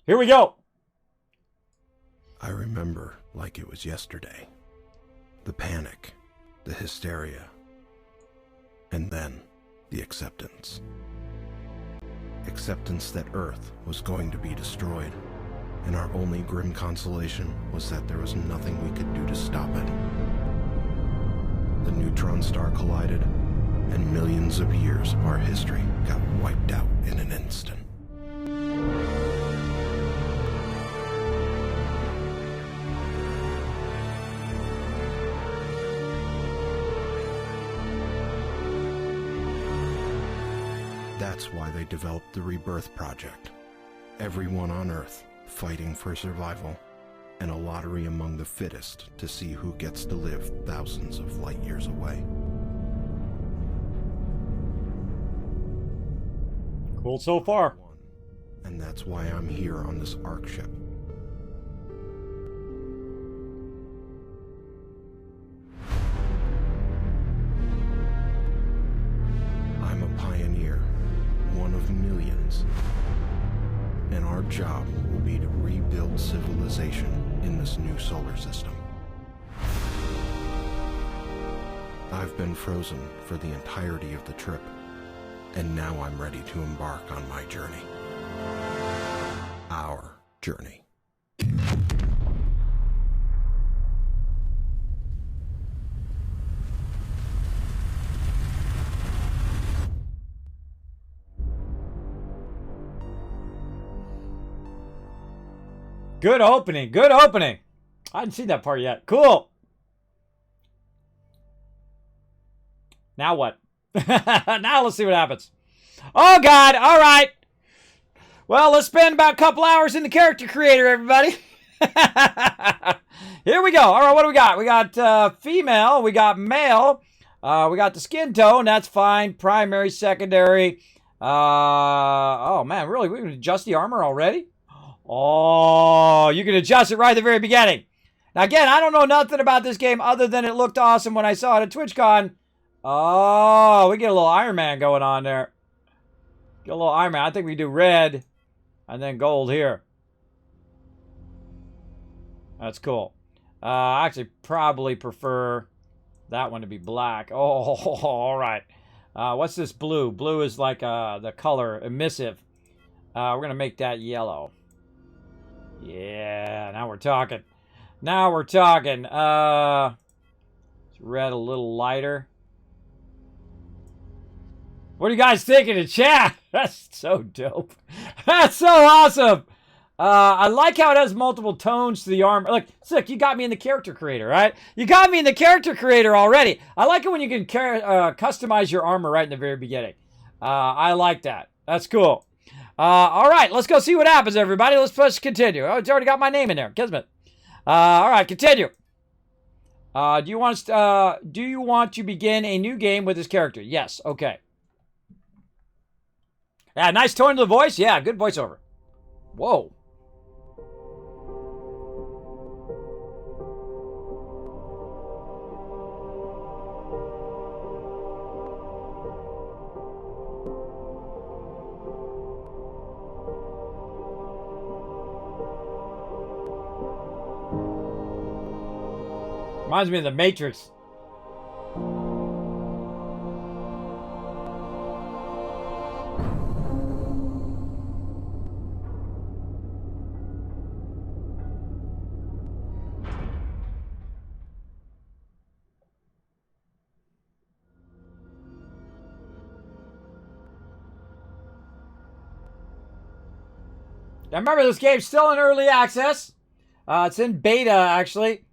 Here we go. I remember like it was yesterday. The panic, the hysteria, and then the acceptance. Acceptance that Earth was going to be destroyed, and our only grim consolation was that there was nothing we could do to stop it. The neutron star collided, and millions of years of our history got wiped out in an instant. That's why they developed the Rebirth Project. Everyone on Earth fighting for survival, and a lottery among the fittest to see who gets to live thousands of light years away. Cool so far. And that's why I'm here on this Ark ship. I'm a pioneer, one of millions. And our job will be to rebuild civilization in this new solar system. I've been frozen for the entirety of the trip, and now I'm ready to embark on my journey. Our journey. Good opening. Good opening. I hadn't seen that part yet. Cool. Now what? Now let's see what happens. Oh, God. All right. Well, let's spend about a couple hours in the character creator, everybody. Here we go. All right, what do we got? We got female. We got male. We got the skin tone. That's fine. Primary, secondary. Oh, man. Really? We can adjust the armor already? Oh, you can adjust it right at the very beginning. Now, again, I don't know nothing about this game other than it looked awesome when I saw it at TwitchCon. Oh, we get a little Iron Man going on there. Get a little Iron Man. I think we do red and then gold here. That's cool. I actually probably prefer that one to be black. Oh, all right. What's this blue? Blue is like the color emissive. We're going to make that yellow. Yeah, now we're talking. Now we're talking. Red a little lighter. What do you guys think in the chat? That's so dope. That's so awesome. I like how it has multiple tones to the armor. Look, sick, you got me in the character creator, right? You got me in the character creator already. I like it when you can customize your armor right in the very beginning. I like that. That's cool. All right, let's go see what happens, everybody. Let's continue. Oh, it's already got my name in there, Kismet. All right, continue. Do you want to begin a new game with this character? Yes. Okay. Yeah, nice tone to the voice. Yeah, good voiceover. Whoa. Reminds me of The Matrix. Now remember, this game's still in early access. It's in beta, actually.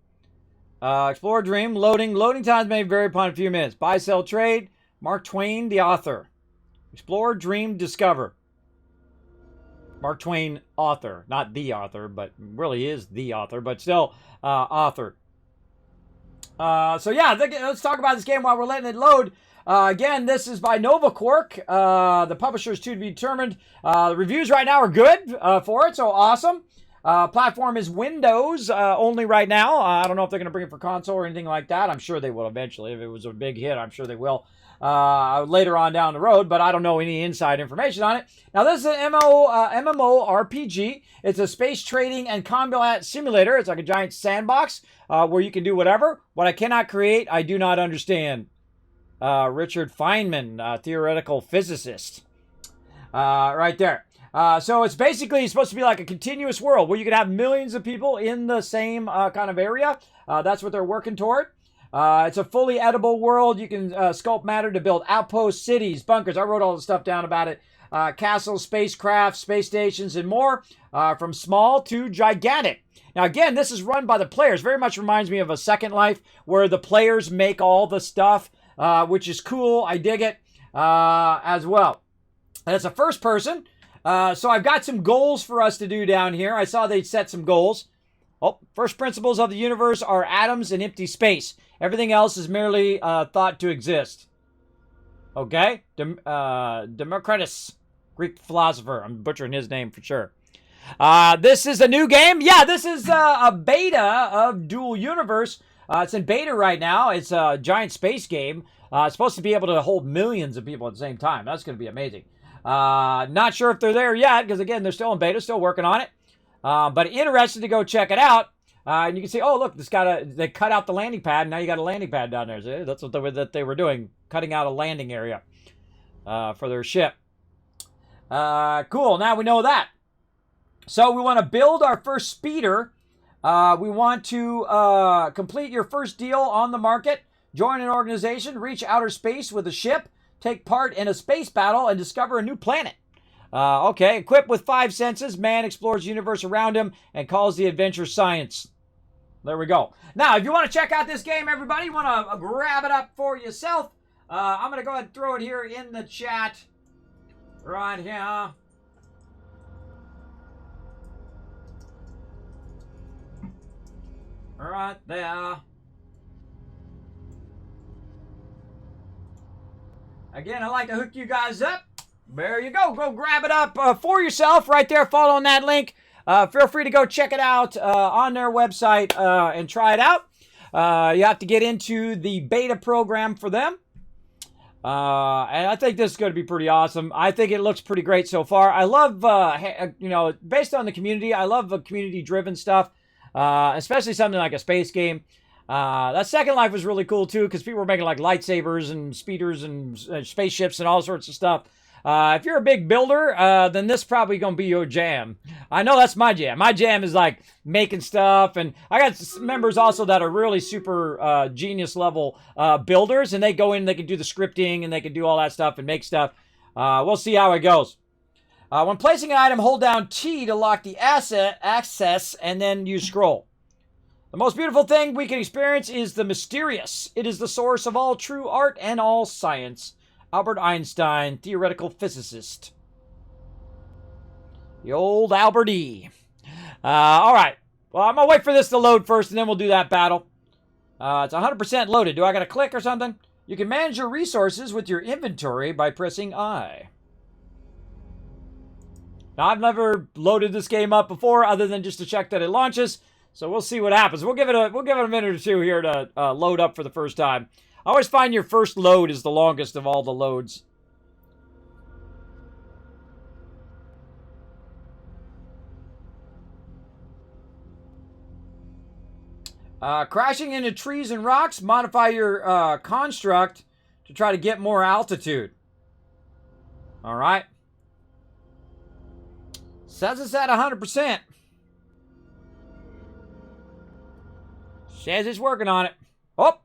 Explore Dream. Loading. Loading times may vary upon a few minutes. Buy, sell, trade. Mark Twain, the author. Explore, Dream, Discover. Mark Twain, author. Not the author, but really is the author, but still author. So yeah, let's talk about this game while we're letting it load. Again, this is by Nova Quark. The publisher is to be determined. The reviews right now are good for it, so awesome. Platform is Windows only right now. I don't know if they're going to bring it for console or anything like that. I'm sure they will eventually. If it was a big hit, I'm sure they will. later on down the road, but I don't know any inside information on it. Now, this is an MMORPG. It's a space trading and combat simulator. It's like a giant sandbox where you can do whatever. What I cannot create, I do not understand. Richard Feynman, theoretical physicist. Right there. So it's basically supposed to be like a continuous world where you can have millions of people in the same kind of area. That's what they're working toward. It's a fully edible world. You can sculpt matter to build outposts, cities, bunkers. I wrote all the stuff down about it. Castles, spacecraft, space stations, and more. From small to gigantic. Now, again, this is run by the players. Very much reminds me of a Second Life where the players make all the stuff, which is cool. I dig it as well. And it's a first person. So I've got some goals for us to do down here. I saw they'd set some goals. Oh, first principles of the universe are atoms and empty space. Everything else is merely thought to exist. Okay? Democritus, Greek philosopher. I'm butchering his name for sure. This is a new game. Yeah, this is a beta of Dual Universe. It's in beta right now. It's a giant space game. It's supposed to be able to hold millions of people at the same time. That's going to be amazing. Not sure if they're there yet, because again, they're still in beta, still working on it. But interested to go check it out. And you can see, oh, look, they cut out the landing pad, and now you got a landing pad down there. See? That's what they were doing, cutting out a landing area for their ship. Cool, now we know that. So we want to build our first speeder. We want to complete your first deal on the market, join an organization, reach outer space with a ship, take part in a space battle, and discover a new planet. Okay, equipped with 5 senses, man explores the universe around him and calls the adventure science. There we go. Now, if you want to check out this game, everybody, you want to grab it up for yourself, I'm going to go ahead and throw it here in the chat. Right here. Right there. Again, I like to hook you guys up. There you go. Go grab it up for yourself right there. Follow on that link. Feel free to go check it out on their website and try it out. You have to get into the beta program for them. And I think this is going to be pretty awesome. I think it looks pretty great so far. I love, based on the community, I love the community-driven stuff, especially something like a space game. That Second Life was really cool, too, because people were making, like, lightsabers and speeders and spaceships and all sorts of stuff. If you're a big builder, then this is probably going to be your jam. I know that's my jam. My jam is like making stuff. And I got members also that are really super genius level builders. And they go in, they can do the scripting and they can do all that stuff and make stuff. We'll see how it goes. When placing an item, hold down T to lock the access and then use scroll. The most beautiful thing we can experience is the mysterious. It is the source of all true art and all science. Albert Einstein, theoretical physicist. The old Albert E. All right. Well, I'm going to wait for this to load first, and then we'll do that battle. It's 100% loaded. Do I got to click or something? You can manage your resources with your inventory by pressing I. Now, I've never loaded this game up before, other than just to check that it launches. So we'll see what happens. We'll give it a minute or two here to load up for the first time. I always find your first load is the longest of all the loads. Crashing into trees and rocks. Modify your construct to try to get more altitude. All right. Says it's at 100%. Says it's working on it. Oh!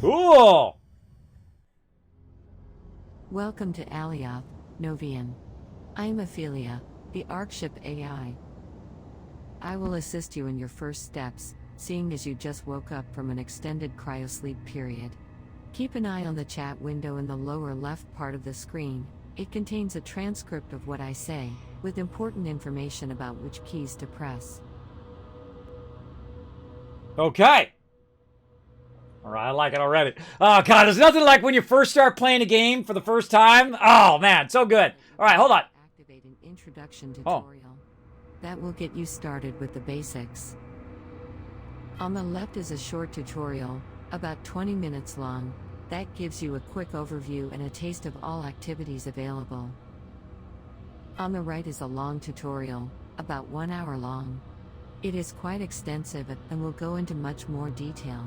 Cool! Welcome to Alioth, Novian. I am Ophelia, the Arkship AI. I will assist you in your first steps, seeing as you just woke up from an extended cryosleep period. Keep an eye on the chat window in the lower left part of the screen. It contains a transcript of what I say, with important information about which keys to press. Okay. All right, I like it already. Oh, God, there's nothing like when you first start playing a game for the first time. Oh, man, so good. All right, hold on. Activate an introduction tutorial. That will get you started with the basics. On the left is a short tutorial, About 20 minutes long. That gives you a quick overview and a taste of all activities available. On the right is a long tutorial, about 1 hour long. It is quite extensive and will go into much more detail.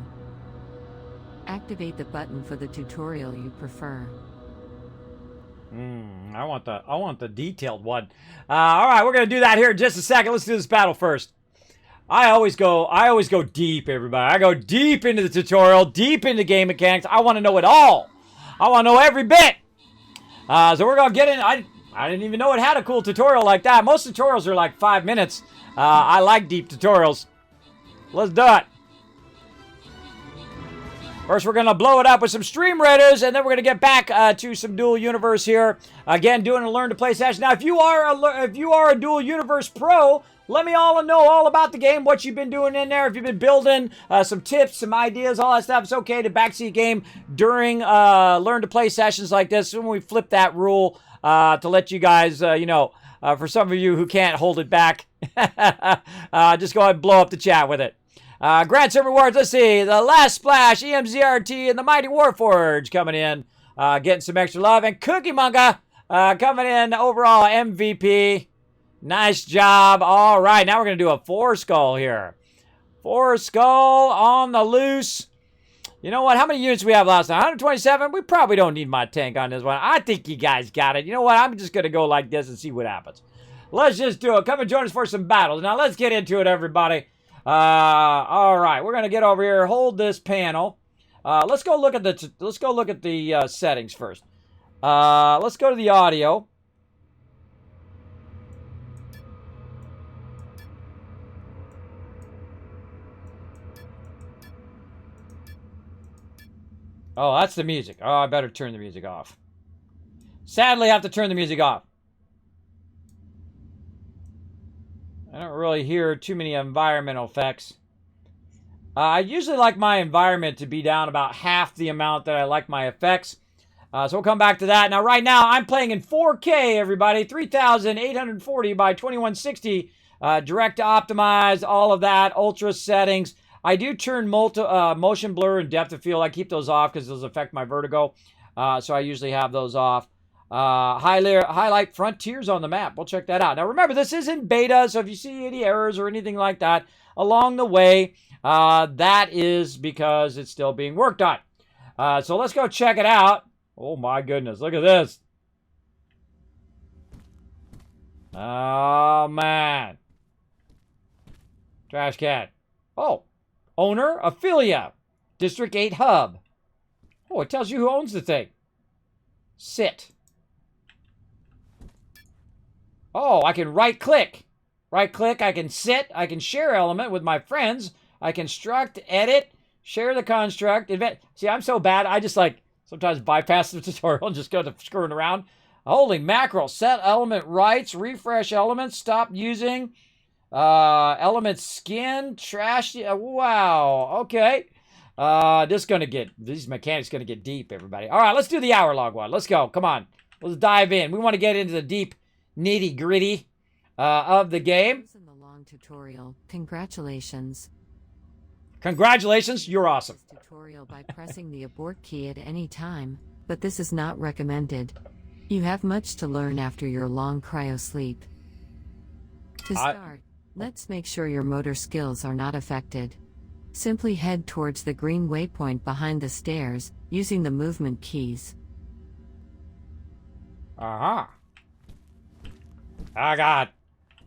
Activate the button for the tutorial you prefer. I want the detailed one. All right, we're gonna do that here in just a second. Let's do this battle first. I always go deep, everybody. I go deep into the tutorial, deep into game mechanics. I want to know it all. I want to know every bit. So we're gonna get in. I didn't even know it had a cool tutorial like that. Most tutorials are like 5 minutes. I like deep tutorials. Let's do it. First, we're going to blow it up with some Stream Raiders, and then we're going to get back to some Dual Universe here. Again, doing a Learn to Play session. Now, if you are a Dual Universe Pro, let me all know all about the game, what you've been doing in there. If you've been building, some tips, some ideas, all that stuff. It's okay to backseat game during Learn to Play sessions like this. When we flip that rule to let you guys, for some of you who can't hold it back, just go ahead and blow up the chat with it. Grant some rewards. Let's see. The Last Splash, EMZRT, and the Mighty Warforge coming in. Getting some extra love. And Cookie Monka coming in overall MVP. Nice job. All right. Now we're going to do a 4 skull here. 4 skull on the loose. You know what? How many units we have last time? 127? We probably don't need my tank on this one. I think you guys got it. You know what? I'm just going to go like this and see what happens. Let's just do it. Come and join us for some battles. Now let's get into it, everybody. All right, we're gonna get over here. Hold this panel. Let's go look at the settings first. Let's go to the audio. Oh, that's the music. Oh, I better turn the music off. Sadly, I have to turn the music off. I don't really hear too many environmental effects. I usually like my environment to be down about half the amount that I like my effects. So we'll come back to that. Now, right now, I'm playing in 4K, everybody. 3840 by 2160. Direct to optimize, all of that. Ultra settings. I do turn motion blur and depth of field. I keep those off because those affect my vertigo. So I usually have those off. Highlight frontiers on the map. We'll check that out. Now remember, this is in beta, so if you see any errors or anything like that along the way, that is because it's still being worked on. So let's go check it out. Oh my goodness, look at this. Oh man. Trash cat. Oh, owner, Ophelia, District 8 hub. Oh, it tells you who owns the thing. Sit. Oh, I can right-click. Right-click, I can sit. I can share element with my friends. I construct, edit, share the construct. See, I'm so bad, I just like sometimes bypass the tutorial and just go to screwing around. Holy mackerel. Set element rights, refresh elements, stop using. Element skin, trash. Wow, okay. These mechanics gonna get deep, everybody. All right, let's do the hour log one. Let's go. Come on. Let's dive in. We want to get into the deep nitty gritty of the game. In the long tutorial, congratulations. Congratulations, you're awesome. Tutorial by pressing the abort key at any time, but this is not recommended. You have much to learn after your long cryo sleep. To start, let's make sure your motor skills are not affected. Simply head towards the green waypoint behind the stairs, using the movement keys. Uh-huh. Oh God.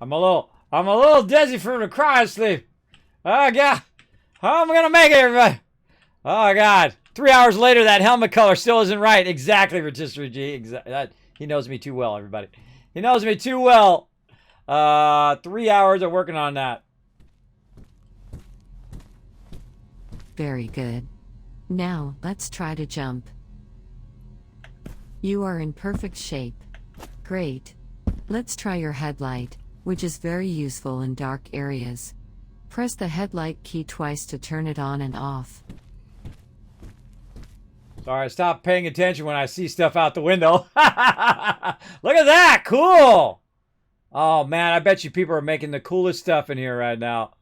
I'm a little dizzy from the cryo sleep. Oh God. How am I gonna make it, everybody? Oh God. 3 hours later, that helmet color still isn't right. Exactly, Rotisserie G. He knows me too well, everybody. He knows me too well. 3 hours of working on that. Very good. Now, let's try to jump. You are in perfect shape. Great. Let's try your headlight, which is very useful in dark areas. Press the headlight key twice to turn it on and off. Sorry, I stopped paying attention when I see stuff out the window. Look at that! Cool! Oh man, I bet you people are making the coolest stuff in here right now.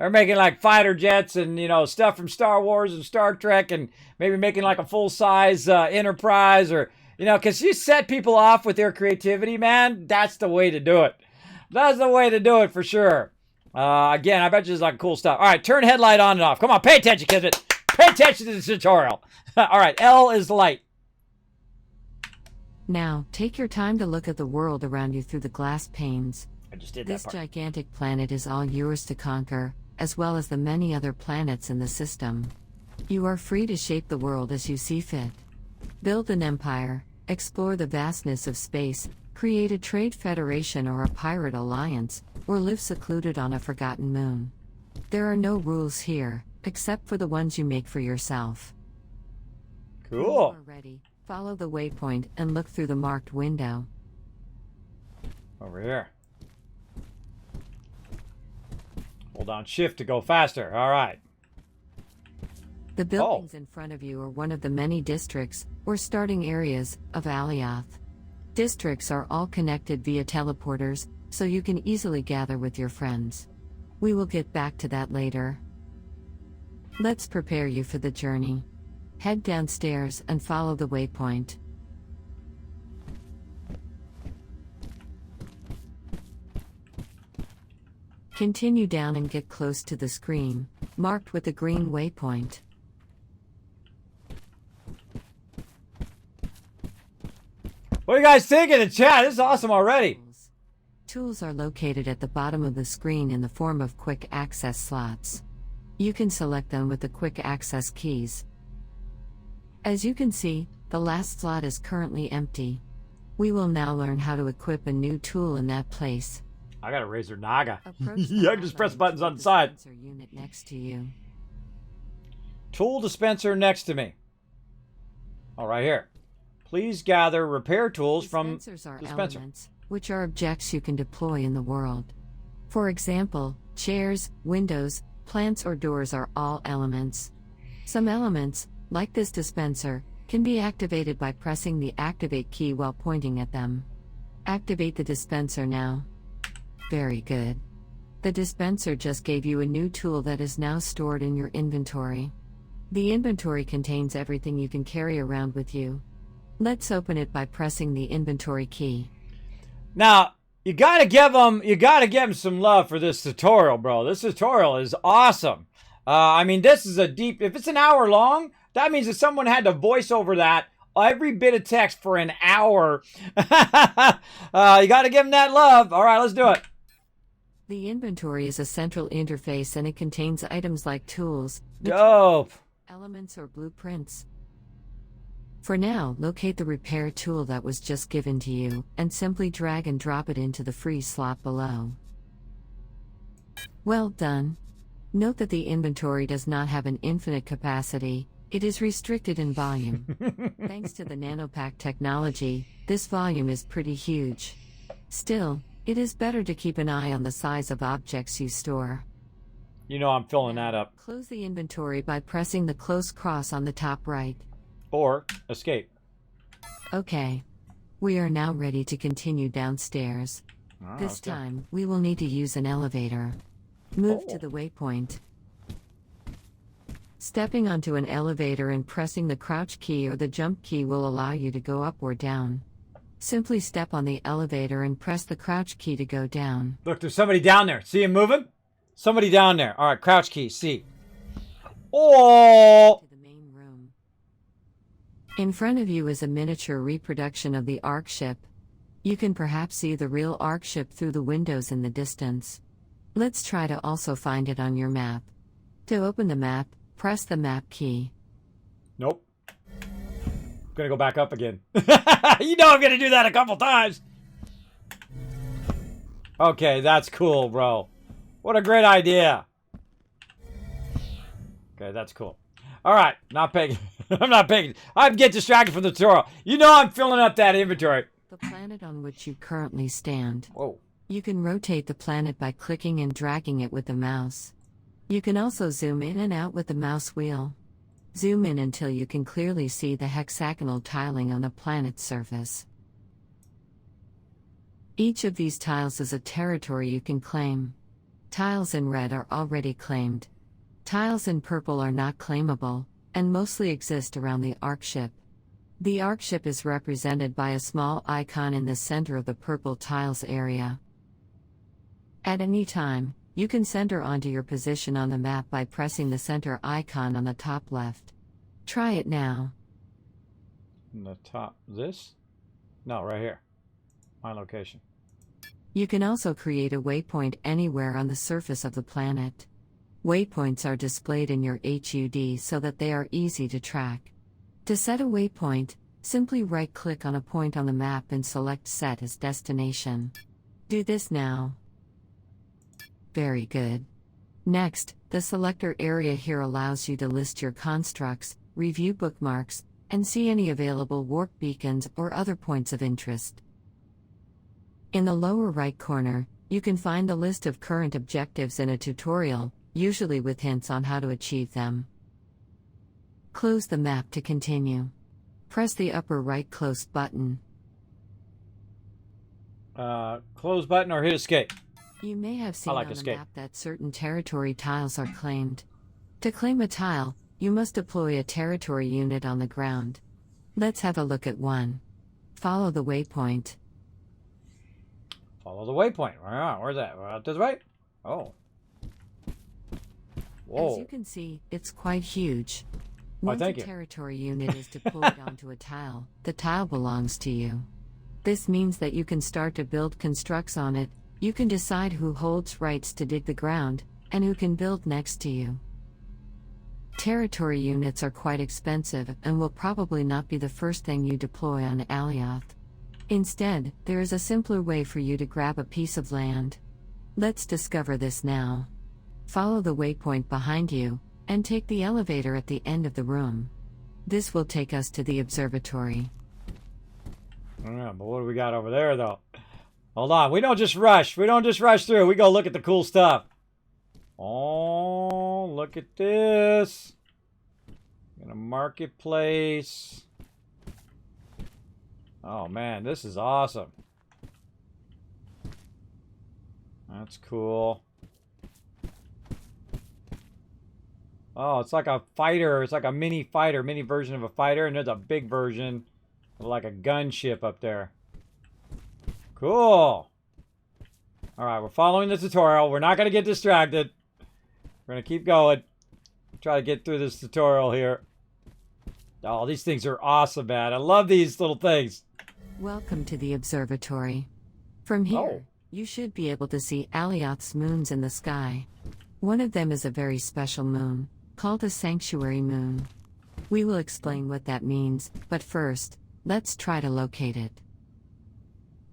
They're making like fighter jets and, you know, stuff from Star Wars and Star Trek, and maybe making like a full-size Enterprise, or, you know, because you set people off with their creativity, man. That's the way to do it. That's the way to do it for sure. Again, I bet you there's like cool stuff. All right, turn headlight on and off. Come on, pay attention, Kismet. Pay attention to the tutorial. All right, L is light. Now, take your time to look at the world around you through the glass panes. I just did that This part. gigantic planet is all yours to conquer, as well as the many other planets in the system. You are free to shape the world as you see fit. Build an empire, explore the vastness of space, create a trade federation or a pirate alliance, or live secluded on a forgotten moon. There are no rules here, except for the ones you make for yourself. When you Cool. are ready, follow the waypoint and look through the marked window. Over here. Hold down shift to go faster. All right. The buildings in front of you are one of the many districts, or starting areas, of Alioth. Districts are all connected via teleporters, so you can easily gather with your friends. We will get back to that later. Let's prepare you for the journey. Head downstairs and follow the waypoint. Continue down and get close to the screen, marked with a green waypoint. What do you guys think in the chat? This is awesome already. Tools are located at the bottom of the screen in the form of quick access slots. You can select them with the quick access keys. As you can see, the last slot is currently empty. We will now learn how to equip a new tool in that place. I got a Razor Naga. Approach Yeah, I can just press buttons on the side. dispenser unit next to you. Tool dispenser next to me. Oh, right here. Please gather repair tools from Dispensers are dispenser. elements, which are objects you can deploy in the world. For example, chairs, windows, plants or doors are all elements. Some elements, like this dispenser, can be activated by pressing the activate key while pointing at them. Activate the dispenser now. Very good. The dispenser just gave you a new tool that is now stored in your inventory. The inventory contains everything you can carry around with you. Let's open it by pressing the inventory key. Now, you gotta give them some love for this tutorial, bro. This tutorial is awesome. I mean, this is a deep. If it's an hour long, that means that someone had to voice over that every bit of text for an hour. You gotta give them that love. All right, let's do it. The inventory is a central interface and it contains items like tools, Dope. elements, or blueprints. For now, locate the repair tool that was just given to you, and simply drag and drop it into the free slot below. Well done. Note that the inventory does not have an infinite capacity, it is restricted in volume. Thanks to the nanopack technology, this volume is pretty huge. Still, it is better to keep an eye on the size of objects you store. You know I'm filling that up. Close the inventory by pressing the close cross on the top right. Or escape. Okay. We are now ready to continue downstairs. This let's go. time, we will need to use an elevator. Move to the waypoint. Stepping onto an elevator and pressing the crouch key or the jump key will allow you to go up or down. Simply step on the elevator and press the crouch key to go down. Look, there's somebody down there. See him moving? Somebody down there. All right, crouch key, C. Oh! To the main room. In front of you is a miniature reproduction of the Ark ship. You can perhaps see the real Ark ship through the windows in the distance. Let's try to also find it on your map. To open the map, press the map key. Nope. I'm gonna go back up again. You know I'm gonna do that a couple times. Okay, that's cool, bro. What a great idea. Okay, that's cool. All right, not paying. I'm not paying. I get distracted from the tutorial. You know I'm filling up that inventory. The planet on which you currently stand. Whoa. You can rotate the planet by clicking and dragging it with the mouse. You can also zoom in and out with the mouse wheel. Zoom in until you can clearly see the hexagonal tiling on the planet's surface. Each of these tiles is a territory you can claim. Tiles in red are already claimed. Tiles in purple are not claimable, and mostly exist around the arc ship. The arc ship is represented by a small icon in the center of the purple tiles area. At any time, you can center onto your position on the map by pressing the center icon on the top left. Try it now. In the top, this? No, right here. My location. You can also create a waypoint anywhere on the surface of the planet. Waypoints are displayed in your HUD so that they are easy to track. To set a waypoint, simply right-click on a point on the map and select Set as Destination. Do this now. Very good. Next, the selector area here allows you to list your constructs, review bookmarks, and see any available warp beacons or other points of interest. In the lower right corner, you can find the list of current objectives in a tutorial, usually with hints on how to achieve them. Close the map to continue. Press the upper right close button. Close button or hit escape. You may have seen like on escape. the map that certain territory tiles are claimed. To claim a tile, you must deploy a territory unit on the ground. Let's have a look at one. Follow the waypoint. Follow the waypoint. Where's that? Out to the right? Oh. Whoa. As you can see, it's quite huge. Why, Once thank a you. territory unit is deployed onto a tile, the tile belongs to you. This means that you can start to build constructs on it. You can decide who holds rights to dig the ground, and who can build next to you. Territory units are quite expensive and will probably not be the first thing you deploy on Alioth. Instead, there is a simpler way for you to grab a piece of land. Let's discover this now. Follow the waypoint behind you, and take the elevator at the end of the room. This will take us to the observatory. Yeah, but what do we got over there, though? Hold on. We don't just rush. We don't just rush through. We go look at the cool stuff. Oh, look at this. In a marketplace. Oh, man. This is awesome. That's cool. Oh, it's like a fighter. It's like a mini fighter, mini version of a fighter. And there's a big version of like a gunship up there. Cool. Alright, we're following the tutorial. We're not going to get distracted. We're going to keep going. Try to get through this tutorial here. Oh, these things are awesome, man. I love these little things. Welcome to the observatory. From here, Oh. you should be able to see Alioth's moons in the sky. One of them is a very special moon, called a sanctuary moon. We will explain what that means, but first, let's try to locate it.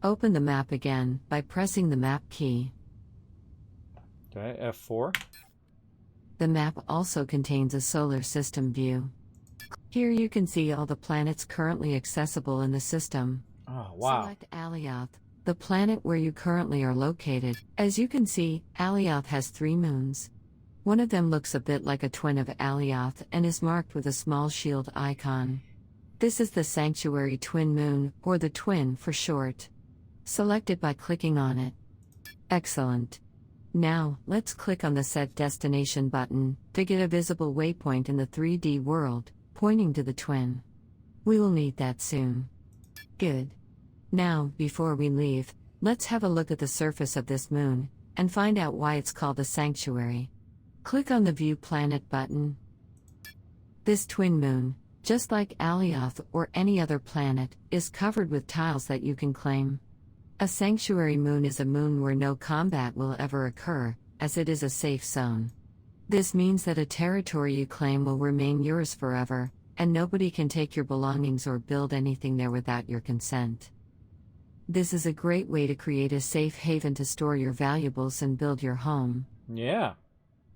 Open the map again by pressing the map key. Okay, F4. The map also contains a solar system view. Here you can see all the planets currently accessible in the system. Oh, wow. Select Alioth, the planet where you currently are located. As you can see, Alioth has 3 moons. One of them looks a bit like a twin of Alioth and is marked with a small shield icon. This is the Sanctuary Twin Moon, or the Twin for short. Select it by clicking on it. Excellent. Now, let's click on the Set Destination button to get a visible waypoint in the 3D world, pointing to the twin. We will need that soon. Good. Now, before we leave, let's have a look at the surface of this moon, and find out why it's called a sanctuary. Click on the View Planet button. This twin moon, just like Alioth or any other planet, is covered with tiles that you can claim. A sanctuary moon is a moon where no combat will ever occur, as it is a safe zone. This means that a territory you claim will remain yours forever, and nobody can take your belongings or build anything there without your consent. This is a great way to create a safe haven to store your valuables and build your home. Yeah.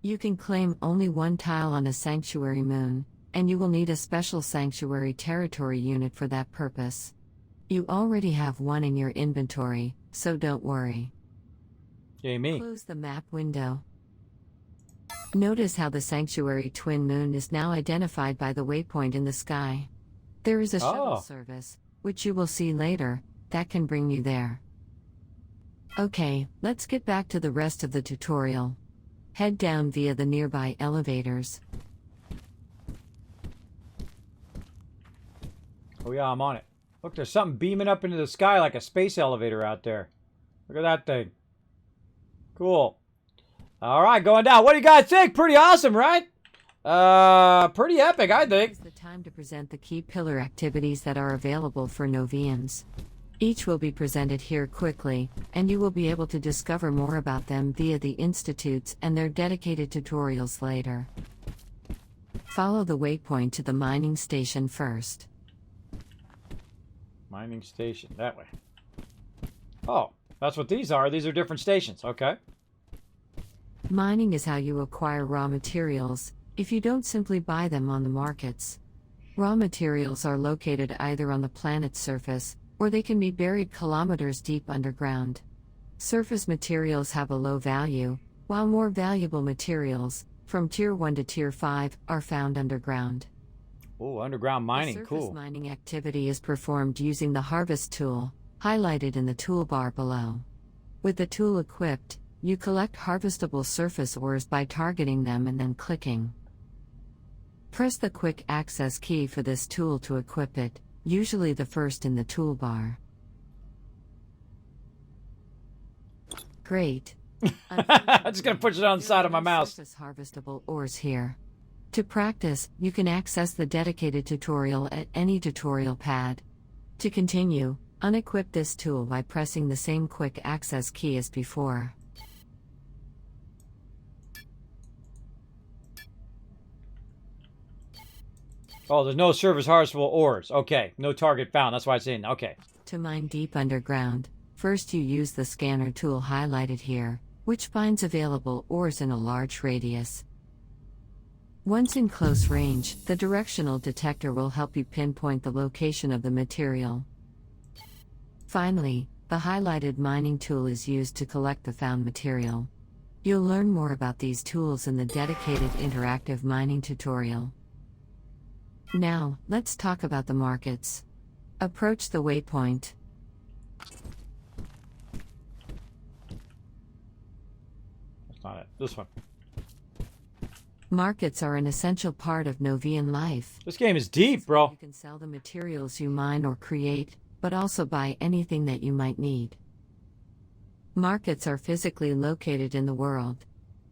You can claim only one tile on a sanctuary moon, and you will need a special sanctuary territory unit for that purpose. You already have one in your inventory, so don't worry. Yay, me. Close the map window. Notice how the sanctuary twin moon is now identified by the waypoint in the sky. There is a shuttle service, which you will see later, that can bring you there. Okay, let's get back to the rest of the tutorial. Head down via the nearby elevators. Oh yeah, I'm on it. Look, there's something beaming up into the sky like a space elevator out there. Look at that thing. Cool. All right, going down. What do you guys think? Pretty awesome, right? Pretty epic, I think. It's the time to present the key pillar activities that are available for Novians. Each will be presented here quickly, and you will be able to discover more about them via the institutes and their dedicated tutorials later. Follow the waypoint to the mining station first. Mining station, that way. Oh, that's what these are. These are different stations. Okay. Mining is how you acquire raw materials, if you don't simply buy them on the markets. Raw materials are located either on the planet's surface, or they can be buried kilometers deep underground. Surface materials have a low value, while more valuable materials, from Tier 1 to Tier 5, are found underground. Oh, underground mining, The surface cool. mining activity is performed using the harvest tool, highlighted in the toolbar below. With the tool equipped, you collect harvestable surface ores by targeting them and then clicking. Press the quick access key for this tool to equip it, usually the first in the toolbar. Great. I'm just gonna push it on the side of my mouse. Surface harvestable ores here. To practice, you can access the dedicated tutorial at any tutorial pad. To continue, unequip this tool by pressing the same quick access key as before. Oh, there's no surface harvestable ores. Okay, no target found. That's why it's in. Okay. To mine deep underground, first you use the scanner tool highlighted here, which finds available ores in a large radius. Once in close range, the directional detector will help you pinpoint the location of the material. Finally, the highlighted mining tool is used to collect the found material. You'll learn more about these tools in the dedicated interactive mining tutorial. Now, let's talk about the markets. Approach the waypoint. That's not it. This one. Markets are an essential part of Novian life. This game is deep, bro. You can sell the materials you mine or create, but also buy anything that you might need. Markets are physically located in the world.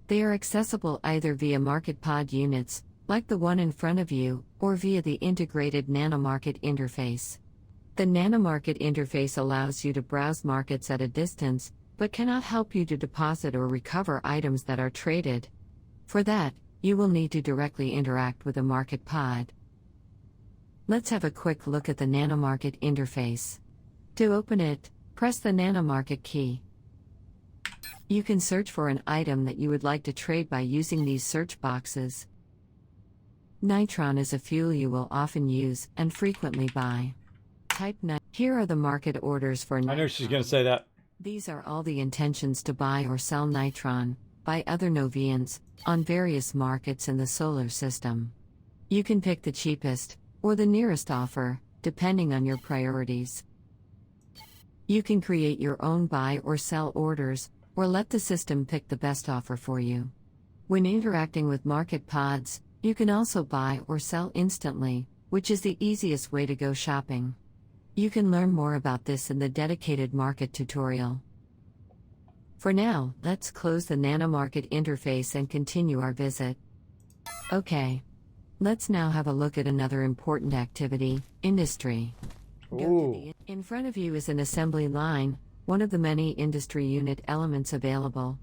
They are accessible either via market pod units, like the one in front of you, or via the integrated nanomarket interface. The nanomarket interface allows you to browse markets at a distance, but cannot help you to deposit or recover items that are traded. For that, you will need to directly interact with a market pod. Let's have a quick look at the nanomarket interface. To open it, press the nanomarket key. You can search for an item that you would like to trade by using these search boxes. Nitron is a fuel you will often use and frequently buy. Type Here are the market orders for nitron. I knew she was going to say that. These are all the intentions to buy or sell nitron, by other Novians, on various markets in the solar system. You can pick the cheapest, or the nearest offer, depending on your priorities. You can create your own buy or sell orders, or let the system pick the best offer for you. When interacting with market pods, you can also buy or sell instantly, which is the easiest way to go shopping. You can learn more about this in the dedicated market tutorial. For now, let's close the nanomarket interface and continue our visit. Okay. Let's now have a look at another important activity, industry. In front of you is an assembly line, one of the many industry unit elements available.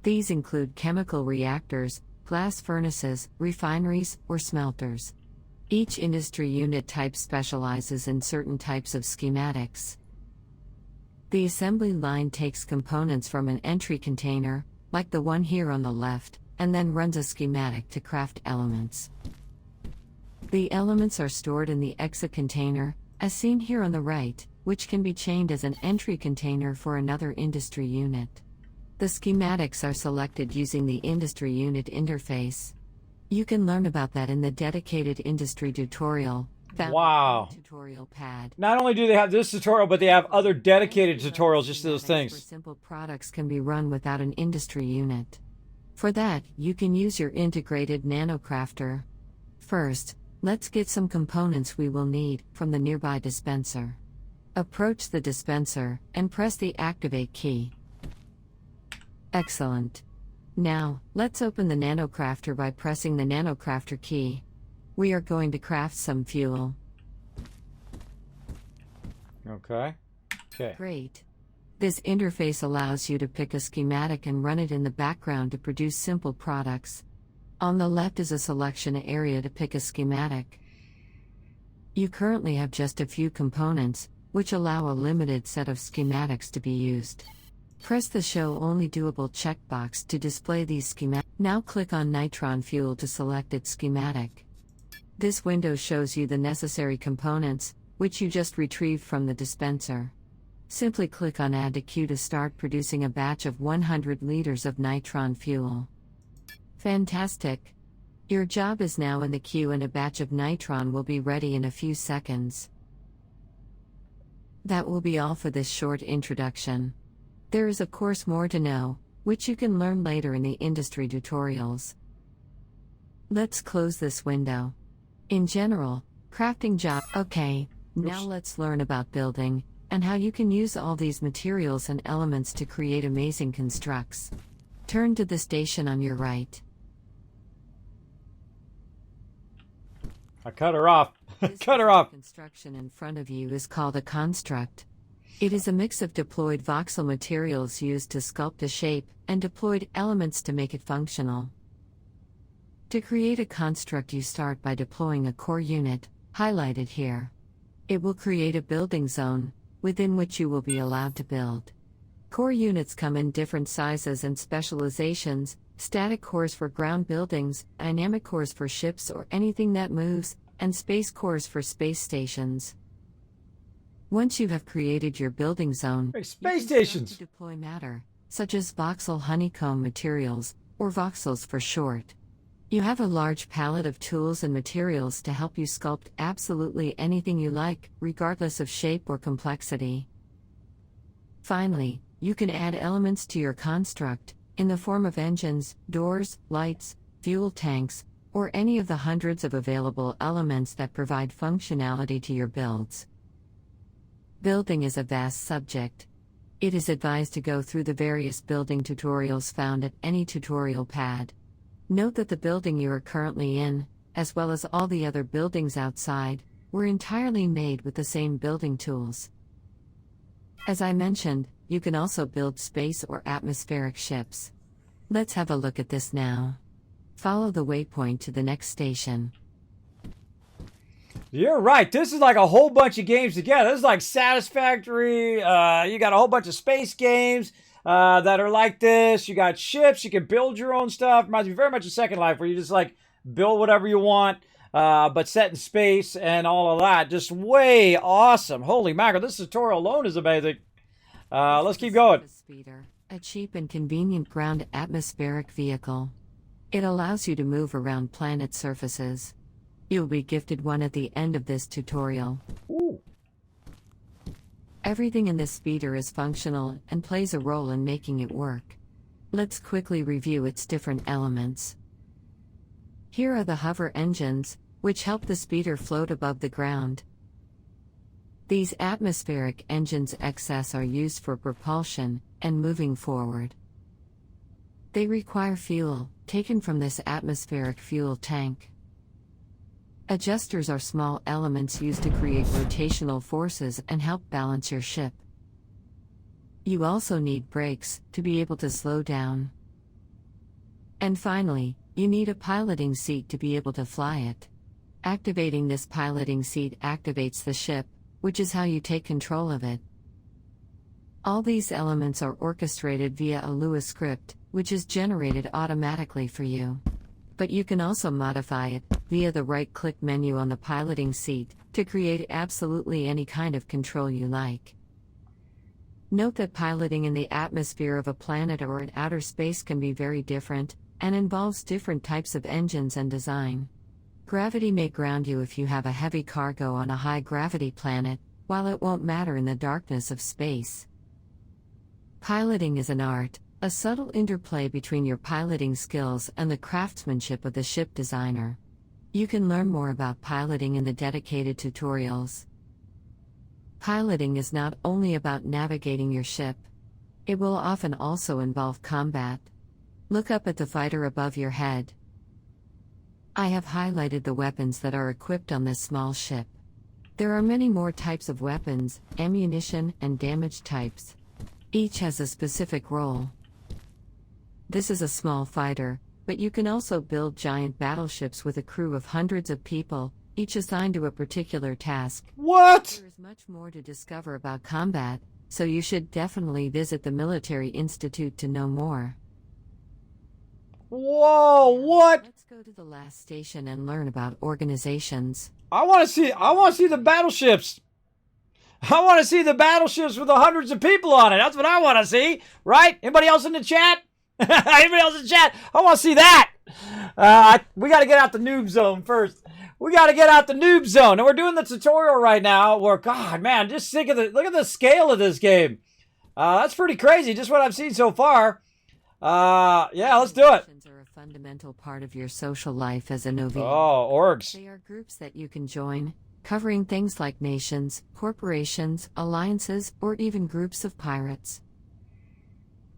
These include chemical reactors, glass furnaces, refineries, or smelters. Each industry unit type specializes in certain types of schematics. The assembly line takes components from an entry container, like the one here on the left, and then runs a schematic to craft elements. The elements are stored in the exit container, as seen here on the right, which can be chained as an entry container for another industry unit. The schematics are selected using the industry unit interface. You can learn about that in the dedicated industry tutorial, Found Wow. in the tutorial pad. Not only do they have this tutorial, but they have other dedicated tutorials just to those Schematics things. for simple products can be run without an industry unit. For that, you can use your integrated NanoCrafter. First, let's get some components we will need from the nearby dispenser. Approach the dispenser and press the Activate key. Excellent. Now, let's open the NanoCrafter by pressing the NanoCrafter key. We are going to craft some fuel. Okay. Great. This interface allows you to pick a schematic and run it in the background to produce simple products. On the left is a selection area to pick a schematic. You currently have just a few components, which allow a limited set of schematics to be used. Press the Show Only Doable checkbox to display these schematics. Now click on Nitron Fuel to select its schematic. This window shows you the necessary components, which you just retrieved from the dispenser. Simply click on Add to Queue to start producing a batch of 100 liters of nitron fuel. Fantastic! Your job is now in the queue and a batch of nitron will be ready in a few seconds. That will be all for this short introduction. There is of course more to know, which you can learn later in the industry tutorials. Let's close this window. In general, crafting job. Okay, now let's learn about building, and how you can use all these materials and elements to create amazing constructs. Turn to the station on your right. I cut her off. This Cut her off. construction in front of you is called a construct. It is a mix of deployed voxel materials used to sculpt a shape, and deployed elements to make it functional. To create a construct, you start by deploying a core unit, highlighted here. It will create a building zone, within which you will be allowed to build. Core units come in different sizes and specializations: static cores for ground buildings, dynamic cores for ships or anything that moves, and space cores for space stations. Once you have created your building zone, Hey, you space can start stations. to deploy matter, such as voxel honeycomb materials, or voxels for short. You have a large palette of tools and materials to help you sculpt absolutely anything you like, regardless of shape or complexity. Finally, you can add elements to your construct, in the form of engines, doors, lights, fuel tanks, or any of the hundreds of available elements that provide functionality to your builds. Building is a vast subject. It is advised to go through the various building tutorials found at any tutorial pad. Note that the building you are currently in, as well as all the other buildings outside, were entirely made with the same building tools. As I mentioned, you can also build space or atmospheric ships. Let's have a look at this now. Follow the waypoint to the next station. You're right. This is like a whole bunch of games together. This is like Satisfactory. You got a whole bunch of space games that are like this. You got ships. You can build your own stuff. Reminds me very much of Second Life, where you just like build whatever you want, but set in space and all of that. Just way awesome. Holy mackerel. This tutorial alone is amazing. Let's keep going. Speeder, a cheap and convenient ground atmospheric vehicle. It allows you to move around planet surfaces. You'll be gifted one at the end of this tutorial. Ooh. Everything in this speeder is functional and plays a role in making it work. Let's quickly review its different elements. Here are the hover engines, which help the speeder float above the ground. These atmospheric engines XS are used for propulsion and moving forward. They require fuel, taken from this atmospheric fuel tank. Adjusters are small elements used to create rotational forces and help balance your ship. You also need brakes to be able to slow down. And finally, you need a piloting seat to be able to fly it. Activating this piloting seat activates the ship, which is how you take control of it. All these elements are orchestrated via a Lua script, which is generated automatically for you. But you can also modify it, via the right-click menu on the piloting seat, to create absolutely any kind of control you like. Note that piloting in the atmosphere of a planet or in outer space can be very different, and involves different types of engines and design. Gravity may ground you if you have a heavy cargo on a high-gravity planet, while it won't matter in the darkness of space. Piloting is an art, a subtle interplay between your piloting skills and the craftsmanship of the ship designer. You can learn more about piloting in the dedicated tutorials. Piloting is not only about navigating your ship. It will often also involve combat. Look up at the fighter above your head. I have highlighted the weapons that are equipped on this small ship. There are many more types of weapons, ammunition, and damage types. Each has a specific role. This is a small fighter, but you can also build giant battleships with a crew of hundreds of people, each assigned to a particular task. What? There is much more to discover about combat, so you should definitely visit the Military Institute to know more. Whoa, what? Let's go to the last station and learn about organizations. I want to see the battleships. I want to see the battleships with the hundreds of people on it. That's what I want to see, right? Anybody else in the chat? Anybody else in the chat? I want to see that. We got to get out the noob zone first. We got to get out the noob zone. And we're doing the tutorial right now where, God, man, just look at the scale of this game. That's pretty crazy, just what I've seen so far. Yeah, let's do it. Organizations are a fundamental part of your social life as a Novian. Oh, orgs. They are groups that you can join, covering things like nations, corporations, alliances, or even groups of pirates.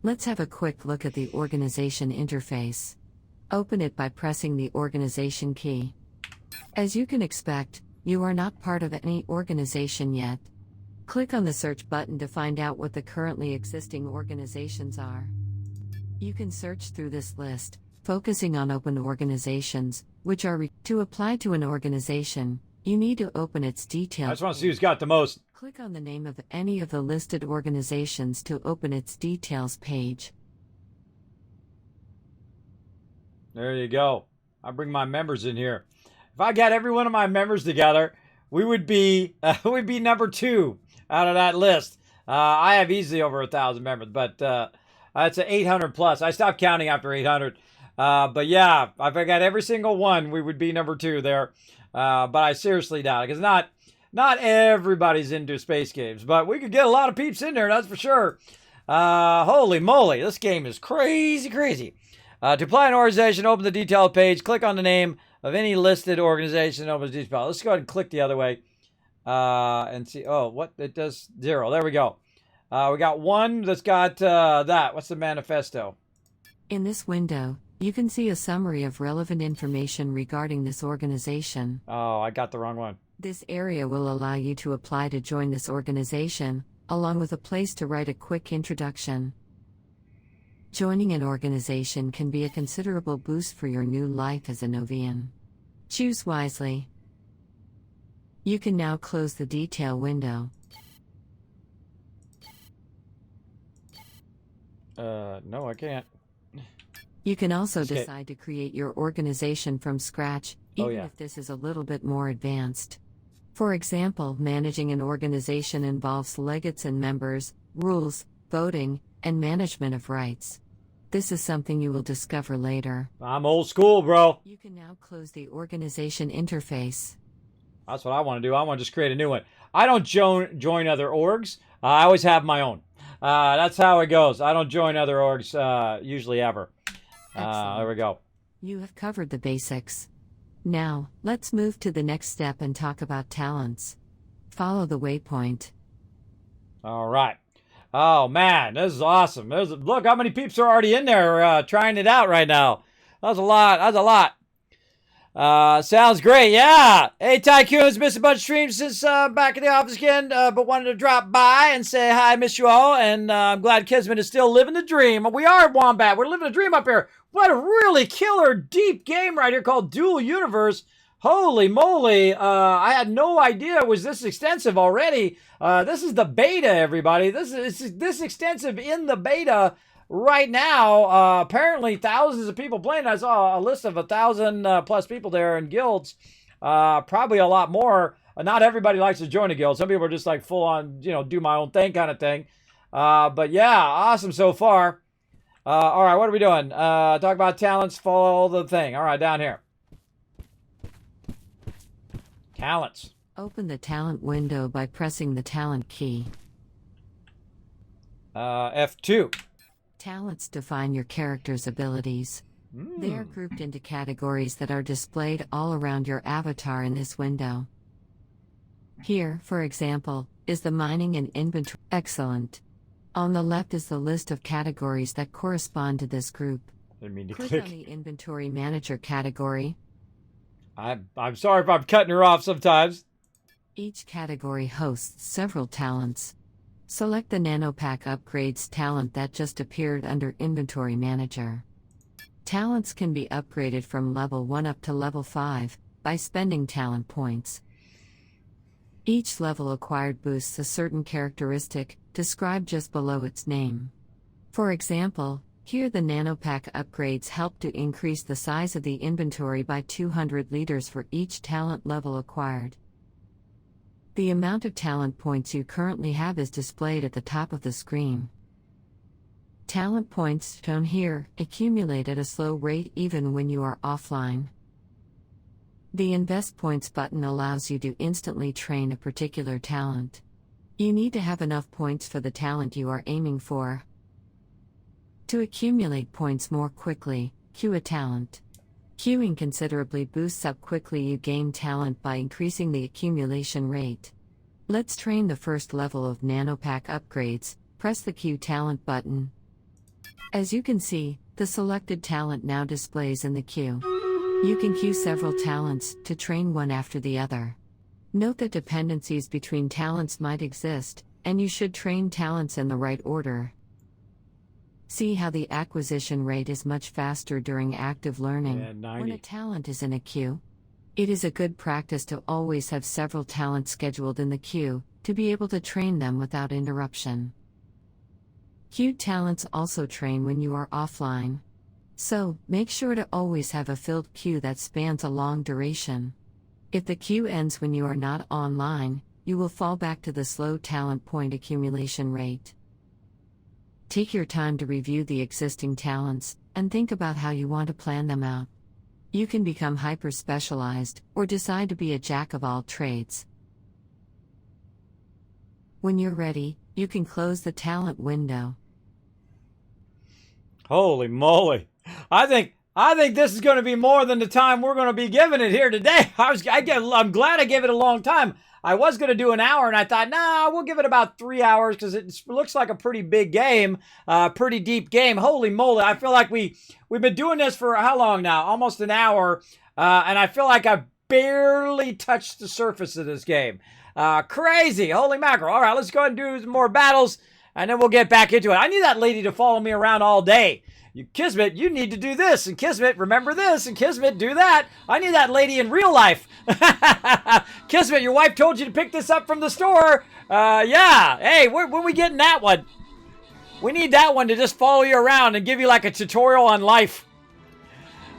Let's have a quick look at the organization interface. Open it by pressing the organization key. As you can expect, you are not part of any organization yet. Click on the search button to find out what the currently existing organizations are. You can search through this list, focusing on open organizations, which are to apply to an organization, you need to open its details. I just want to see who's got the most. Click on the name of any of the listed organizations to open its details page. There you go. I bring my members in here. If I got every one of my members together, we would be number 2 out of that list. I have easily over 1,000 members, but it's an 800 plus. I stopped counting after 800. But yeah, if I got every single one, we would be number 2 there. But I seriously doubt it, because not everybody's into space games, but we could get a lot of peeps in there, that's for sure. Holy moly, this game is crazy, crazy. To apply an organization, open the detail page, click on the name of any listed organization, open the detail. Let's go ahead and click the other way and see. Oh, what? It does 0. There we go. We got one that's got that. What's the manifesto? In this window, you can see a summary of relevant information regarding this organization. Oh, I got the wrong one. This area will allow you to apply to join this organization, along with a place to write a quick introduction. Joining an organization can be a considerable boost for your new life as a Novian. Choose wisely. You can now close the detail window. No, I can't. You can also Okay. decide to create your organization from scratch, even if this is a little bit more advanced. For example, managing an organization involves legates and members, rules, voting, and management of rights. This is something you will discover later. I'm old school, bro. You can now close the organization interface. That's what I want to do. I want to just create a new one. I don't join other orgs. I always have my own. That's how it goes. I don't join other orgs usually ever. There we go. You have covered the basics. Now, let's move to the next step and talk about talents. Follow the waypoint. All right. Oh, man, this is awesome. Look how many peeps are already in there trying it out right now. That's a lot. That's a lot. Sounds great. Yeah. Hey, Tycoons, missed a bunch of streams since back in the office again, but wanted to drop by and say hi, miss you all, and I'm glad Kismet is still living the dream. We are at Wombat. We're living a dream up here. What a really killer, deep game right here called Dual Universe. Holy moly. I had no idea it was this extensive already. This is the beta, everybody. This is this extensive in the beta right now. Apparently thousands of people playing. I saw a list of 1,000 plus people there in guilds. Probably a lot more. Not everybody likes to join a guild. Some people are just like full on, do my own thing kind of thing. But yeah, awesome so far. All right, what are we doing? Talk about talents, follow the thing. All right, down here. Talents. Open the talent window by pressing the talent key. F2. Talents define your character's abilities. They are grouped into categories that are displayed all around your avatar in this window. Here, for example, is the mining and inventory. Excellent. On the left is the list of categories that correspond to this group. Didn't mean to Click click. on the Inventory Manager category. I'm sorry if I'm cutting her off sometimes. Each category hosts several talents. Select the Nanopack Upgrades talent that just appeared under Inventory Manager. Talents can be upgraded from level 1 up to level 5 by spending talent points. Each level acquired boosts a certain characteristic, described just below its name. For example, here the Nanopack upgrades help to increase the size of the inventory by 200 liters for each talent level acquired. The amount of talent points you currently have is displayed at the top of the screen. Talent points, shown here, accumulate at a slow rate even when you are offline. The Invest Points button allows you to instantly train a particular talent. You need to have enough points for the talent you are aiming for. To accumulate points more quickly, queue a talent. Queuing considerably boosts up quickly you gain talent by increasing the accumulation rate. Let's train the first level of Nanopack upgrades. Press the Queue Talent button. As you can see, the selected talent now displays in the queue. You can queue several talents to train one after the other. Note that dependencies between talents might exist, and you should train talents in the right order. See how the acquisition rate is much faster during active learning. Yeah, when a talent is in a queue. It is a good practice to always have several talents scheduled in the queue, to be able to train them without interruption. Queued talents also train when you are offline. So, make sure to always have a filled queue that spans a long duration. If the queue ends when you are not online, you will fall back to the slow talent point accumulation rate. Take your time to review the existing talents, and think about how you want to plan them out. You can become hyper-specialized, or decide to be a jack of all trades. When you're ready, you can close the talent window. Holy moly. I think this is going to be more than the time we're going to be giving it here today. I'm glad I gave it a long time. I was going to do an hour, and I thought, nah, we'll give it about 3 hours because it looks like a pretty big game, pretty deep game. Holy moly, I feel like we've been doing this for how long now? Almost an hour, and I feel like I've barely touched the surface of this game. Crazy, holy mackerel. All right, let's go ahead and do some more battles, and then we'll get back into it. I need that lady to follow me around all day. Kismet, you need to do this, and Kismet, remember this, and Kismet, do that. I need that lady in real life. Kismet, your wife told you to pick this up from the store. Yeah. Hey, when we getting that one? We need that one to just follow you around and give you like a tutorial on life.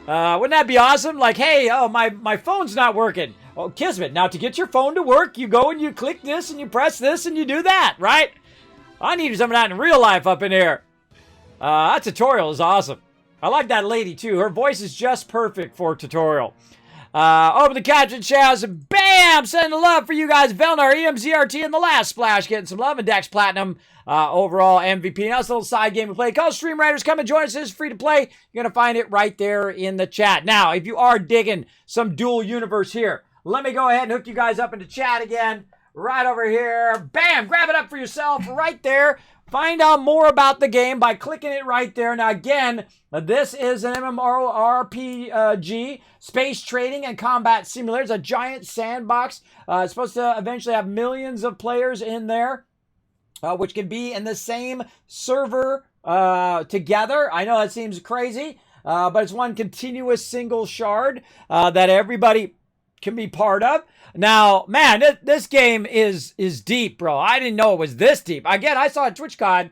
Wouldn't that be awesome? Like, hey, oh, my phone's not working. Oh, Kismet, now to get your phone to work, you go and you click this and you press this and you do that, right? I need some of that in real life up in here. That tutorial is awesome. I like that lady, too. Her voice is just perfect for tutorial. Open the caption shouts, and bam! Sending love for you guys. Velnar, EMZRT, and the last splash getting some love. And Dex Platinum, overall MVP. Now, it's a little side game we play called Stream Riders. Come and join us. It's free to play. You're going to find it right there in the chat. Now, if you are digging some dual universe here, let me go ahead and hook you guys up into chat again. Right over here. Bam! Grab it up for yourself right there. Find out more about the game by clicking it right there. Now, again, this is an MMORPG, space trading and combat simulator. It's a giant sandbox. It's supposed to eventually have millions of players in there, which can be in the same server together. I know that seems crazy, but it's one continuous single shard that everybody can be part of. Now, man, this game is deep, bro. I didn't know it was this deep. Again, I saw a TwitchCon.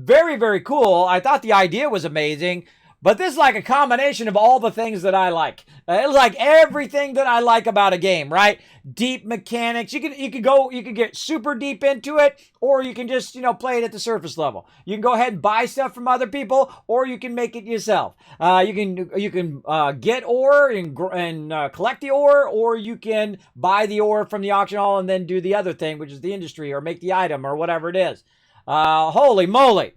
Very, very cool. I thought the idea was amazing. But this is like a combination of all the things that I like. It's like everything that I like about a game, right? Deep mechanics. You can get super deep into it, or you can just, play it at the surface level. You can go ahead and buy stuff from other people, or you can make it yourself. You can get ore and collect the ore, or you can buy the ore from the auction hall and then do the other thing, which is the industry, or make the item, or whatever it is. Holy moly.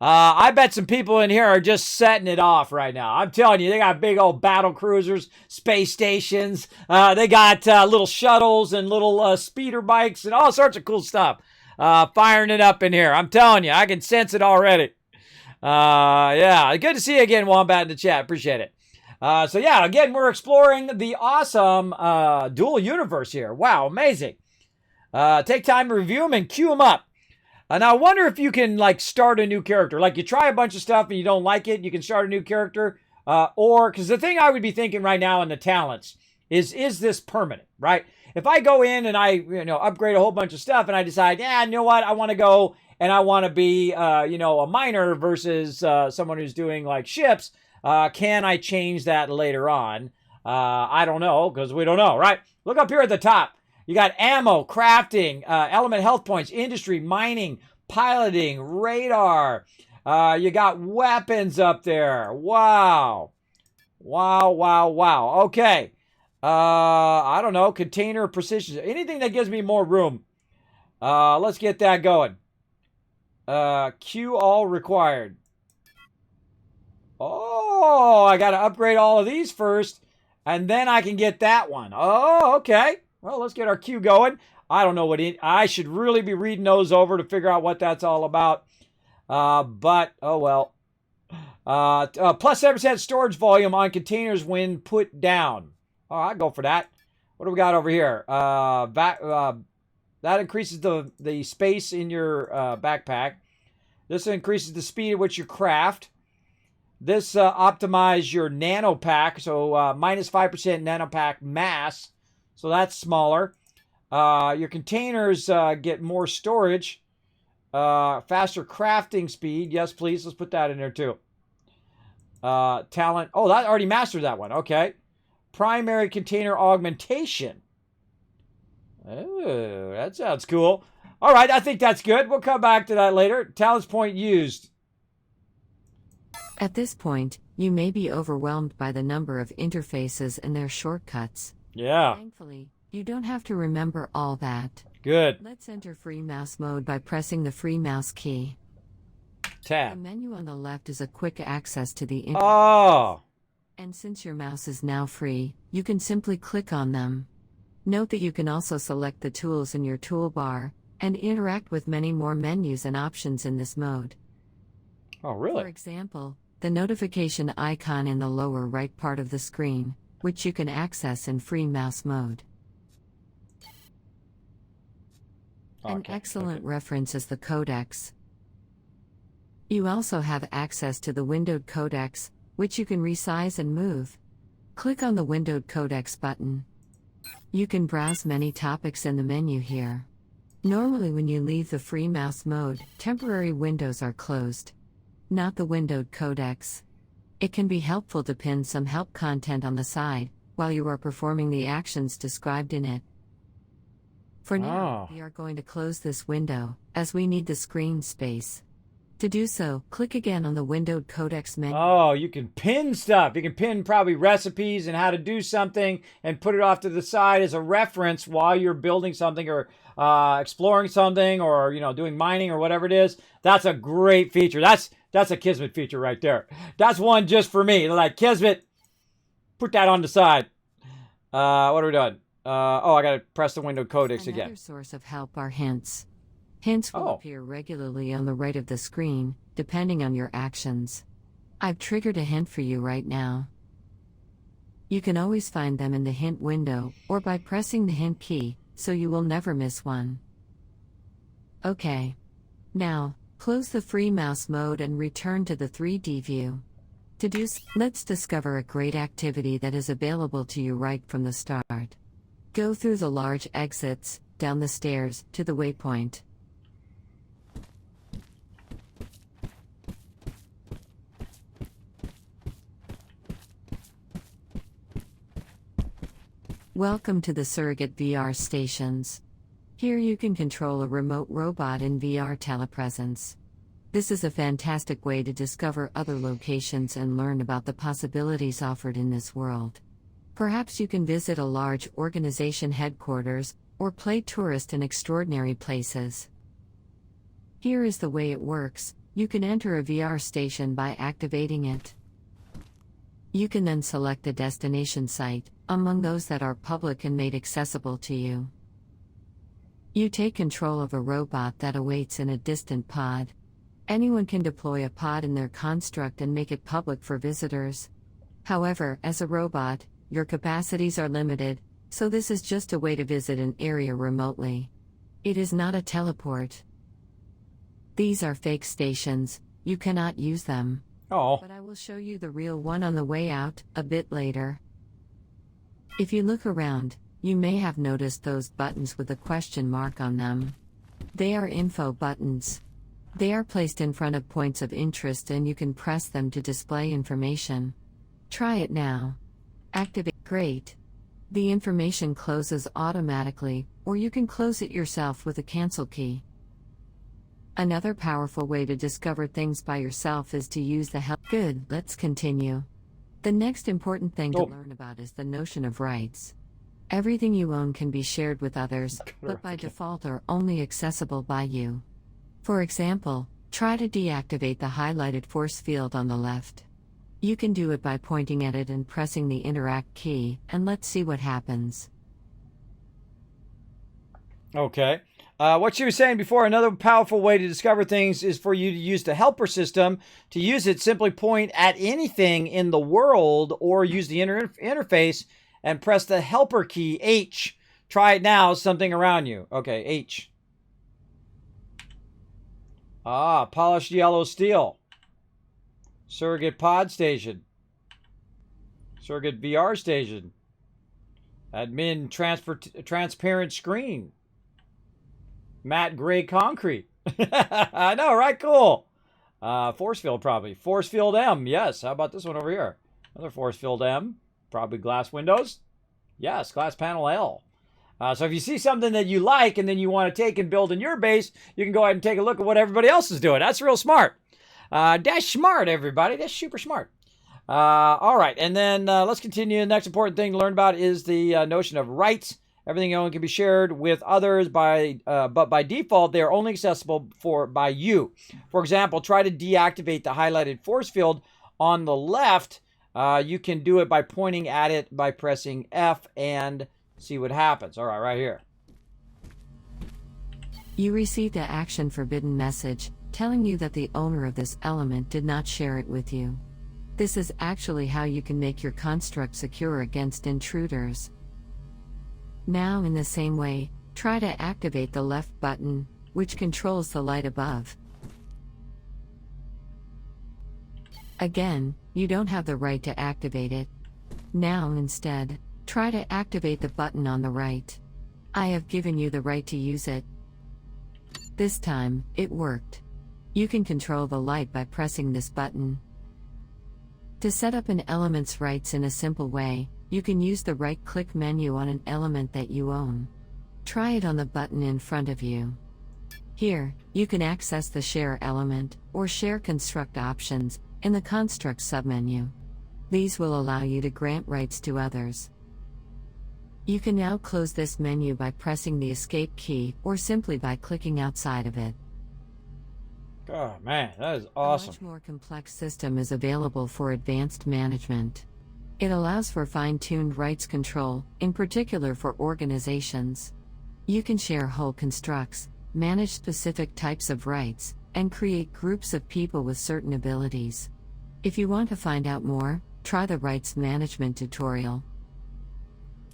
I bet some people in here are just setting it off right now. I'm telling you, they got big old battle cruisers, space stations. They got little shuttles and little speeder bikes and all sorts of cool stuff. Firing it up in here. I'm telling you, I can sense it already. Yeah, good to see you again, Wombat, in the chat. Appreciate it. So yeah, again, we're exploring the awesome dual universe here. Wow, amazing. Take time to review them and queue them up. Now, I wonder if you can, start a new character. Like, you try a bunch of stuff and you don't like it, you can start a new character. Because the thing I would be thinking right now in the talents is this permanent, right? If I go in and I, upgrade a whole bunch of stuff and I decide, yeah, you know what, I want to go and I want to be, a miner versus someone who's doing, ships, can I change that later on? I don't know, because we don't know, right? Look up here at the top. You got ammo, crafting, element health points, industry, mining, piloting, radar. You got weapons up there. Wow. Wow, wow, wow. Okay. I don't know. Container precision. Anything that gives me more room. Let's get that going. Queue all required. Oh, I got to upgrade all of these first, and then I can get that one. Oh, okay. Well, let's get our queue going. I don't know I should really be reading those over to figure out what that's all about. But, oh well. Plus 7% storage volume on containers when put down. Oh, I'll go for that. What do we got over here? That increases the space in your backpack. This increases the speed at which you craft. This optimizes your nano pack, so minus 5% nano pack mass. So that's smaller. Your containers get more storage. Faster crafting speed. Yes, please. Let's put that in there too. Talent. Oh, that already mastered that one. Okay. Primary container augmentation. Oh, that sounds cool. All right, I think that's good. We'll come back to that later. Talents point used. At this point, you may be overwhelmed by the number of interfaces and their shortcuts. Yeah. Thankfully, you don't have to remember all that. Good. Let's enter free mouse mode by pressing the free mouse key. Tab. The menu on the left is a quick access to the interface. Oh. And since your mouse is now free, you can simply click on them. Note that you can also select the tools in your toolbar and interact with many more menus and options in this mode. Oh, really? For example, the notification icon in the lower right part of the screen, which you can access in free mouse mode. An excellent reference is the codex. You also have access to the windowed codex, which you can resize and move. Click on the windowed codex button. You can browse many topics in the menu here. Normally when you leave the free mouse mode, temporary windows are closed. Not the windowed codex. It can be helpful to pin some help content on the side, while you are performing the actions described in it. For now, we are going to close this window, as we need the screen space. To do so, click again on the windowed codex menu. Oh, you can pin stuff. You can pin probably recipes and how to do something and put it off to the side as a reference while you're building something or exploring something or, doing mining or whatever it is. That's a great feature. That's a Kismet feature right there. That's one just for me. Like, Kismet, put that on the side. What are we doing? I got to press the window codex again. Another source of help are hints. Hints will appear regularly on the right of the screen, depending on your actions. I've triggered a hint for you right now. You can always find them in the hint window, or by pressing the hint key, so you will never miss one. Okay. Now, close the free mouse mode and return to the 3D view. To do so, let's discover a great activity that is available to you right from the start. Go through the large exits, down the stairs, to the waypoint. Welcome to the Surrogate VR stations. Here you can control a remote robot in VR telepresence. This is a fantastic way to discover other locations and learn about the possibilities offered in this world. Perhaps you can visit a large organization headquarters, or play tourist in extraordinary places. Here is the way it works. You can enter a VR station by activating it. You can then select a destination site, among those that are public and made accessible to you. You take control of a robot that awaits in a distant pod. Anyone can deploy a pod in their construct and make it public for visitors. However, as a robot, your capacities are limited, so this is just a way to visit an area remotely. It is not a teleport. These are fake stations, you cannot use them. Oh. But I will show you the real one on the way out, a bit later. If you look around, you may have noticed those buttons with a question mark on them. They are info buttons. They are placed in front of points of interest and you can press them to display information. Try it now. Activate. Great. The information closes automatically, or you can close it yourself with a cancel key. Another powerful way to discover things by yourself is to use the help. Good, let's continue. The next important thing to learn about is the notion of rights. Everything you own can be shared with others, but by default are only accessible by you. For example, try to deactivate the highlighted force field on the left. You can do it by pointing at it and pressing the interact key, and let's see what happens. Okay. What you were saying before, another powerful way to discover things is for you to use the helper system. To use it, simply point at anything in the world or use the interface and press the helper key, H. Try it now, something around you. Okay, H. Ah, polished yellow steel. Surrogate pod station. Surrogate VR station. Admin transparent screen. Matte gray concrete. I know, right? Cool. Force field, probably. Force field M. Yes. How about this one over here? Another force field M. Probably glass windows. Yes. Glass panel L. So if you see something that you like and then you want to take and build in your base, you can go ahead and take a look at what everybody else is doing. That's real smart. That's smart, everybody. That's super smart. All right. And then let's continue. The next important thing to learn about is the notion of rights. Everything you own can be shared with others, but by default, they are only accessible by you. For example, try to deactivate the highlighted force field on the left. You can do it by pointing at it by pressing F and see what happens. All right, right here. You received an action forbidden message telling you that the owner of this element did not share it with you. This is actually how you can make your construct secure against intruders. Now, in the same way, try to activate the left button, which controls the light above. Again, you don't have the right to activate it. Now, instead, try to activate the button on the right. I have given you the right to use it. This time, it worked. You can control the light by pressing this button. To set up an element's rights in a simple way, you can use the right-click menu on an element that you own. Try it on the button in front of you. Here, you can access the Share element, or Share Construct options, in the Construct submenu. These will allow you to grant rights to others. You can now close this menu by pressing the Escape key, or simply by clicking outside of it. Oh man, that is awesome. A much more complex system is available for advanced management. It allows for fine-tuned rights control, in particular for organizations. You can share whole constructs, manage specific types of rights, and create groups of people with certain abilities. If you want to find out more, try the rights management tutorial.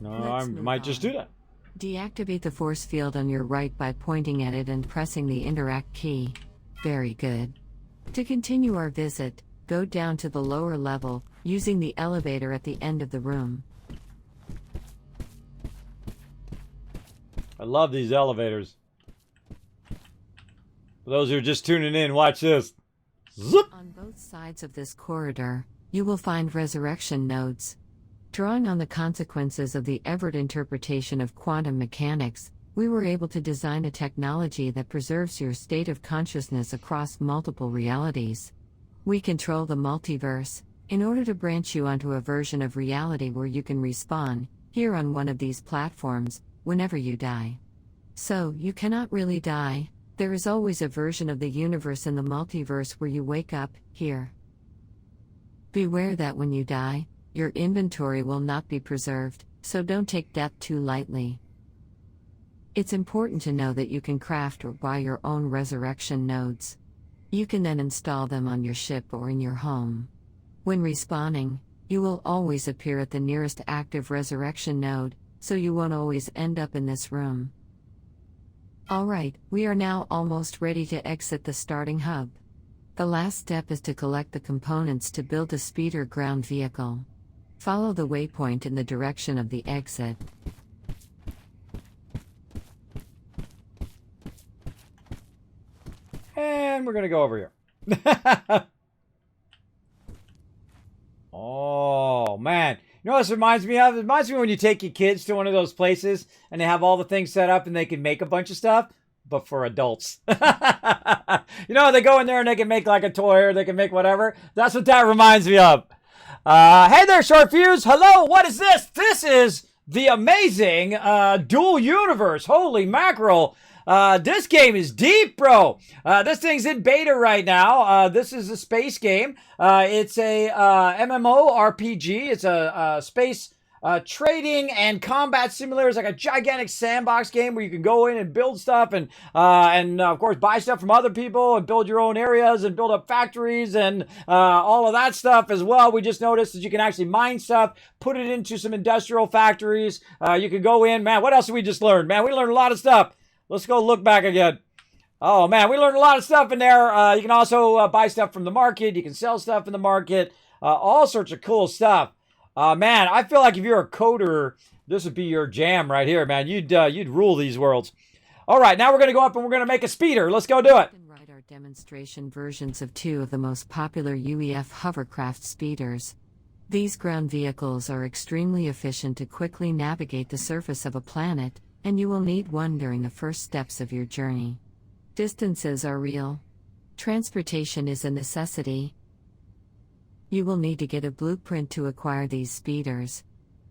No, I might just do that. Deactivate the force field on your right by pointing at it and pressing the interact key. Very good. To continue our visit, go down to the lower level, using the elevator at the end of the room. I love these elevators. For those who are just tuning in, watch this. Zip! On both sides of this corridor, you will find resurrection nodes. Drawing on the consequences of the Everett interpretation of quantum mechanics, we were able to design a technology that preserves your state of consciousness across multiple realities. We control the multiverse, in order to branch you onto a version of reality where you can respawn, here on one of these platforms, whenever you die. So, you cannot really die, there is always a version of the universe in the multiverse where you wake up, here. Beware that when you die, your inventory will not be preserved, so don't take death too lightly. It's important to know that you can craft or buy your own resurrection nodes. You can then install them on your ship or in your home. When respawning, you will always appear at the nearest active resurrection node, so you won't always end up in this room. Alright, we are now almost ready to exit the starting hub. The last step is to collect the components to build a speeder ground vehicle. Follow the waypoint in the direction of the exit. And we're going to go over here. Oh, man. You know what this reminds me of? It reminds me when you take your kids to one of those places and they have all the things set up and they can make a bunch of stuff, but for adults. You know, they go in there and they can make like a toy or they can make whatever. That's what that reminds me of. Hey there, Short Fuse. Hello, what is this? This is the amazing Dual Universe. Holy mackerel. This game is deep, bro. This thing's in beta right now. This is a space game. It's a MMO RPG. It's a space trading and combat simulator. It's like a gigantic sandbox game where you can go in and build stuff and of course buy stuff from other people and build your own areas and build up factories and all of that stuff as well. We just noticed that you can actually mine stuff, put it into some industrial factories. You can go in. Man, what else did we just learn? Man, we learned a lot of stuff. Let's go look back again. Oh, man, we learned a lot of stuff in there. You can also buy stuff from the market. You can sell stuff in the market. All sorts of cool stuff. Man, I feel like if you're a coder, this would be your jam right here, man. You'd rule these worlds. All right, now we're going to go up and we're going to make a speeder. Let's go do it. We can write our demonstration versions of two of the most popular UEF hovercraft speeders. These ground vehicles are extremely efficient to quickly navigate the surface of a planet, and you will need one during the first steps of your journey. Distances are real. Transportation is a necessity. You will need to get a blueprint to acquire these speeders.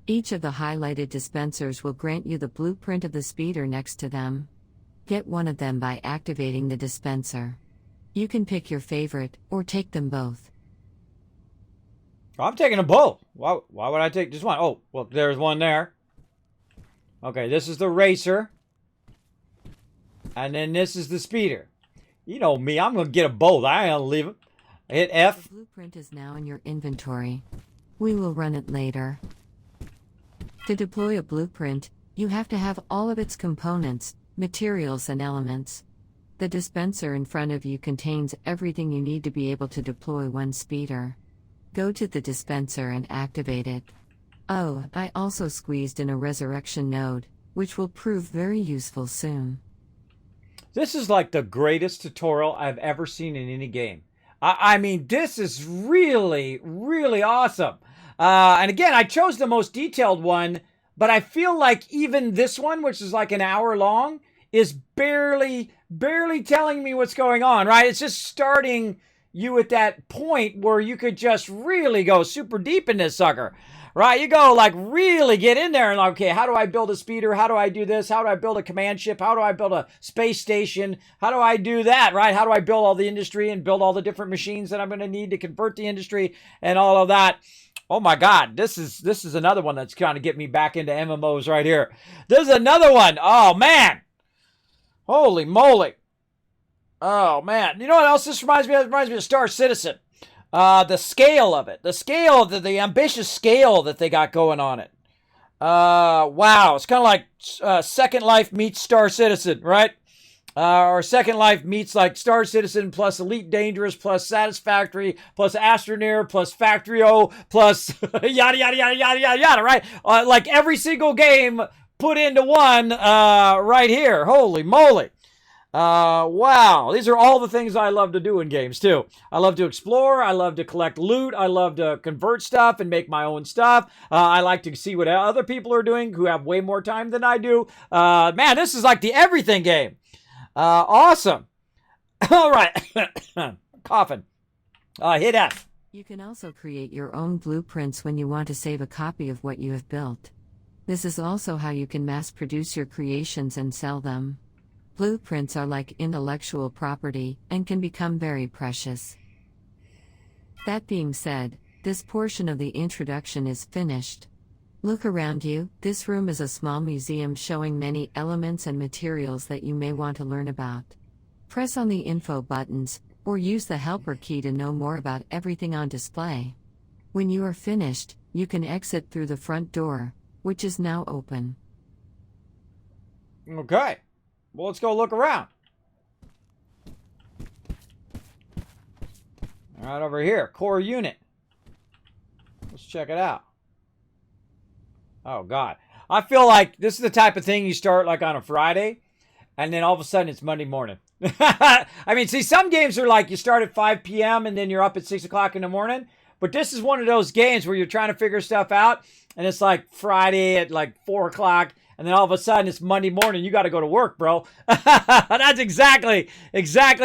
Each of the highlighted dispensers will grant you the blueprint of the speeder next to them. Get one of them by activating the dispenser. You can pick your favorite, or take them both. I'm taking them both. Why would I take just one? Oh, well, there's one there. Okay, this is the racer. And then this is the speeder. You know me, I'm going to get them both. I ain't going to leave them. Hit F. The blueprint is now in your inventory. We will run it later. To deploy a blueprint, you have to have all of its components, materials and elements. The dispenser in front of you contains everything you need to be able to deploy one speeder. Go to the dispenser and activate it. Oh, I also squeezed in a resurrection node, which will prove very useful soon. This is like the greatest tutorial I've ever seen in any game. I mean, this is really, really awesome. And again, I chose the most detailed one, but I feel like even this one, which is like an hour long, is barely telling me what's going on, right? It's just starting you at that point where you could just really go super deep in this sucker. Right, you go like really get in there and like, okay, how do I build a speeder? How do I do this? How do I build a command ship? How do I build a space station? How do I do that, right? How do I build all the industry and build all the different machines that I'm going to need to convert the industry and all of that? Oh my God, this is another one that's kind of getting me back into MMOs right here. There's another one. Oh man, holy moly. Oh man, you know what else this reminds me of? It reminds me of Star Citizen. The scale of it, the ambitious scale that they got going on it. Wow, it's kind of like Second Life meets Star Citizen, right? Or Second Life meets like Star Citizen plus Elite Dangerous plus Satisfactory plus Astroneer plus Factorio plus yada yada yada yada yada yada, right? Like every single game put into one right here. Holy moly. Wow, these are all the things I love to do in games too. I love to explore. I love to collect loot. I love to convert stuff and make my own stuff. I like to see what other people are doing who have way more time than I do. Man, this is like the everything game. Awesome. All right, coughing. Hit F. You can also create your own blueprints when you want to save a copy of what you have built. This is also how you can mass produce your creations and sell them. Blueprints are like intellectual property and can become very precious. That being said, this portion of the introduction is finished. Look around you. This room is a small museum showing many elements and materials that you may want to learn about. Press on the info buttons, or use the helper key to know more about everything on display. When you are finished, you can exit through the front door, which is now open. Okay. Well, let's go look around. All right, over here, core unit. Let's check it out. Oh, God. I feel like this is the type of thing you start like on a Friday, and then all of a sudden it's Monday morning. I mean, see, some games are like you start at 5 p.m. and then you're up at 6 o'clock in the morning. But this is one of those games where you're trying to figure stuff out, and it's like Friday at like 4 o'clock. And then all of a sudden it's Monday morning. You got to go to work, bro. That's exactly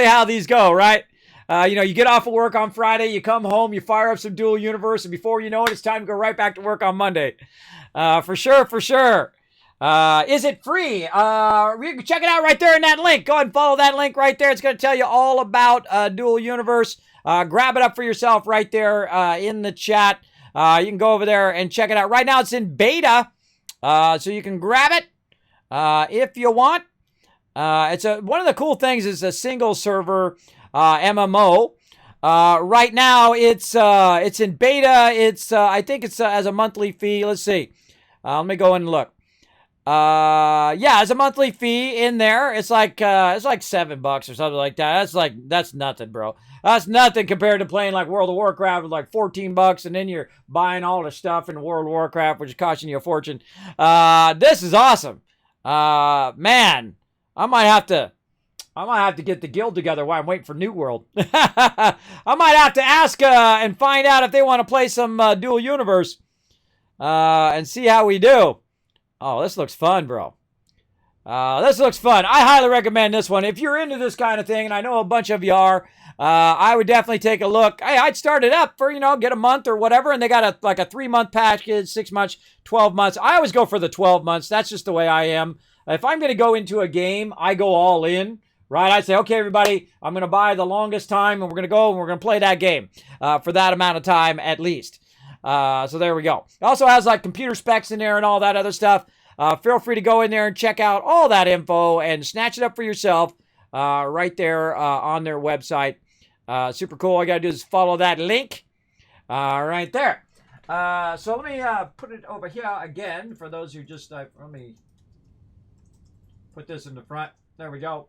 how these go, right? You get off of work on Friday, you come home, you fire up some Dual Universe, and before you know it, it's time to go right back to work on Monday. For sure. Is it free? You can check it out right there in that link. Go ahead and follow that link right there. It's going to tell you all about Dual Universe. Grab it up for yourself right there in the chat. You can go over there and check it out. Right now it's in beta. So you can grab it if you want. It's one of the cool things is a single server MMO. Right now it's in beta. I think it's as a monthly fee. Let's see. Let me go in and look. Yeah, it's a monthly fee in there. It's like $7 or something like that. That's nothing, bro. That's nothing compared to playing like World of Warcraft with like $14, and then you're buying all the stuff in World of Warcraft, which is costing you a fortune. This is awesome. Man, I might have to get the guild together while I'm waiting for New World. I might have to ask and find out if they want to play some Dual Universe and see how we do. Oh, this looks fun, bro. This looks fun. I highly recommend this one. If you're into this kind of thing, and I know a bunch of you are, I would definitely take a look. Hey, I'd start it up for, get a month or whatever, and they got a 3-month package, 6 months, 12 months. I always go for the 12 months. That's just the way I am. If I'm going to go into a game, I go all in, right? I say, okay, everybody, I'm going to buy the longest time, and we're going to go, and we're going to play that game for that amount of time at least. So there we go. It also has like computer specs in there and all that other stuff. Feel free to go in there and check out all that info and snatch it up for yourself right there on their website. Super cool. All you got to do is follow that link right there. So let me put it over here again for those who just, let me put this in the front. There we go.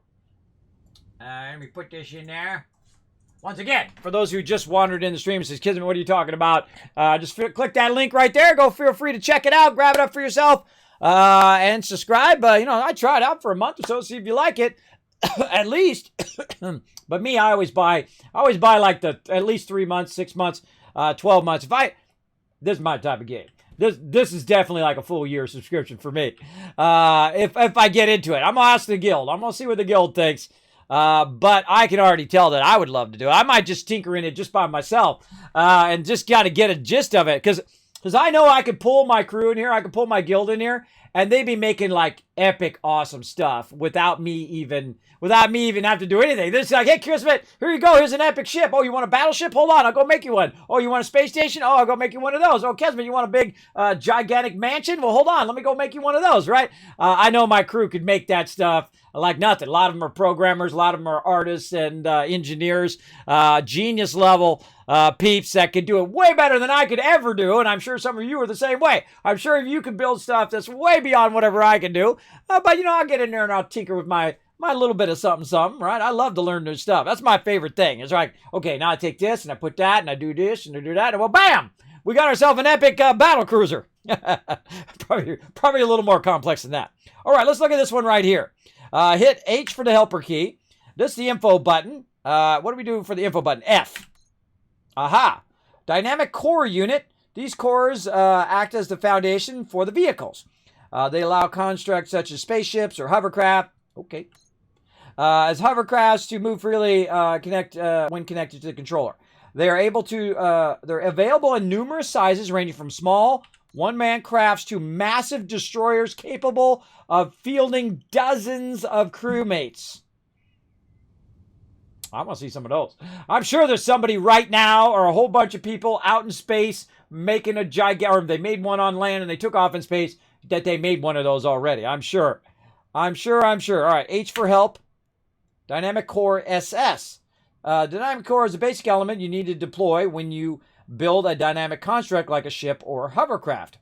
Let me put this in there. Once again, for those who just wandered in the stream and says, Kismet, what are you talking about? Just click that link right there. Feel free to check it out. Grab it up for yourself and subscribe. I try it out for a month or so, see if you like it. At least. But me, I always buy like at least 3 months, 6 months, 12 months. This is my type of game. This is definitely like a full year subscription for me. If I get into it, I'm gonna ask the guild. I'm gonna see what the guild thinks. But I can already tell that I would love to do it. I might just tinker in it just by myself and just got to get a gist of it. Because I know I could pull my crew in here. I could pull my guild in here. And they'd be making like epic, awesome stuff without me even have to do anything. This is like, hey, Kismet, here you go. Here's an epic ship. Oh, you want a battleship? Hold on, I'll go make you one. Oh, you want a space station? Oh, I'll go make you one of those. Oh, Kismet, you want a big, gigantic mansion? Well, hold on, let me go make you one of those, right? I know my crew could make that stuff like nothing. A lot of them are programmers. A lot of them are artists and engineers, genius level peeps that could do it way better than I could ever do. And I'm sure some of you are the same way. I'm sure you can build stuff that's way beyond whatever I can do. But, I'll get in there and I'll tinker with my little bit of something, right? I love to learn new stuff. That's my favorite thing. It's like, okay, now I take this and I put that and I do this and I do that. And well, bam! We got ourselves an epic battle cruiser. Probably a little more complex than that. All right, let's look at this one right here. Hit H for the helper key. This is the info button. What do we do for the info button? F. Aha. Dynamic core unit. These cores act as the foundation for the vehicles. They allow constructs such as spaceships or hovercraft. Okay. As hovercrafts to move freely when connected to the controller. They're available in numerous sizes ranging from small one-man crafts to massive destroyers capable of fielding dozens of crewmates. I want to see some of those. I'm sure there's somebody right now or a whole bunch of people out in space making a gigantic, or they made one on land and they took off in space, that they made one of those already. I'm sure. All right, H for help. Dynamic core SS. Dynamic core is a basic element you need to deploy when you build a dynamic construct like a ship or hovercraft.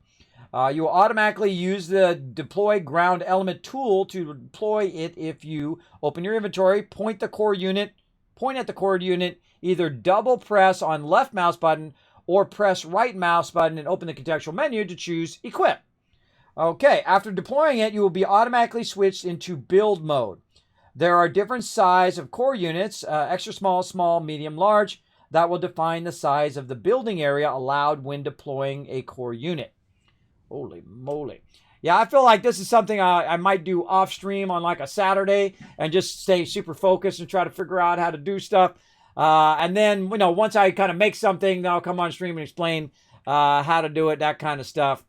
You will automatically use the deploy ground element tool to deploy it if you open your inventory, point at the core unit, either double press on left mouse button or press right mouse button and open the contextual menu to choose equip. Okay, after deploying it, you will be automatically switched into build mode. There are different size of core units, extra small, small, medium, large, that will define the size of the building area allowed when deploying a core unit. Holy moly. Yeah, I feel like this is something I might do off stream on like a Saturday and just stay super focused and try to figure out how to do stuff. And then, once I kind of make something, then I'll come on stream and explain how to do it, that kind of stuff.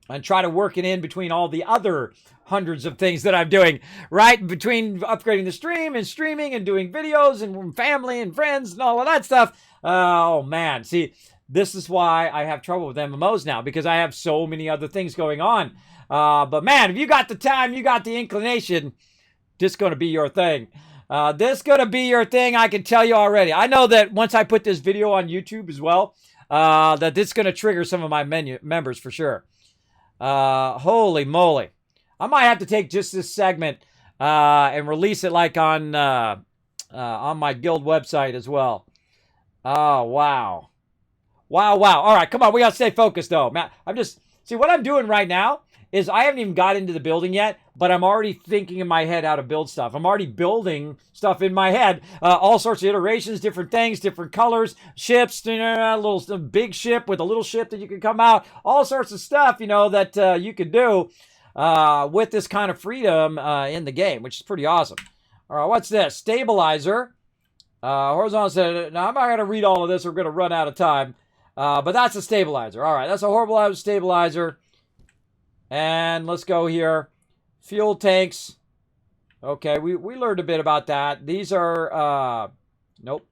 And try to work it in between all the other hundreds of things that I'm doing, right? Between upgrading the stream and streaming and doing videos and family and friends and all of that stuff. Oh, man. See, this is why I have trouble with MMOs now, because I have so many other things going on. But, man, if you got the time, you got the inclination, this is going to be your thing. This is going to be your thing, I can tell you already. I know that once I put this video on YouTube as well, that this is going to trigger some of my members for sure. Holy moly. I might have to take just this segment and release it like on my guild website as well. Oh, wow. Wow. All right, come on. We got to stay focused, though. Man, see, what I'm doing right now is I haven't even got into the building yet, but I'm already thinking in my head how to build stuff. I'm already building stuff in my head. All sorts of iterations, different things, different colors, ships, a little big ship with a little ship that you can come out. All sorts of stuff, that you could do with this kind of freedom in the game, which is pretty awesome. All right, what's this? Stabilizer. Horizontal. Now, I'm not going to read all of this. We're going to run out of time. But that's a stabilizer. All right, that's a horrible stabilizer. And let's go here. Fuel tanks. Okay, we learned a bit about that. These are, nope.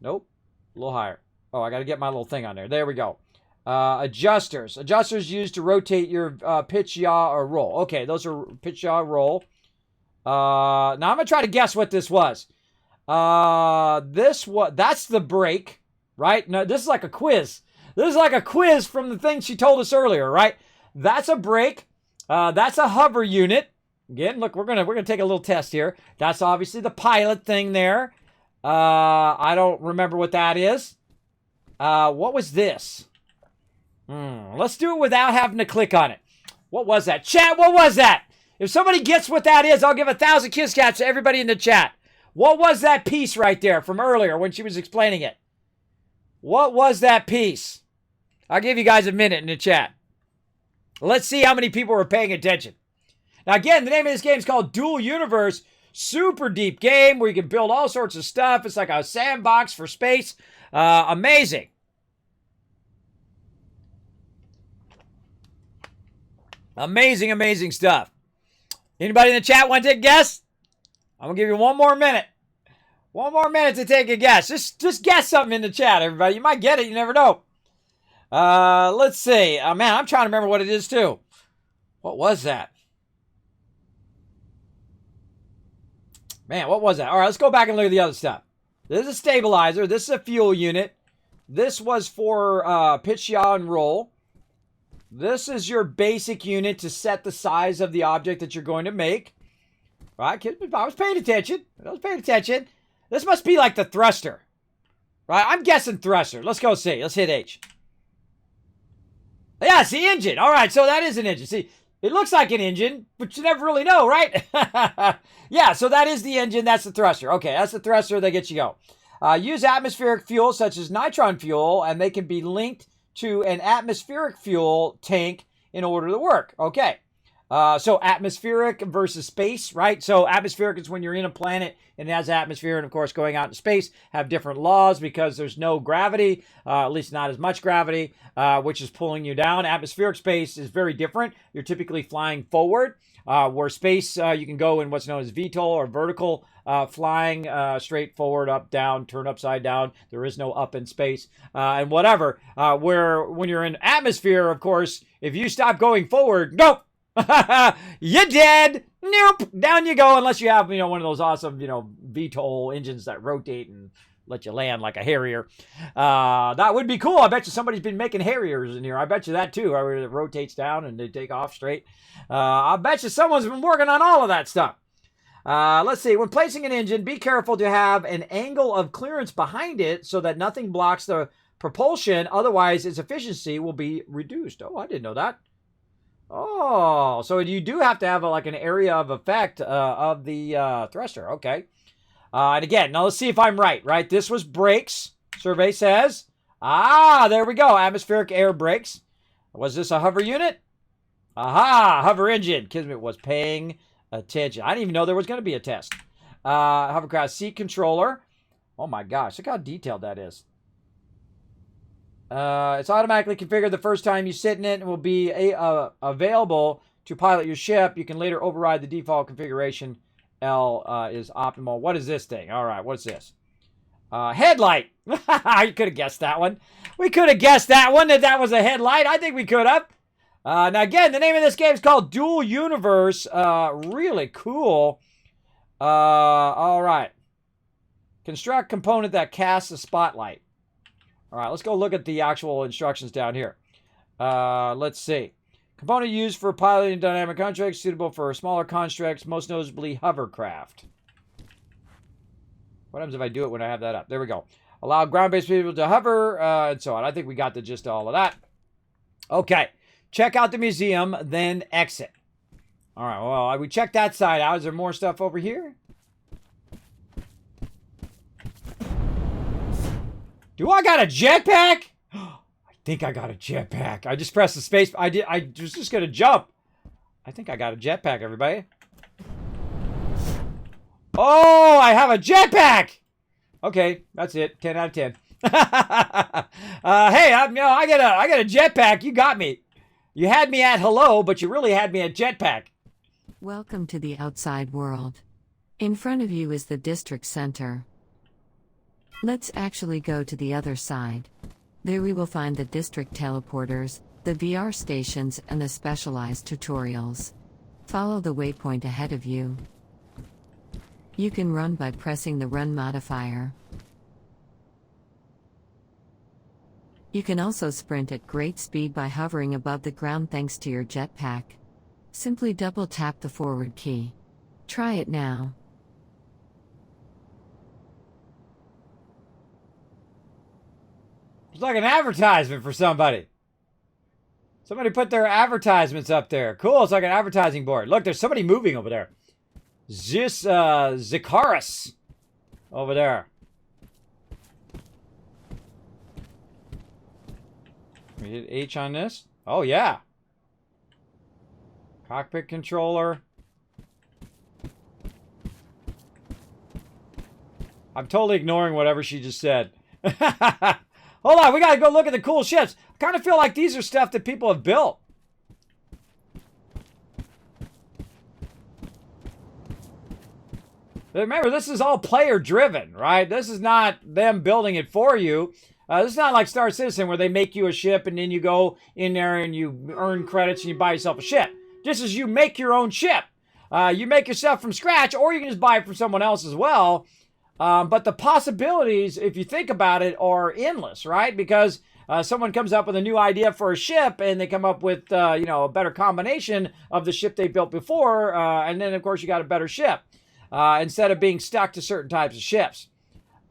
A little higher. Oh, I got to get my little thing on there. There we go. Adjusters. Adjusters used to rotate your pitch, yaw, or roll. Okay, those are pitch, yaw, roll. Now I'm going to try to guess what this was. That's the brake, right? No, this is like a quiz. This is like a quiz from the thing she told us earlier, right? That's a brake. That's a hover unit. Again, look, we're gonna take a little test here. That's obviously the pilot thing there. I don't remember what that is. What was this? Let's do it without having to click on it. What was that? Chat, what was that? If somebody gets what that is, I'll give 1,000 kiss cats to everybody in the chat. What was that piece right there from earlier when she was explaining it? What was that piece? I'll give you guys a minute in the chat. Let's see how many people were paying attention. Now, again, the name of this game is called Dual Universe. Super deep game where you can build all sorts of stuff. It's like a sandbox for space. Amazing. Amazing stuff. Anybody in the chat want to take a guess? I'm going to give you one more minute. One more minute to take a guess. Just guess something in the chat, everybody. You might get it. You never know. Let's see. Man, I'm trying to remember what it is, too. What was that? Man, what was that? All right, let's go back and look at the other stuff. This is a stabilizer. This is a fuel unit. This was for pitch, yaw, and roll. This is your basic unit to set the size of the object that you're going to make. Right? I was paying attention. This must be like the thruster. Right? I'm guessing thruster. Let's go see. Let's hit H. Yeah, it's the engine. All right, so that is an engine. See, It looks like an engine, but you never really know, right? Yeah, so that is the engine. That's the thruster. Okay, that's the thruster that gets you go. Use atmospheric fuel such as nitron fuel, and they can be linked to an atmospheric fuel tank in order to work. Okay. So atmospheric versus space, right? So atmospheric is when you're in a planet and it has atmosphere, and of course going out into space have different laws because there's no gravity, at least not as much gravity, which is pulling you down. Atmospheric space is very different. You're typically flying forward, where space you can go in what's known as VTOL or vertical flying, straight forward, up, down, turn upside down. There is no up in space and whatever. Where when you're in atmosphere, of course, if you stop going forward, nope. You're dead. Nope. Down you go, unless you have, one of those awesome, VTOL engines that rotate and let you land like a Harrier. That would be cool. I bet you somebody's been making Harriers in here. I bet you that too. Where it rotates down and they take off straight. I bet you someone's been working on all of that stuff. Let's see. When placing an engine, be careful to have an angle of clearance behind it so that nothing blocks the propulsion. Otherwise, its efficiency will be reduced. Oh, I didn't know that. Oh, so you do have to have an area of effect of the thruster. Okay. And again, now let's see if I'm right? This was brakes, survey says. There we go. Atmospheric air brakes. Was this a hover unit? Aha, hover engine. Kismet was paying attention. I didn't even know there was going to be a test. Hovercraft seat controller. Oh my gosh, look how detailed that is. It's automatically configured the first time you sit in it and will be available to pilot your ship. You can later override the default configuration. L is optimal. What is this thing? All right, what's this? Headlight. You could have guessed that one. We could have guessed that one, that was a headlight. I think we could have. Now, again, the name of this game is called Dual Universe. Really cool. All right. Construct component that casts a spotlight. All right, let's go look at the actual instructions down here. Let's see. Component used for piloting dynamic constructs, suitable for smaller constructs, most notably hovercraft. What happens if I do it when I have that up? There we go. Allow ground-based people to hover, and so on. I think we got the gist of all of that. Okay. Check out the museum, then exit. All right, well, we checked that side out. Is there more stuff over here? Do I got a jetpack? I think I got a jetpack. I just pressed the space. I was just going to jump. I think I got a jetpack, everybody. Oh, I have a jetpack. Okay, that's it. 10 out of 10. Hey, I got a jetpack. You got me. You had me at hello, but you really had me at jetpack. Welcome to the outside world. In front of you is the district center. Let's actually go to the other side. There we will find the district teleporters, the VR stations, and the specialized tutorials. Follow the waypoint ahead of you. You can run by pressing the run modifier. You can also sprint at great speed by hovering above the ground thanks to your jetpack. Simply double tap the forward key. Try it now. It's like an advertisement for somebody. Somebody put their advertisements up there. Cool, it's like an advertising board. Look, there's somebody moving over there. Zikaris over there. We hit H on this. Oh, yeah. Cockpit controller. I'm totally ignoring whatever she just said. Hold on, we gotta go look at the cool ships. I kind of feel like these are stuff that people have built. Remember, this is all player driven, right? This is not them building it for you. This is not like Star Citizen where they make you a ship and then you go in there and you earn credits and you buy yourself a ship. This is you make your own ship. You make yourself from scratch, or you can just buy it from someone else as well. But the possibilities, if you think about it, are endless, right? Because someone comes up with a new idea for a ship and they come up with, a better combination of the ship they built before. And then, of course, you got a better ship instead of being stuck to certain types of ships.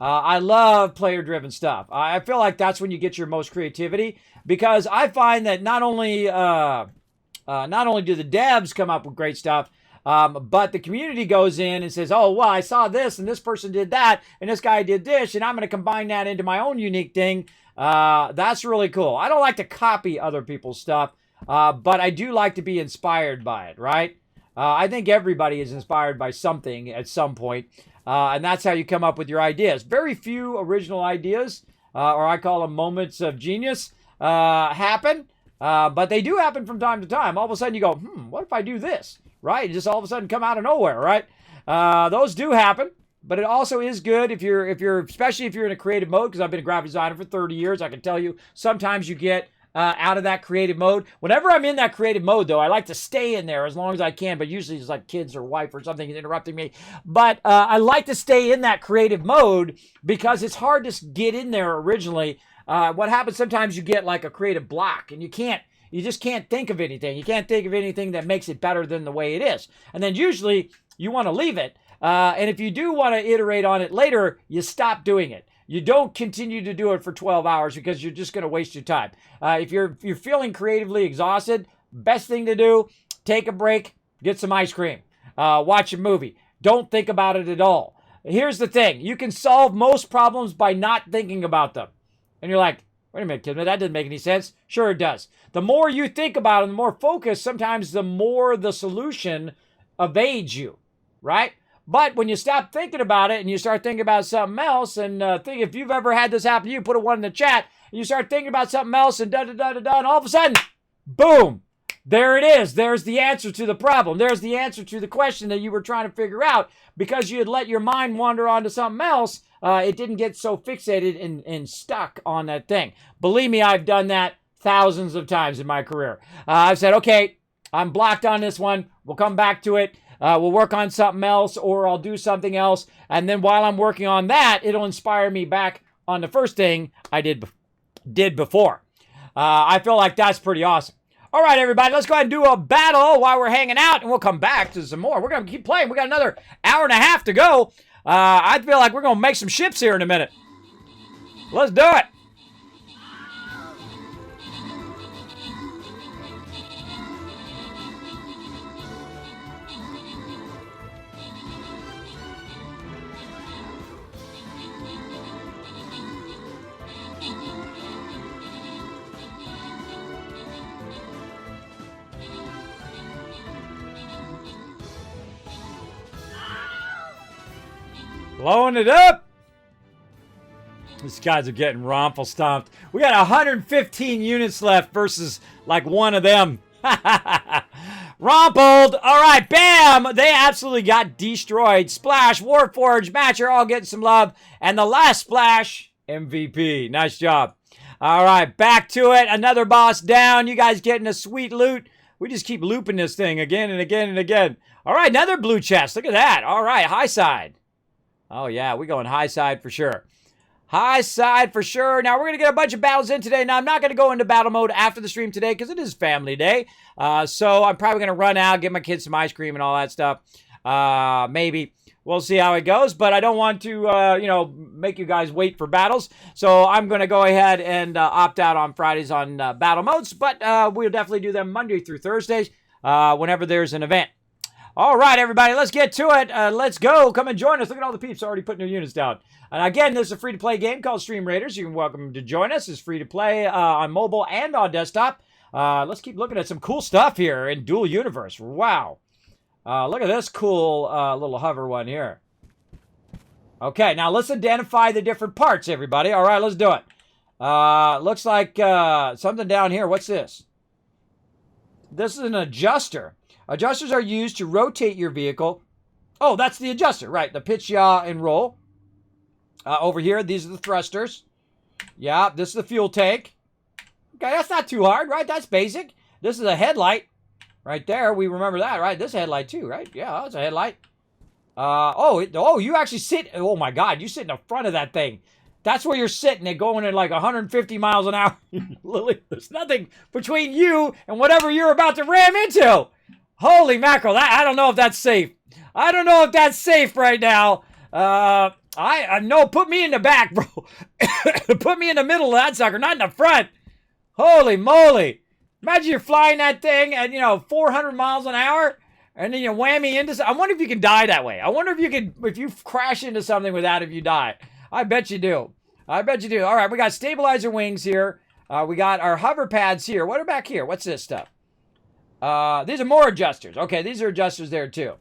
I love player-driven stuff. I feel like that's when you get your most creativity, because I find that not only not only do the devs come up with great stuff, but the community goes in and says, oh, well, I saw this and this person did that and this guy did this and I'm going to combine that into my own unique thing. That's really cool. I don't like to copy other people's stuff, but I do like to be inspired by it, right? I think everybody is inspired by something at some point, and that's how you come up with your ideas. Very few original ideas, or I call them moments of genius, happen, but they do happen from time to time. All of a sudden you go, what if I do this? Right? It just all of a sudden come out of nowhere, right? Those do happen, but it also is good if you're, especially if you're in a creative mode, because I've been a graphic designer for 30 years. I can tell you, sometimes you get out of that creative mode. Whenever I'm in that creative mode, though, I like to stay in there as long as I can, but usually it's like kids or wife or something interrupting me. But I like to stay in that creative mode because it's hard to get in there originally. What happens sometimes you get like a creative block and you just can't think of anything. You can't think of anything that makes it better than the way it is. And then usually you want to leave it. And if you do want to iterate on it later, you stop doing it. You don't continue to do it for 12 hours because you're just going to waste your time. If you're feeling creatively exhausted, best thing to do, take a break, get some ice cream, watch a movie. Don't think about it at all. Here's the thing. You can solve most problems by not thinking about them. And you're like, wait a minute, Kismet, that doesn't make any sense. Sure it does. The more you think about it, the more focused, sometimes the more the solution evades you, right? But when you stop thinking about it and you start thinking about something else, and think if you've ever had this happen to you, put a 1 in the chat, and you start thinking about something else and da-da-da-da-da, and all of a sudden, boom, there it is. There's the answer to the problem. There's the answer to the question that you were trying to figure out because you had let your mind wander onto something else. It didn't get so fixated and stuck on that thing. Believe me, I've done that thousands of times in my career. I've said, okay, I'm blocked on this one. We'll come back to it. We'll work on something else, or I'll do something else. And then while I'm working on that, it'll inspire me back on the first thing I did before. I feel like that's pretty awesome. All right, everybody, let's go ahead and do a battle while we're hanging out, and we'll come back to some more. We're going to keep playing. We got another hour and a half to go. I feel like we're going to make some ships here in a minute. Let's do it. Blowing it up. These guys are getting romple stomped. We got 115 units left versus like one of them. Rompled. All right, bam. They absolutely got destroyed. Splash, Warforge, Matcher all getting some love. And the last splash, MVP. Nice job. All right, back to it. Another boss down. You guys getting a sweet loot. We just keep looping this thing again and again and again. All right, another blue chest. Look at that. All right, high side. Oh, yeah, we're going high side for sure. High side for sure. Now, we're going to get a bunch of battles in today. Now, I'm not going to go into battle mode after the stream today because it is family day. So I'm probably going to run out, get my kids some ice cream and all that stuff. Maybe. We'll see how it goes. But I don't want to, make you guys wait for battles. So I'm going to go ahead and opt out on Fridays on battle modes. But we'll definitely do them Monday through Thursdays whenever there's an event. All right, everybody, let's get to it. Let's go. Come and join us. Look at all the peeps already putting their units down. And again, this is a free-to-play game called Stream Raiders. You're welcome to join us. It's free to play on mobile and on desktop. Let's keep looking at some cool stuff here in Dual Universe. Wow. Look at this cool little hover one here. Okay, now let's identify the different parts, everybody. All right, let's do it. Looks like something down here. What's this? This is an adjuster. Adjusters are used to rotate your vehicle. Oh, that's the adjuster, right. The pitch, yaw, and roll. Over here, these are the thrusters. Yeah, this is the fuel tank. Okay, that's not too hard, right? That's basic. This is a headlight. Right there, we remember that, right? This headlight too, right? Yeah, that's a headlight. You actually sit. Oh my God, you sit in the front of that thing. That's where you're sitting and going at like 150 miles an hour. Lily, there's nothing between you and whatever you're about to ram into. Holy mackerel, I don't know if that's safe. I don't know if that's safe right now. No, put me in the back, bro. Put me in the middle of that sucker, not in the front. Holy moly. Imagine you're flying that thing at, 400 miles an hour, and then you whammy into. I wonder if you can die that way. I wonder if you crash into something with that, if you die. I bet you do. I bet you do. All right, we got stabilizer wings here. We got our hover pads here. What are back here? What's this stuff? These are more adjusters. Okay, these are adjusters there too.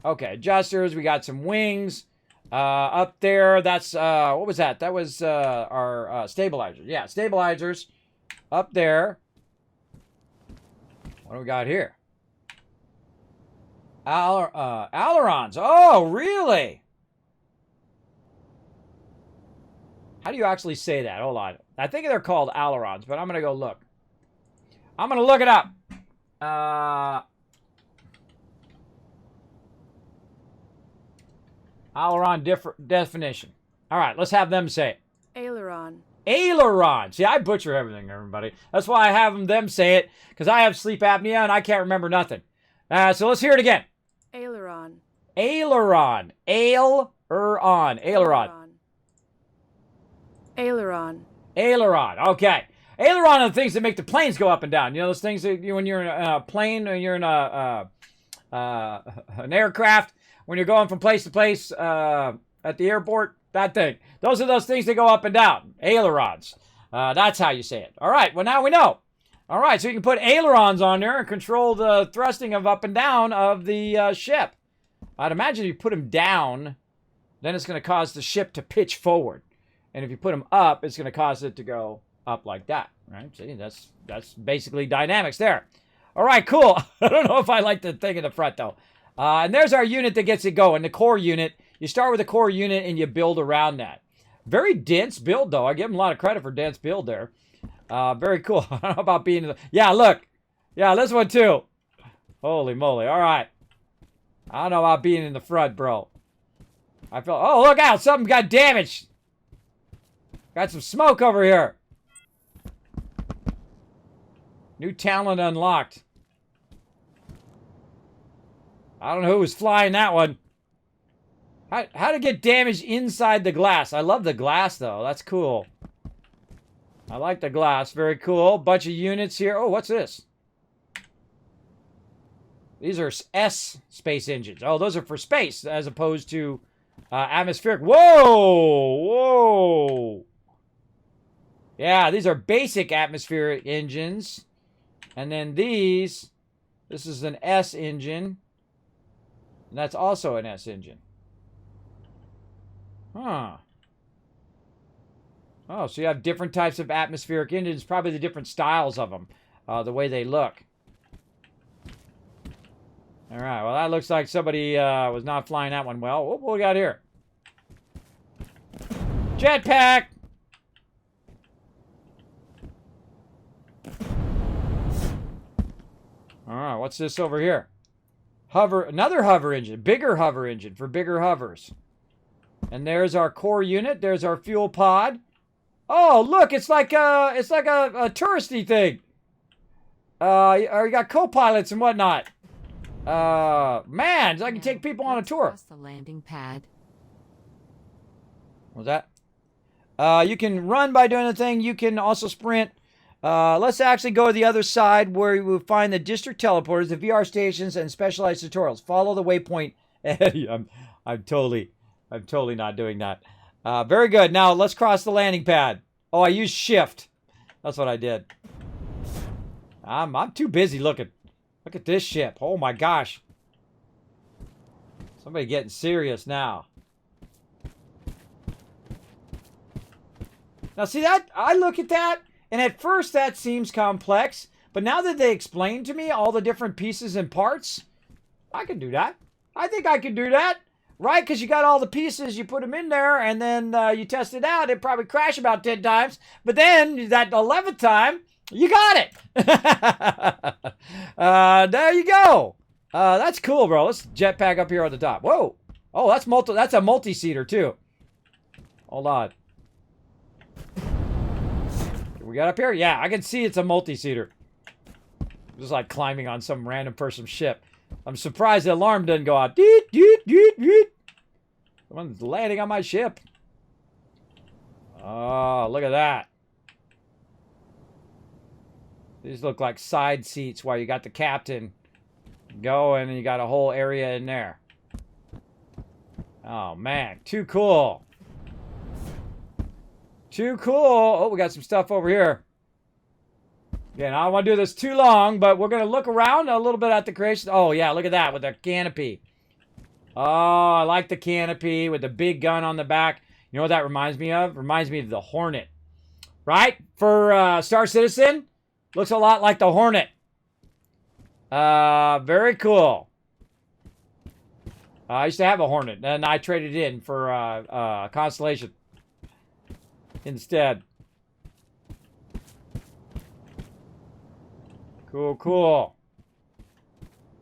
Okay, adjusters. We got some wings. Up there, that's, what was that? That was, our, stabilizers. Yeah, stabilizers. Up there. What do we got here? Ailerons. Oh, really? How do you actually say that? Hold on. I think they're called ailerons, but I'm going to go look. I'm going to look it up. Aileron definition. All right, let's have them say it. Aileron. Aileron. See, I butcher everything, everybody. That's why I have them say it, because I have sleep apnea and I can't remember nothing. So let's hear it again. Aileron. Aileron. Aileron. Aileron. Aileron. Aileron. Okay. Aileron are the things that make the planes go up and down. You know those things that when you're in a plane or you're in an aircraft, when you're going from place to place at the airport, that thing. Those are those things that go up and down. Ailerons. That's how you say it. All right. Well, now we know. All right. So you can put ailerons on there and control the thrusting of up and down of the ship. I'd imagine if you put them down, then it's going to cause the ship to pitch forward. And if you put them up, it's going to cause it to go up like that. Right? See, that's basically dynamics there. All right, cool. I don't know if I like the thing in the front, though. And there's our unit that gets it going, the core unit. You start with the core unit and you build around that. Very dense build, though. I give them a lot of credit for dense build there. Very cool. I don't know about being in the... Yeah, look. Yeah, this one, too. Holy moly. All right. I don't know about being in the front, bro. I feel... Oh, look out. Something got damaged. Got some smoke over here. New talent unlocked. I don't know who was flying that one. How to get damage inside the glass. I love the glass, though. That's cool. I like the glass. Very cool. Bunch of units here. Oh, what's this? These are S space engines. Oh, those are for space as opposed to atmospheric. Whoa! Whoa! Yeah, these are basic atmospheric engines. And then these, this is an S engine. And that's also an S engine. Huh. Oh, so you have different types of atmospheric engines, probably the different styles of them, the way they look. All right, well, that looks like somebody was not flying that one well. What we got here? Jetpack! All right, what's this over here? Another hover engine, bigger hover engine for bigger hovers. And there's our core unit. There's our fuel pod. Oh, look, it's like a touristy thing. Or you got co-pilots and whatnot. Man, I can take people on a tour. Cross the landing pad. What's that? You can run by doing the thing. You can also sprint. Let's actually go to the other side where we will find the district teleporters, the VR stations, and specialized tutorials. Follow the waypoint. I'm totally not doing that. Very good. Now let's cross the landing pad. Oh, I used shift. That's what I did. I'm too busy looking. Look at this ship. Oh my gosh. Somebody getting serious now. Now see that? I look at that, and at first that seems complex, but now that they explain to me all the different pieces and parts, I can do that. I think I can do that. Right? Because you got all the pieces, you put them in there, and then you test it out. It probably crash about 10 times, but then that 11th time, you got it. There you go. That's cool, bro. Let's jetpack up here on the top. Whoa. Oh, that's a multi-seater, too. Hold on. We got up here? Yeah, I can see it's a multi-seater. Just like climbing on some random person's ship. I'm surprised the alarm doesn't go out. Deet, deet, deet, deet. Someone's landing on my ship. Oh, look at that. These look like side seats while you got the captain going and you got a whole area in there. Oh, man. Too cool. Too cool. Oh, we got some stuff over here. Again, I don't want to do this too long, but we're going to look around a little bit at the creation. Oh, yeah, look at that with the canopy. Oh, I like the canopy with the big gun on the back. You know what that reminds me of? Reminds me of the Hornet. Right? For Star Citizen, looks a lot like the Hornet. Very cool. I used to have a Hornet, and I traded it in for Constellation instead. Cool, cool.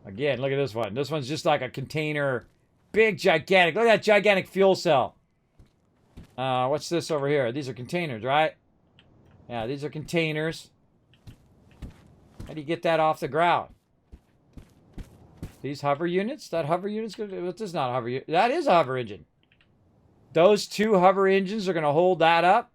Again, look at this one. This one's just like a container. Big, gigantic. Look at that gigantic fuel cell. What's this over here? These are containers, right? Yeah, these are containers. How do you get that off the ground? These hover units? That hover unit's good. This is not a hover unit. That is a hover engine. Those two hover engines are going to hold that up.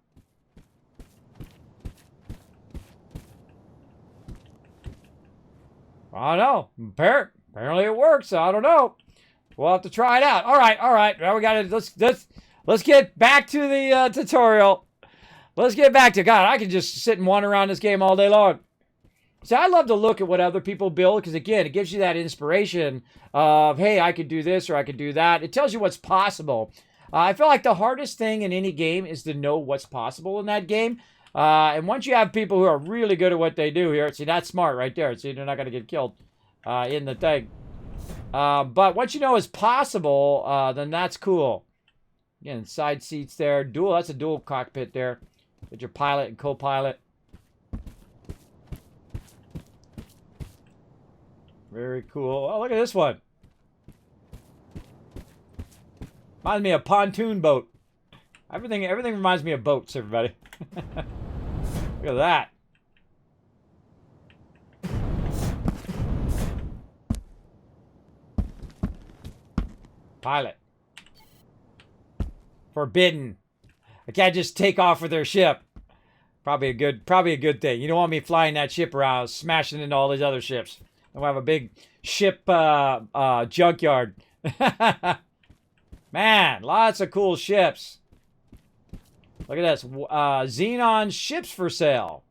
I don't know. Apparently it works. I don't know. We'll have to try it out. All right, all right. Now we got to let's get back to the tutorial. Let's get back to God. I can just sit and wander around this game all day long. See, I love to look at what other people build because, again, it gives you that inspiration of, hey, I could do this or I could do that. It tells you what's possible. I feel like the hardest thing in any game is to know what's possible in that game. And once you have people who are really good at what they do here, see, that's smart right there. See, they're not going to get killed in the thing. But once you know it's possible, then that's cool. Again, side seats there. Dual, that's a dual cockpit there. With your pilot and co-pilot. Very cool. Oh, look at this one. Reminds me of a pontoon boat. Everything reminds me of boats, everybody. Look at that. Pilot. Forbidden. I can't just take off with their ship. Probably a good thing. You don't want me flying that ship around, smashing into all these other ships. And we'll have a big ship junkyard. Man, lots of cool ships. Look at this. Xenon ships for sale.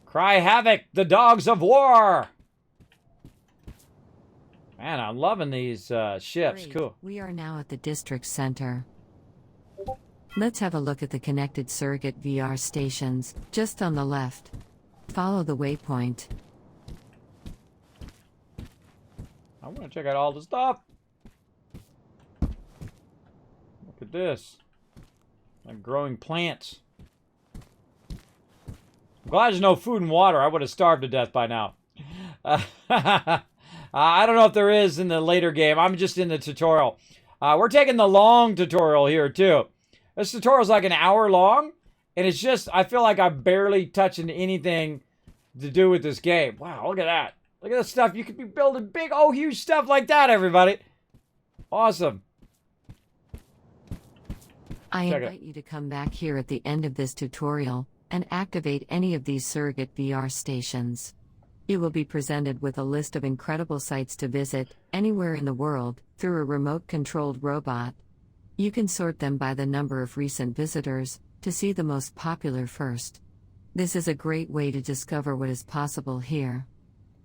Cry havoc, the dogs of war. Man, I'm loving these ships. Great. Cool. We are now at the district center. Let's have a look at the connected surrogate VR stations, just on the left. Follow the waypoint. I want to check out all the stuff. Look at this. Like growing plants. I'm glad there's no food and water. I would have starved to death by now. I don't know if there is in the later game. I'm just in the tutorial. We're taking the long tutorial here, too. This tutorial's like an hour long, and it's just, I feel like I'm barely touching anything to do with this game. Wow, look at that. Look at the stuff. You could be building big, huge stuff like that, everybody. Awesome. I invite you to come back here at the end of this tutorial and activate any of these surrogate VR stations. You will be presented with a list of incredible sites to visit, anywhere in the world, through a remote-controlled robot. You can sort them by the number of recent visitors, to see the most popular first. This is a great way to discover what is possible here.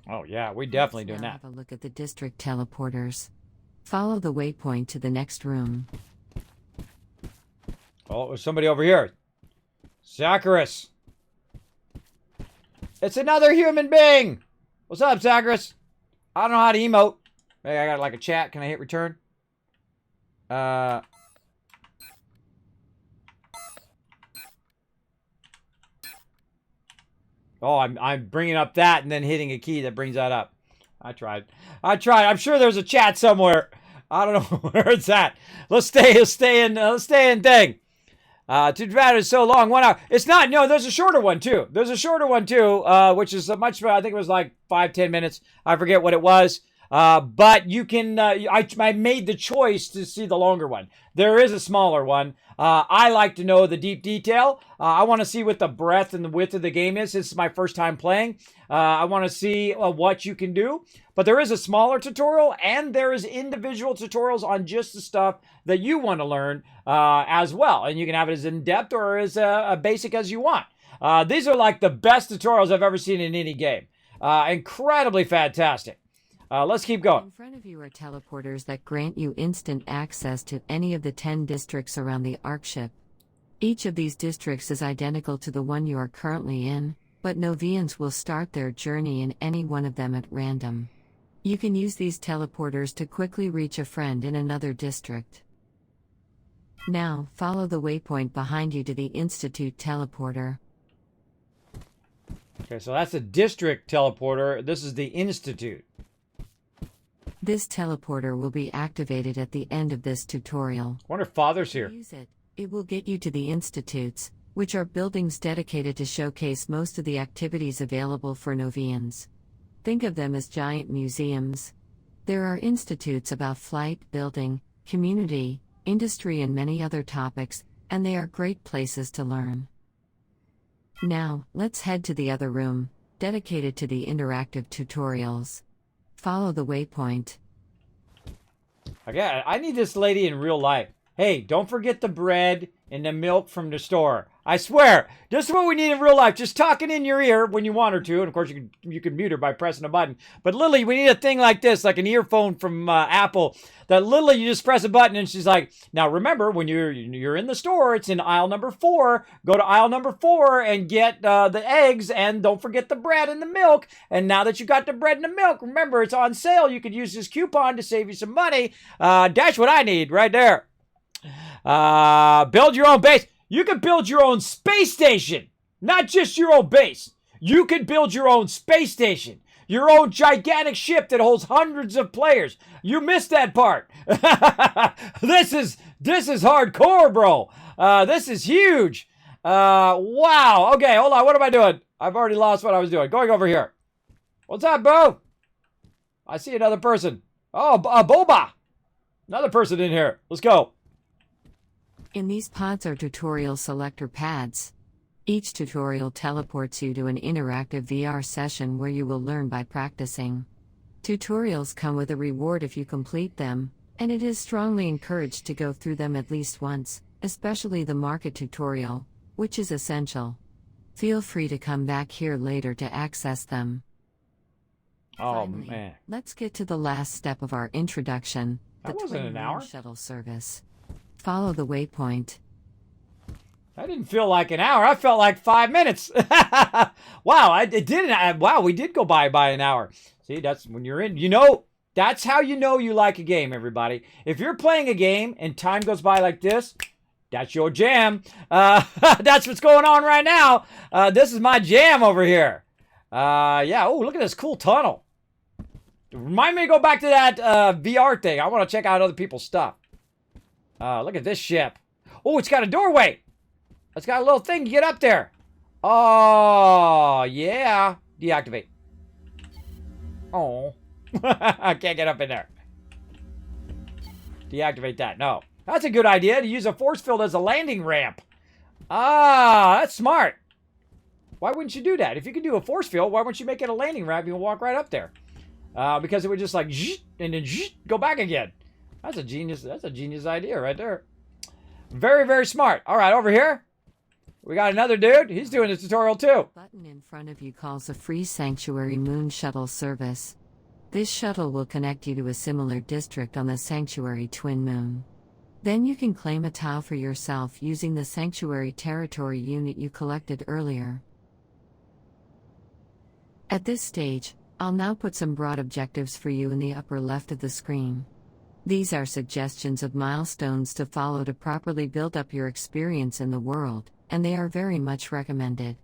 Oh yeah, we definitely Let's doing now that. have a look at the district teleporters. Follow the waypoint to the next room. Oh, there's somebody over here. Zacharias. It's another human being. What's up, Zacharias? I don't know how to emote. Hey, I got like a chat. Can I hit return? Oh, I'm bringing up that and then hitting a key that brings that up. I tried. I'm sure there's a chat somewhere. I don't know where it's at. Let's stay in thing. Too bad it's so long. 1 hour. It's not. No, there's a shorter one too. Which is much. I think it was like 5-10 minutes. I forget what it was. But you can, I made the choice to see the longer one. There is a smaller one. I like to know the deep detail. I want to see what the breadth and the width of the game is. This is my first time playing. I want to see what you can do. But there is a smaller tutorial, and there is individual tutorials on just the stuff that you want to learn as well. And you can have it as in-depth or as basic as you want. These are like the best tutorials I've ever seen in any game. Incredibly fantastic. Let's keep going. In front of you are teleporters that grant you instant access to any of the 10 districts around the Ark ship. Each of these districts is identical to the one you are currently in, but Novians will start their journey in any one of them at random. You can use these teleporters to quickly reach a friend in another district. Now, follow the waypoint behind you to the Institute teleporter. Okay, so that's a district teleporter. This is the Institute. This teleporter will be activated at the end of this tutorial. I wonder if Father's here. Use it. It will get you to the institutes, which are buildings dedicated to showcase most of the activities available for Novians. Think of them as giant museums. There are institutes about flight, building, community, industry, and many other topics, and they are great places to learn. Now, let's head to the other room, dedicated to the interactive tutorials. Follow the waypoint. Okay, I need this lady in real life. Hey, don't forget the bread and the milk from the store. I swear, this is what we need in real life. Just talking in your ear when you want her to. And of course, you can mute her by pressing a button. But literally, we need a thing like this, like an earphone from Apple, that literally you just press a button and she's like, now remember, when you're in the store, it's in aisle number 4. Go to aisle number 4 and get the eggs, and don't forget the bread and the milk. And now that you got the bread and the milk, remember, it's on sale. You could use this coupon to save you some money. That's what I need right there. Build your own base. You can build your own space station, not just your own base. You can build your own space station, your own gigantic ship that holds hundreds of players. You missed that part. This is hardcore, bro. This is huge. Wow. Okay, hold on. What am I doing? I've already lost what I was doing. Going over here. What's up, Bo? I see another person. Oh, Boba. Another person in here. Let's go. In these pods are tutorial selector pads. Each tutorial teleports you to an interactive VR session where you will learn by practicing. Tutorials come with a reward if you complete them, and it is strongly encouraged to go through them at least once, especially the market tutorial, which is essential. Feel free to come back here later to access them. Oh, Finally, man. let's get to the last step of our introduction, That the wasn't Twin an Moon hour. Shuttle service. Follow the waypoint. That didn't feel like an hour. I felt like 5 minutes. Wow, it didn't. Wow, we did go by an hour. See, that's when you're in. You know, that's how you know you like a game, everybody. If you're playing a game and time goes by like this, that's your jam. That's what's going on right now. This is my jam over here. Yeah. Oh, look at this cool tunnel. Remind me to go back to that VR thing. I want to check out other people's stuff. Look at this ship. Oh, it's got a doorway. It's got a little thing to get up there. Oh, yeah. Deactivate. Oh. I can't get up in there. Deactivate that. No. That's a good idea, to use a force field as a landing ramp. Ah, that's smart. Why wouldn't you do that? If you could do a force field, why wouldn't you make it a landing ramp? You can walk right up there. Because it would just like, and then go back again. That's a genius idea right there. Very, very smart. All right, over here, we got another dude. He's doing a tutorial too. The button in front of you calls a free Sanctuary Moon Shuttle service. This shuttle will connect you to a similar district on the Sanctuary Twin Moon. Then you can claim a tile for yourself using the Sanctuary Territory unit you collected earlier. At this stage, I'll now put some broad objectives for you in the upper left of the screen. These are suggestions of milestones to follow to properly build up your experience in the world, and they are very much recommended.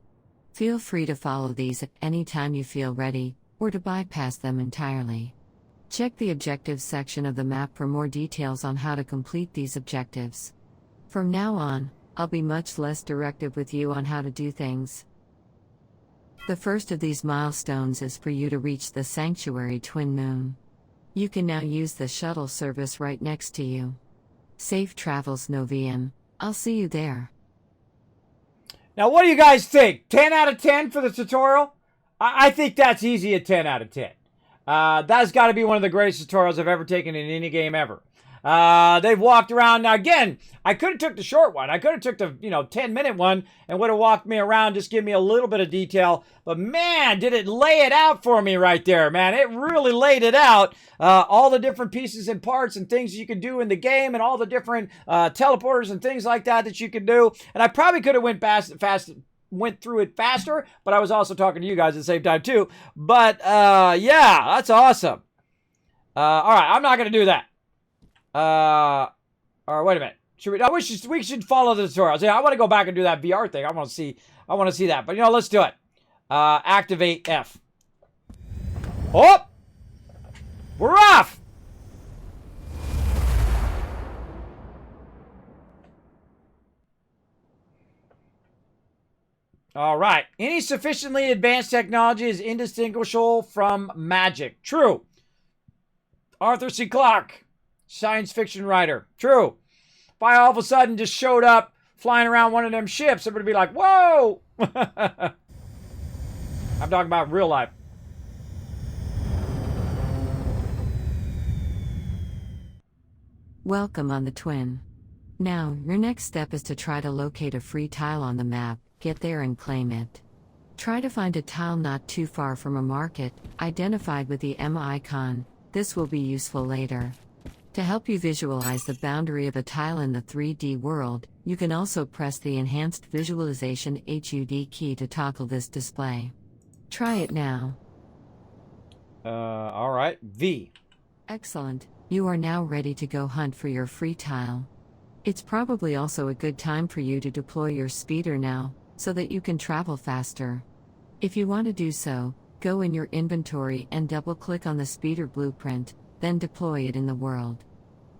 Feel free to follow these at any time you feel ready, or to bypass them entirely. Check the objectives section of the map for more details on how to complete these objectives. From now on, I'll be much less directive with you on how to do things. The first of these milestones is for you to reach the Sanctuary Twin Moon. You can now use the shuttle service right next to you. Safe travels, Novian. I'll see you there. Now, what do you guys think? 10 out of 10 for the tutorial? I think that's easy at 10 out of 10. That's got to be one of the greatest tutorials I've ever taken in any game ever. They've walked around. Now, again, I could have took the short one. I could have took the, 10-minute one and would have walked me around, just give me a little bit of detail. But, man, did it lay it out for me right there, man. It really laid it out. All the different pieces and parts and things you could do in the game and all the different teleporters and things like that you could do. And I probably could have went through it faster, but I was also talking to you guys at the same time, too. But, yeah, that's awesome. All right, I'm not going to do that. Or wait a minute. We should follow the tutorials. Yeah, I want to go back and do that VR thing. I want to see that. But let's do it. Activate F. Oh! We're off! All right. Any sufficiently advanced technology is indistinguishable from magic. True. Arthur C. Clarke. Science fiction writer. True. If I all of a sudden just showed up flying around one of them ships, everybody would be like, whoa! I'm talking about real life. Welcome on the Twin. Now, your next step is to try to locate a free tile on the map, get there and claim it. Try to find a tile not too far from a market, identified with the M icon. This will be useful later. To help you visualize the boundary of a tile in the 3D world, you can also press the Enhanced Visualization HUD key to toggle this display. Try it now. All right. V. Excellent. You are now ready to go hunt for your free tile. It's probably also a good time for you to deploy your speeder now, so that you can travel faster. If you want to do so, go in your inventory and double-click on the speeder blueprint, then deploy it in the world.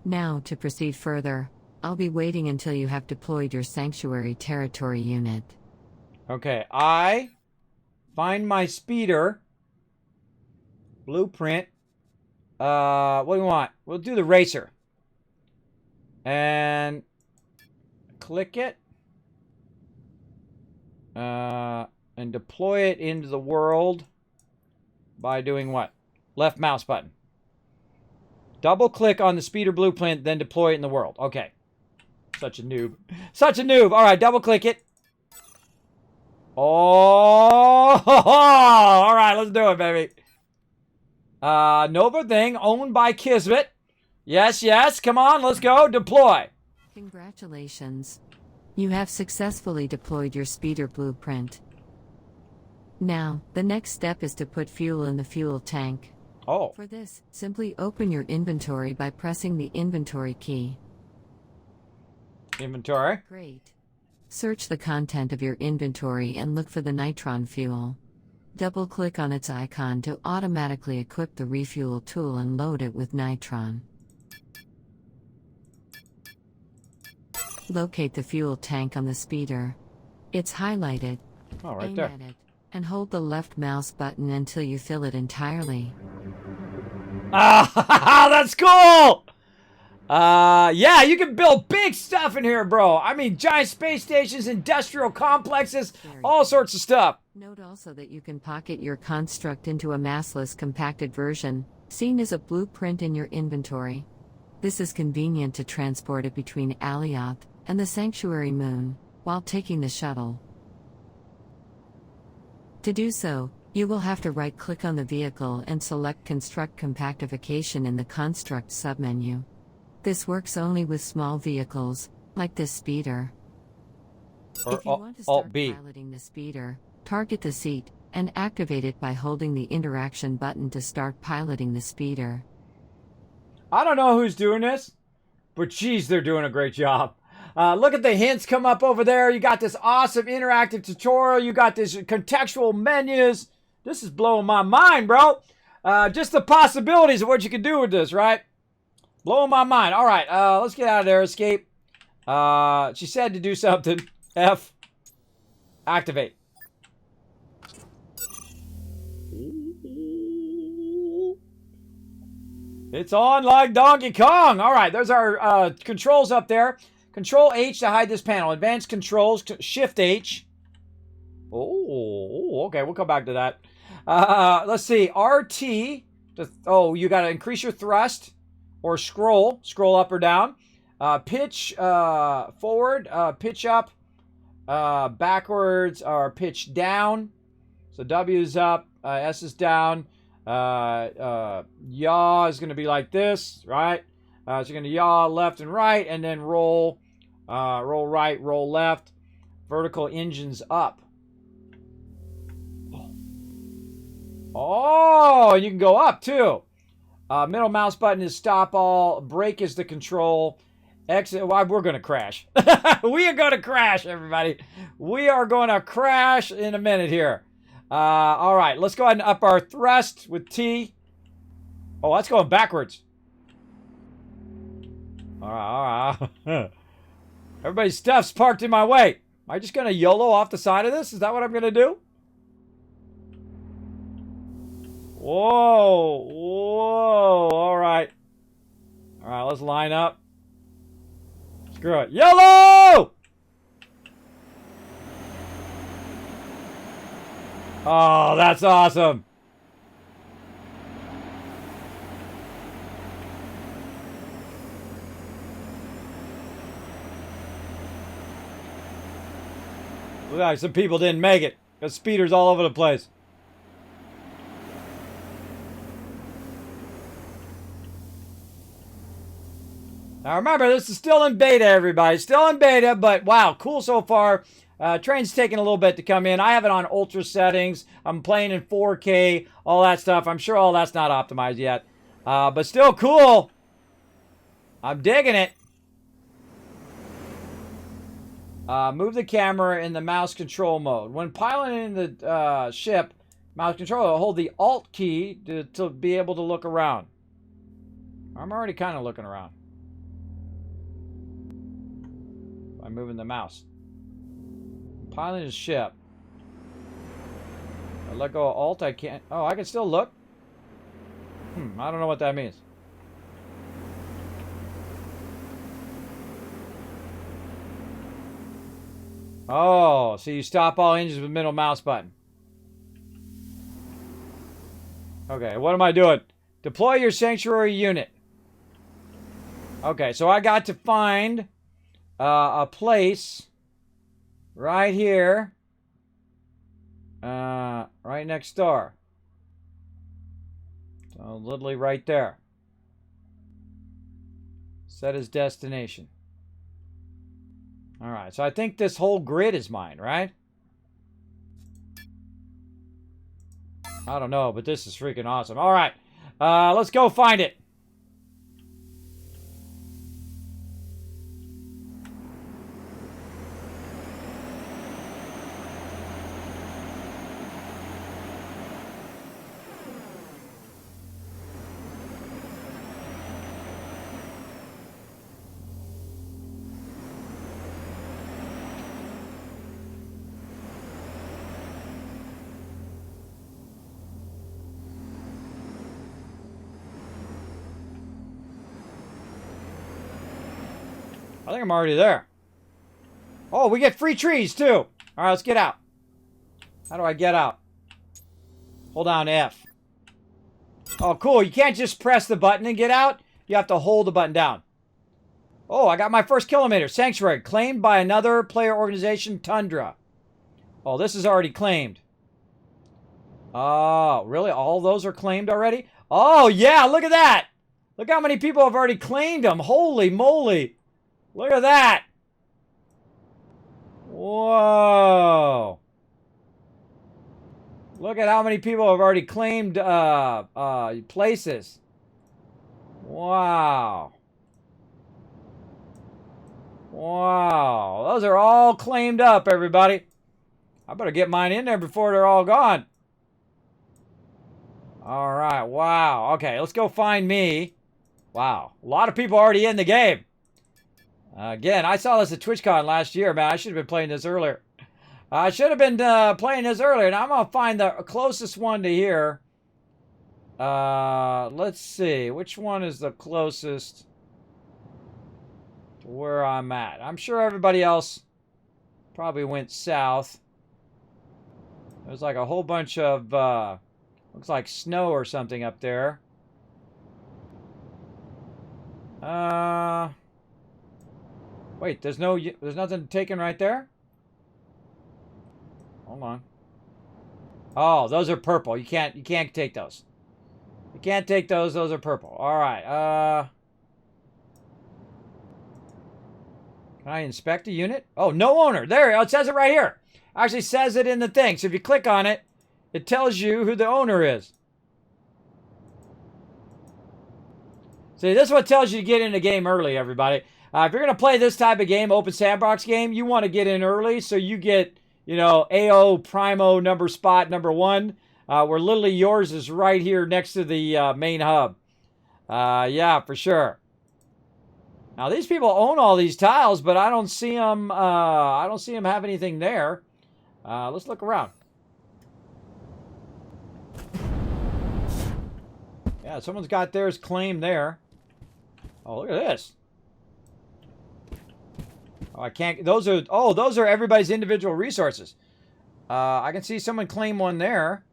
Now, to proceed further, I'll be waiting until you have deployed your Sanctuary Territory unit. Okay, I find my speeder blueprint. What do we want? We'll do the racer. And click it. And deploy it into the world by doing what? Left mouse button. Double click on the speeder blueprint, then deploy it in the world. Okay. Such a noob. Such a noob. All right, double click it. Oh, all right, let's do it, baby. Nova thing owned by Kismet. Yes, yes. Come on, let's go. Deploy. Congratulations. You have successfully deployed your speeder blueprint. Now, the next step is to put fuel in the fuel tank. Oh. For this, simply open your inventory by pressing the inventory key. Inventory. Great. Search the content of your inventory and look for the nitron fuel. Double-click on its icon to automatically equip the refuel tool and load it with nitron. Locate the fuel tank on the speeder. It's highlighted. Oh, right Aim there. at it, and hold the left mouse button until you fill it entirely. Ah, that's cool! Yeah, you can build big stuff in here, bro. I mean, giant space stations, industrial complexes, all sorts of stuff. Note also that you can pocket your construct into a massless compacted version, seen as a blueprint in your inventory. This is convenient to transport it between Alioth and the Sanctuary Moon, while taking the shuttle. To do so, you will have to right-click on the vehicle and select Construct Compactification in the Construct submenu. This works only with small vehicles, like this speeder. Or If you want to start Alt-B. piloting the speeder, target the seat, and activate it by holding the interaction button to start piloting the speeder. I don't know who's doing this, but geez, they're doing a great job. Look at the hints come up over there. You got this awesome interactive tutorial. You got this contextual menus. This is blowing my mind, bro. Just the possibilities of what you can do with this, right? Blowing my mind. All right, let's get out of there. Escape. She said to do something. F. Activate. It's on like Donkey Kong. All right, there's our controls up there. Control H to hide this panel. Advanced controls, Shift H. Oh, okay, we'll come back to that. Let's see, RT. You got to increase your thrust or scroll up or down. Pitch forward, pitch up, backwards, or pitch down. So W is up, S is down. Yaw is going to be like this, right? So you're going to yaw left and right, and then roll right, roll left. Vertical engine's up. Oh, you can go up too. Middle mouse button is stop all. Brake is the control. Exit. Why we're going to crash. We are going to crash, everybody. We are going to crash in a minute here. All right, let's go ahead and up our thrust with T. Oh, that's going backwards. All right. Everybody's stuff's parked in my way. Am I just going to YOLO off the side of this? Is that what I'm going to do? Whoa. All right. All right, let's line up. Screw it. YOLO! Oh, that's awesome. Looks like some people didn't make it. Got speeders all over the place. Now remember, this is still in beta, everybody. Still in beta, but wow, cool so far. Train's taking a little bit to come in. I have it on ultra settings. I'm playing in 4K, all that stuff. I'm sure all that's not optimized yet. But still cool. I'm digging it. Move the camera in the mouse control mode. When piloting the ship, mouse control, hold the Alt key to be able to look around. I'm already kind of looking around. By moving the mouse. Piloting the ship. I let go of Alt, I can't. Oh, I can still look? I don't know what that means. Oh, so you stop all engines with middle mouse button. Okay, what am I doing? Deploy your sanctuary unit. Okay, so I got to find a place right here. Right next door. So literally right there. Set as destination. Alright, so I think this whole grid is mine, right? I don't know, but this is freaking awesome. Alright, let's go find it. I think I'm already there. Oh, we get free trees, too. All right, let's get out. How do I get out? Hold down F. Oh, cool. You can't just press the button and get out. You have to hold the button down. Oh, I got my first kilometer. Sanctuary. Claimed by another player organization, Tundra. Oh, this is already claimed. Oh, really? All those are claimed already? Oh, yeah. Look at that. Look how many people have already claimed them. Holy moly. Look at that. Whoa. Look at how many people have already claimed places. Wow. Wow. Those are all claimed up, everybody. I better get mine in there before they're all gone. All right. Wow. Okay, let's go find me. Wow. A lot of people already in the game. Again, I saw this at TwitchCon last year, man. I should have been playing this earlier. I should have been playing this earlier. Now I'm going to find the closest one to here. Let's see. Which one is the closest to where I'm at? I'm sure everybody else probably went south. There's like a whole bunch of, looks like snow or something up there. Wait, there's nothing taken right there? Hold on. Oh, those are purple. You can't take those. You can't take those. Those are purple. All right. Can I inspect a unit? Oh, no owner. There, it says it right here. Actually says it in the thing. So if you click on it, it tells you who the owner is. See, this is what tells you to get in the game early, everybody. If you're going to play this type of game, open sandbox game, you want to get in early so you get, you know, AO Primo spot number 1, where literally yours is right here next to the main hub. Yeah, for sure. Now these people own all these tiles, but I don't see them. I don't see them have anything there. Let's look around. Yeah, someone's got theirs claimed there. Oh, look at this. Oh, I can't. Those are everybody's individual resources. I can see someone claim one there.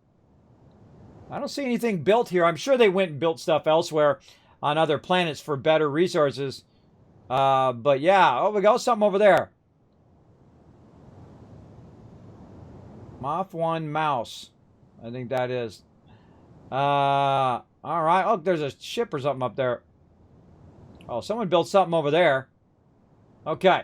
I don't see anything built here. I'm sure they went and built stuff elsewhere on other planets for better resources. But yeah, oh, we got something over there. Moth 1 mouse. I think that is. All right. Oh, there's a ship or something up there. Oh, someone built something over there. Okay.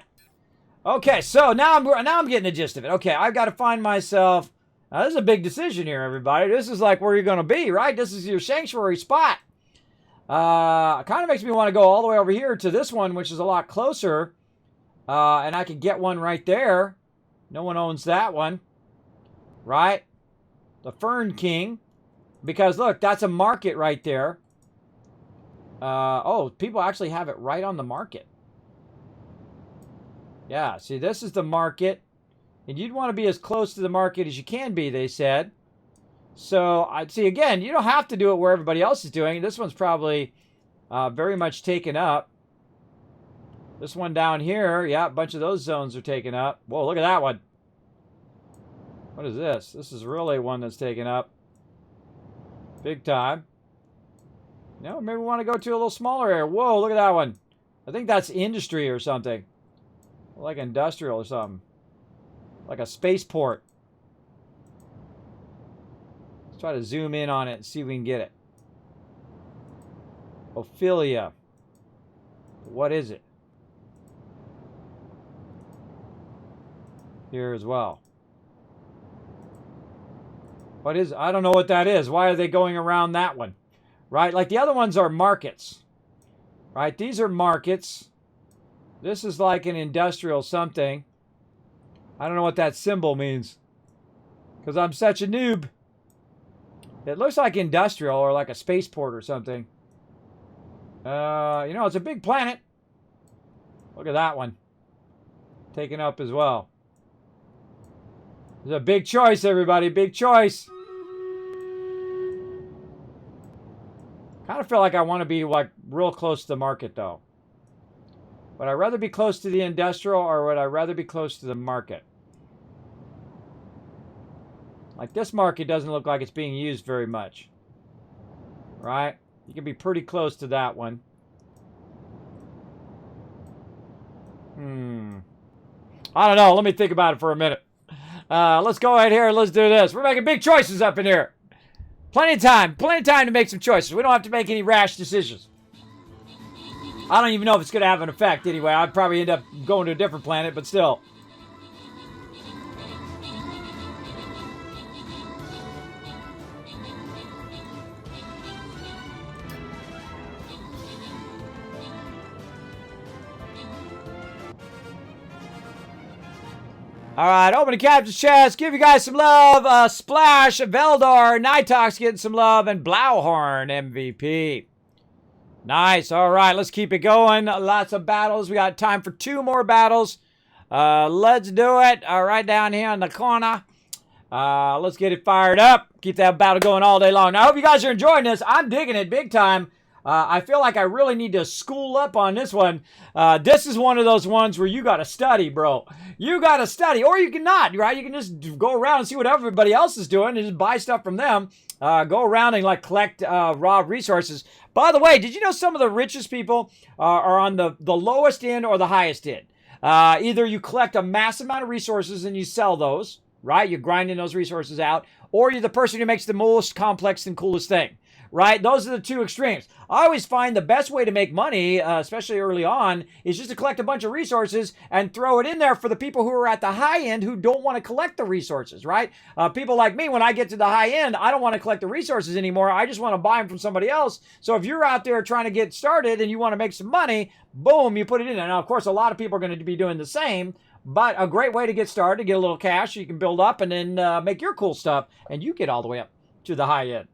Okay, so now I'm getting the gist of it. Okay, I've got to find myself. Now, this is a big decision here, everybody. This is like where you're going to be, right? This is your sanctuary spot. Kind of makes me want to go all the way over here to this one, which is a lot closer. And I could get one right there. No one owns that one. Right? The Fern King. Because, look, that's a market right there. Oh, people actually have it right on the market. Yeah, see, this is the market. And you'd want to be as close to the market as you can be, they said. So, I'd see, again, you don't have to do it where everybody else is doing. This one's probably very much taken up. This one down here, yeah, a bunch of those zones are taken up. Whoa, look at that one. What is this? This is really one that's taken up. Big time. No, maybe we want to go to a little smaller area. Whoa, look at that one. I think that's industry or something. Like industrial or something. Like a spaceport. Let's try to zoom in on it and see if we can get it. Ophelia. What is it? Here as well. What is, I don't know what that is. Why are they going around that one? Right? Like the other ones are markets. Right? These are markets. This is like an industrial something. I don't know what that symbol means. Because I'm such a noob. It looks like industrial or like a spaceport or something. You know, it's a big planet. Look at that one. Taken up as well. It's a big choice, everybody. Big choice. Kind of feel like I want to be like real close to the market though. Would I rather be close to the industrial or would I rather be close to the market? Like this market doesn't look like it's being used very much. Right? You can be pretty close to that one. I don't know. Let me think about it for a minute. Let's go ahead here and let's do this. We're making big choices up in here. Plenty of time. Plenty of time to make some choices. We don't have to make any rash decisions. I don't even know if it's going to have an effect anyway. I'd probably end up going to a different planet, but still. All right, open the captain's chest. Give you guys some love. Splash, Veldar, Nighthawk's getting some love, and Blauhorn MVP. Nice. All right, let's keep it going. Lots of battles. We got time for 2 more battles. Let's do it. Right down here in the corner. Let's get it fired up. Keep that battle going all day long. Now, I hope you guys are enjoying this. I'm digging it big time. I feel like I really need to school up on this one. This is one of those ones where you got to study, bro. You got to study. Or you can not, right? You can just go around and see what everybody else is doing and just buy stuff from them. Go around and like collect raw resources. By the way, did you know some of the richest people are on the lowest end or the highest end? Either you collect a massive amount of resources and you sell those, right? You're grinding those resources out. Or you're the person who makes the most complex and coolest thing, right? Those are the two extremes. I always find the best way to make money, especially early on, is just to collect a bunch of resources and throw it in there for the people who are at the high end who don't want to collect the resources, right? People like me, when I get to the high end, I don't want to collect the resources anymore. I just want to buy them from somebody else. So if you're out there trying to get started and you want to make some money, boom, you put it in there. Now, of course, a lot of people are going to be doing the same, but a great way to get started, to get a little cash, you can build up and then make your cool stuff, and you get all the way up to the high end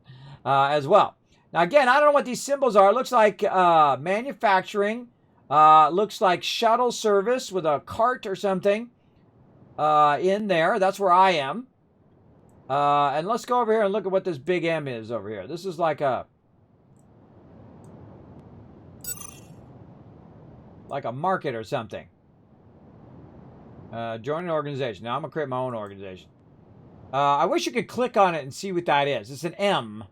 as well. Now, again, I don't know what these symbols are. It looks like manufacturing. Looks like shuttle service with a cart or something in there. That's where I am. And let's go over here and look at what this big M is over here. This is like a market or something. Join an organization. Now, I'm going to create my own organization. I wish you could click on it and see what that is. It's an M.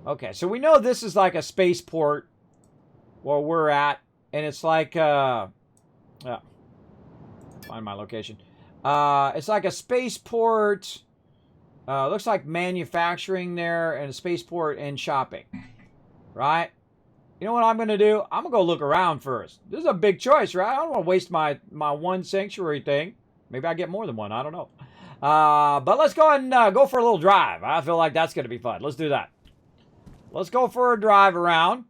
Okay, so we know this is like a spaceport where we're at, and it's like, find my location. It's like a spaceport, looks like manufacturing there, and a spaceport and shopping, right? You know what I'm going to do? I'm going to go look around first. This is a big choice, right? I don't want to waste my one sanctuary thing. Maybe I get more than one, I don't know. But let's go and go for a little drive. I feel like that's going to be fun. Let's do that. Let's go for a drive around.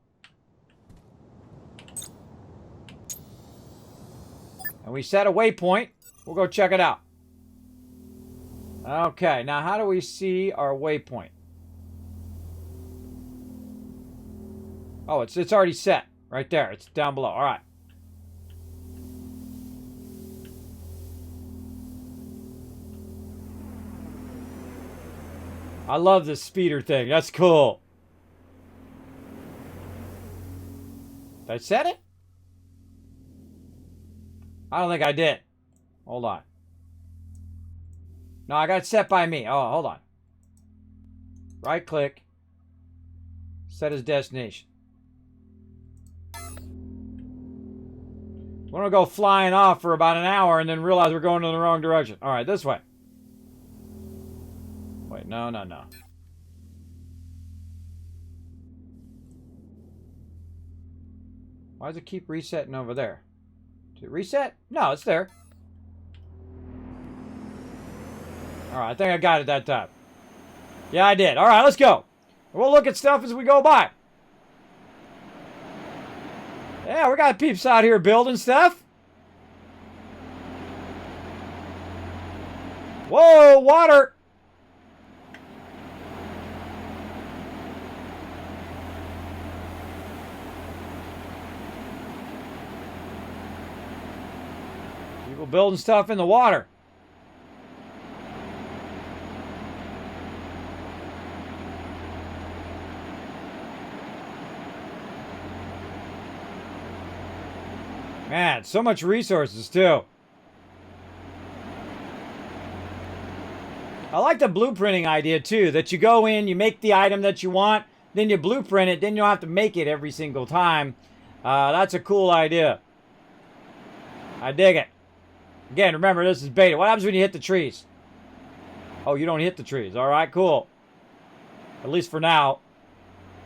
And we set a waypoint. We'll go check it out. Okay, now how do we see our waypoint? Oh, it's already set. Right there. It's down below. All right. I love this speeder thing. That's cool. Did I set it? I don't think I did. Hold on. No, I got it set by me. Oh, hold on. Right click. Set as destination. We're going to go flying off for about an hour and then realize we're going in the wrong direction. All right, this way. Wait, no. Why does it keep resetting over there? Did it reset? No, it's there. Alright, I think I got it that time. Yeah, I did. Alright, let's go. We'll look at stuff as we go by. Yeah, we got peeps out here building stuff. Whoa, water! People building stuff in the water. Man, so much resources too. I like the blueprinting idea too, that you go in, you make the item that you want, then you blueprint it, then you don't have to make it every single time. That's a cool idea. I dig it. Again, remember, this is beta. What happens when you hit the trees? Oh, you don't hit the trees. All right, cool. At least for now.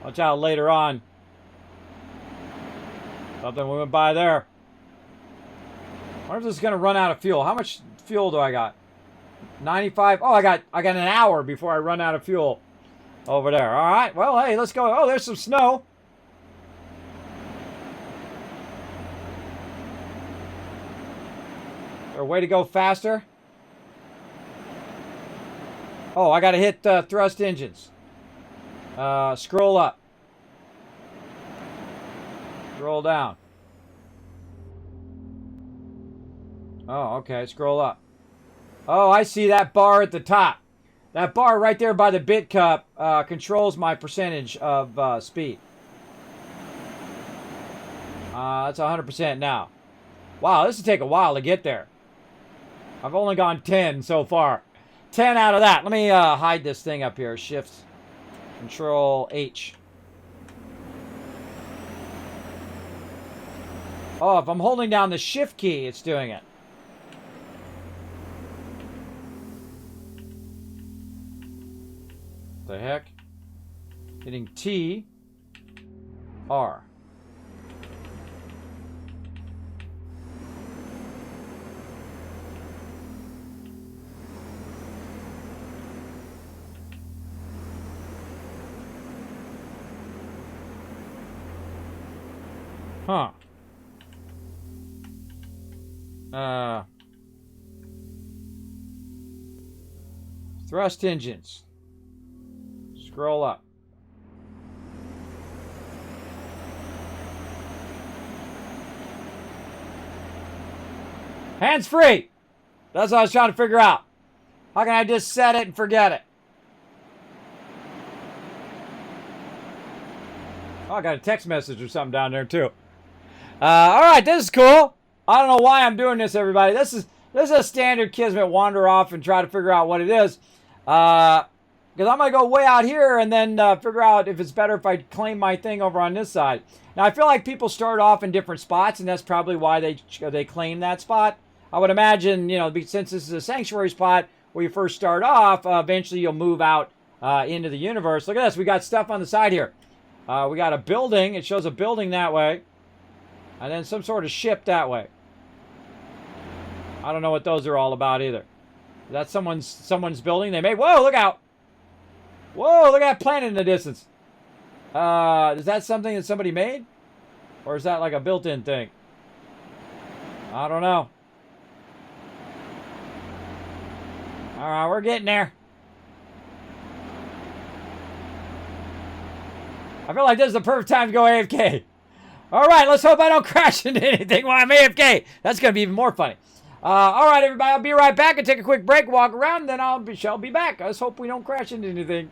Watch out later on. Something we went by there. I wonder if this is going to run out of fuel. How much fuel do I got? 95. Oh, I got an hour before I run out of fuel over there. All right. Well, hey, let's go. Oh, there's some snow. Is there a way to go faster? Oh, I got to hit thrust engines. Scroll up. Scroll down. Oh, okay. Scroll up. Oh, I see that bar at the top. That bar right there by the bit cup controls my percentage of speed. That's 100% now. Wow, this will take a while to get there. I've only gone 10 so far. 10 out of that. Let me hide this thing up here. Shift, Control, H. Oh, if I'm holding down the Shift key, it's doing it. The heck? Hitting T, R. Huh. Thrust engines. Scroll up. Hands free. That's what I was trying to figure out. How can I just set it and forget it? Oh, I got a text message or something down there too. All right, this is cool. I don't know why I'm doing this, everybody. This is a standard Kismet wander off and try to figure out what it is. Because I'm going to go way out here and then figure out if it's better if I claim my thing over on this side. Now, I feel like people start off in different spots, and that's probably why they claim that spot. I would imagine, you know, since this is a sanctuary spot where you first start off, eventually you'll move out into the universe. Look at this. We got stuff on the side here. We got a building. It shows a building that way. And then some sort of ship that way. I don't know what those are all about either. Is that someone's building they made? Whoa, look out. Whoa, look at that planet in the distance. Is that something that somebody made? Or is that like a built-in thing? I don't know. All right, we're getting there. I feel like this is the perfect time to go AFK. All right, let's hope I don't crash into anything while I'm AFK. That's going to be even more funny. All right, everybody, I'll be right back and take a quick break, walk around, and then shall be back. Let's hope we don't crash into anything.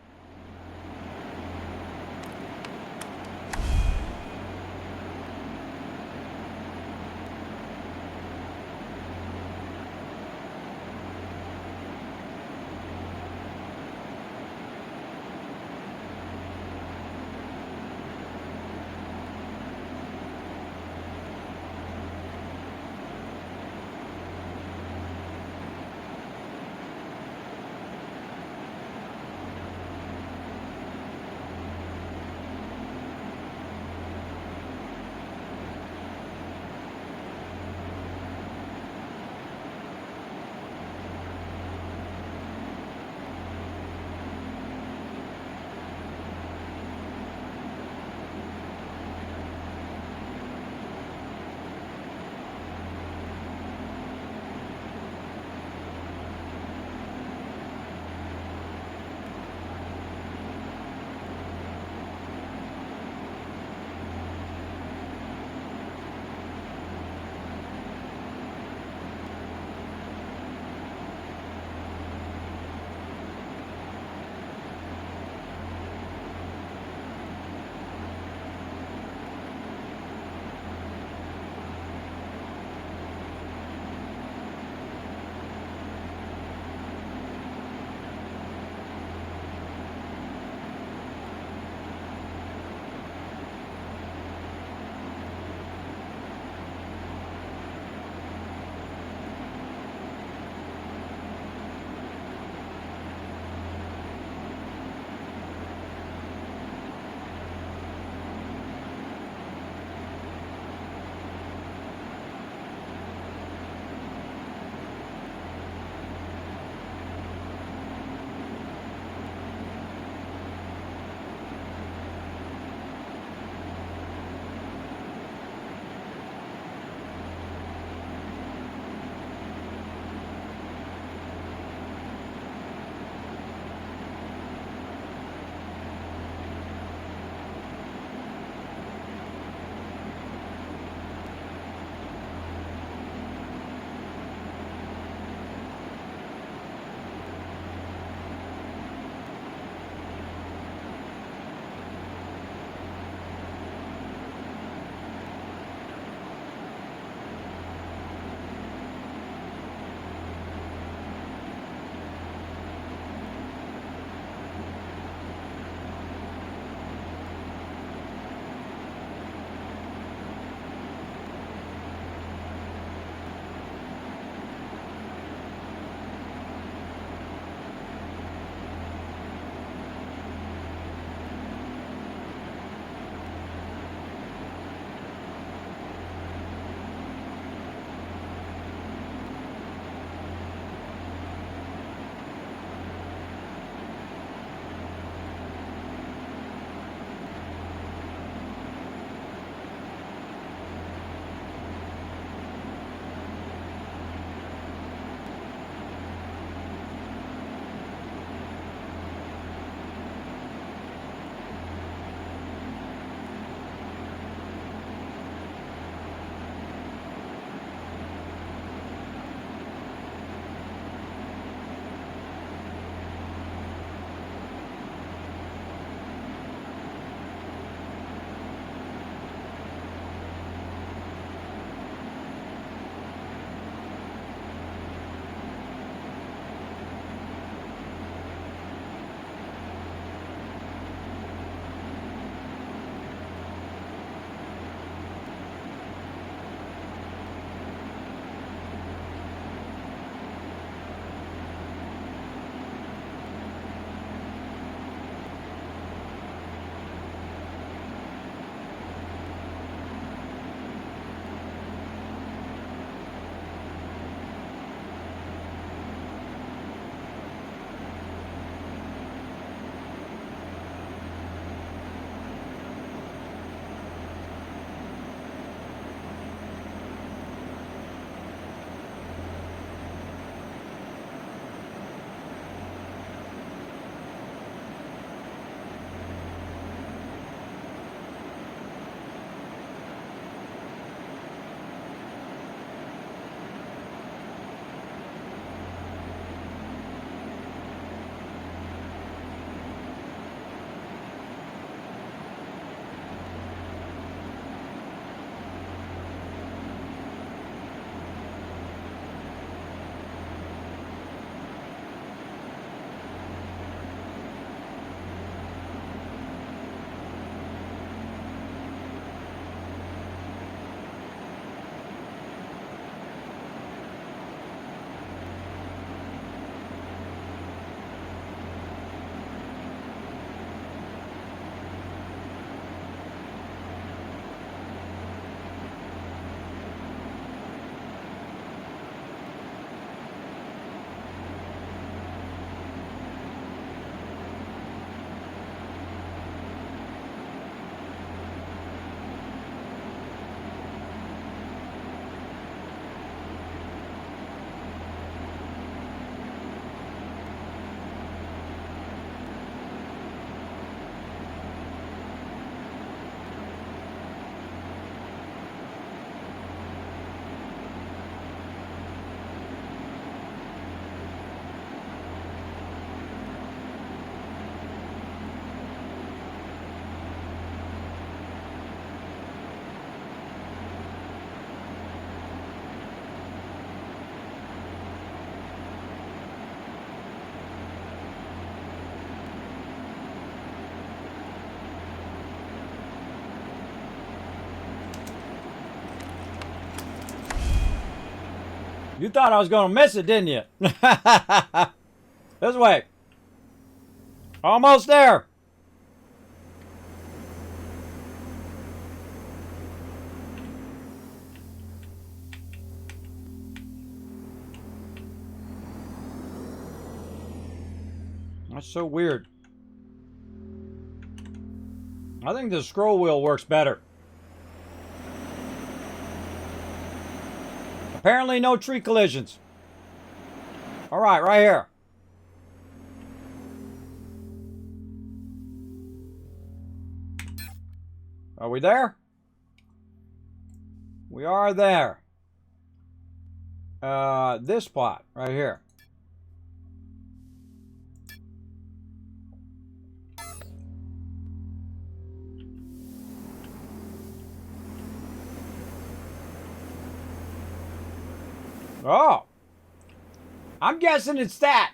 You thought I was going to miss it, didn't you? This way. Almost there. That's so weird. I think the scroll wheel works better. Apparently no tree collisions. All right, right here. Are we there? We are there. This spot right here. Oh. I'm guessing it's that.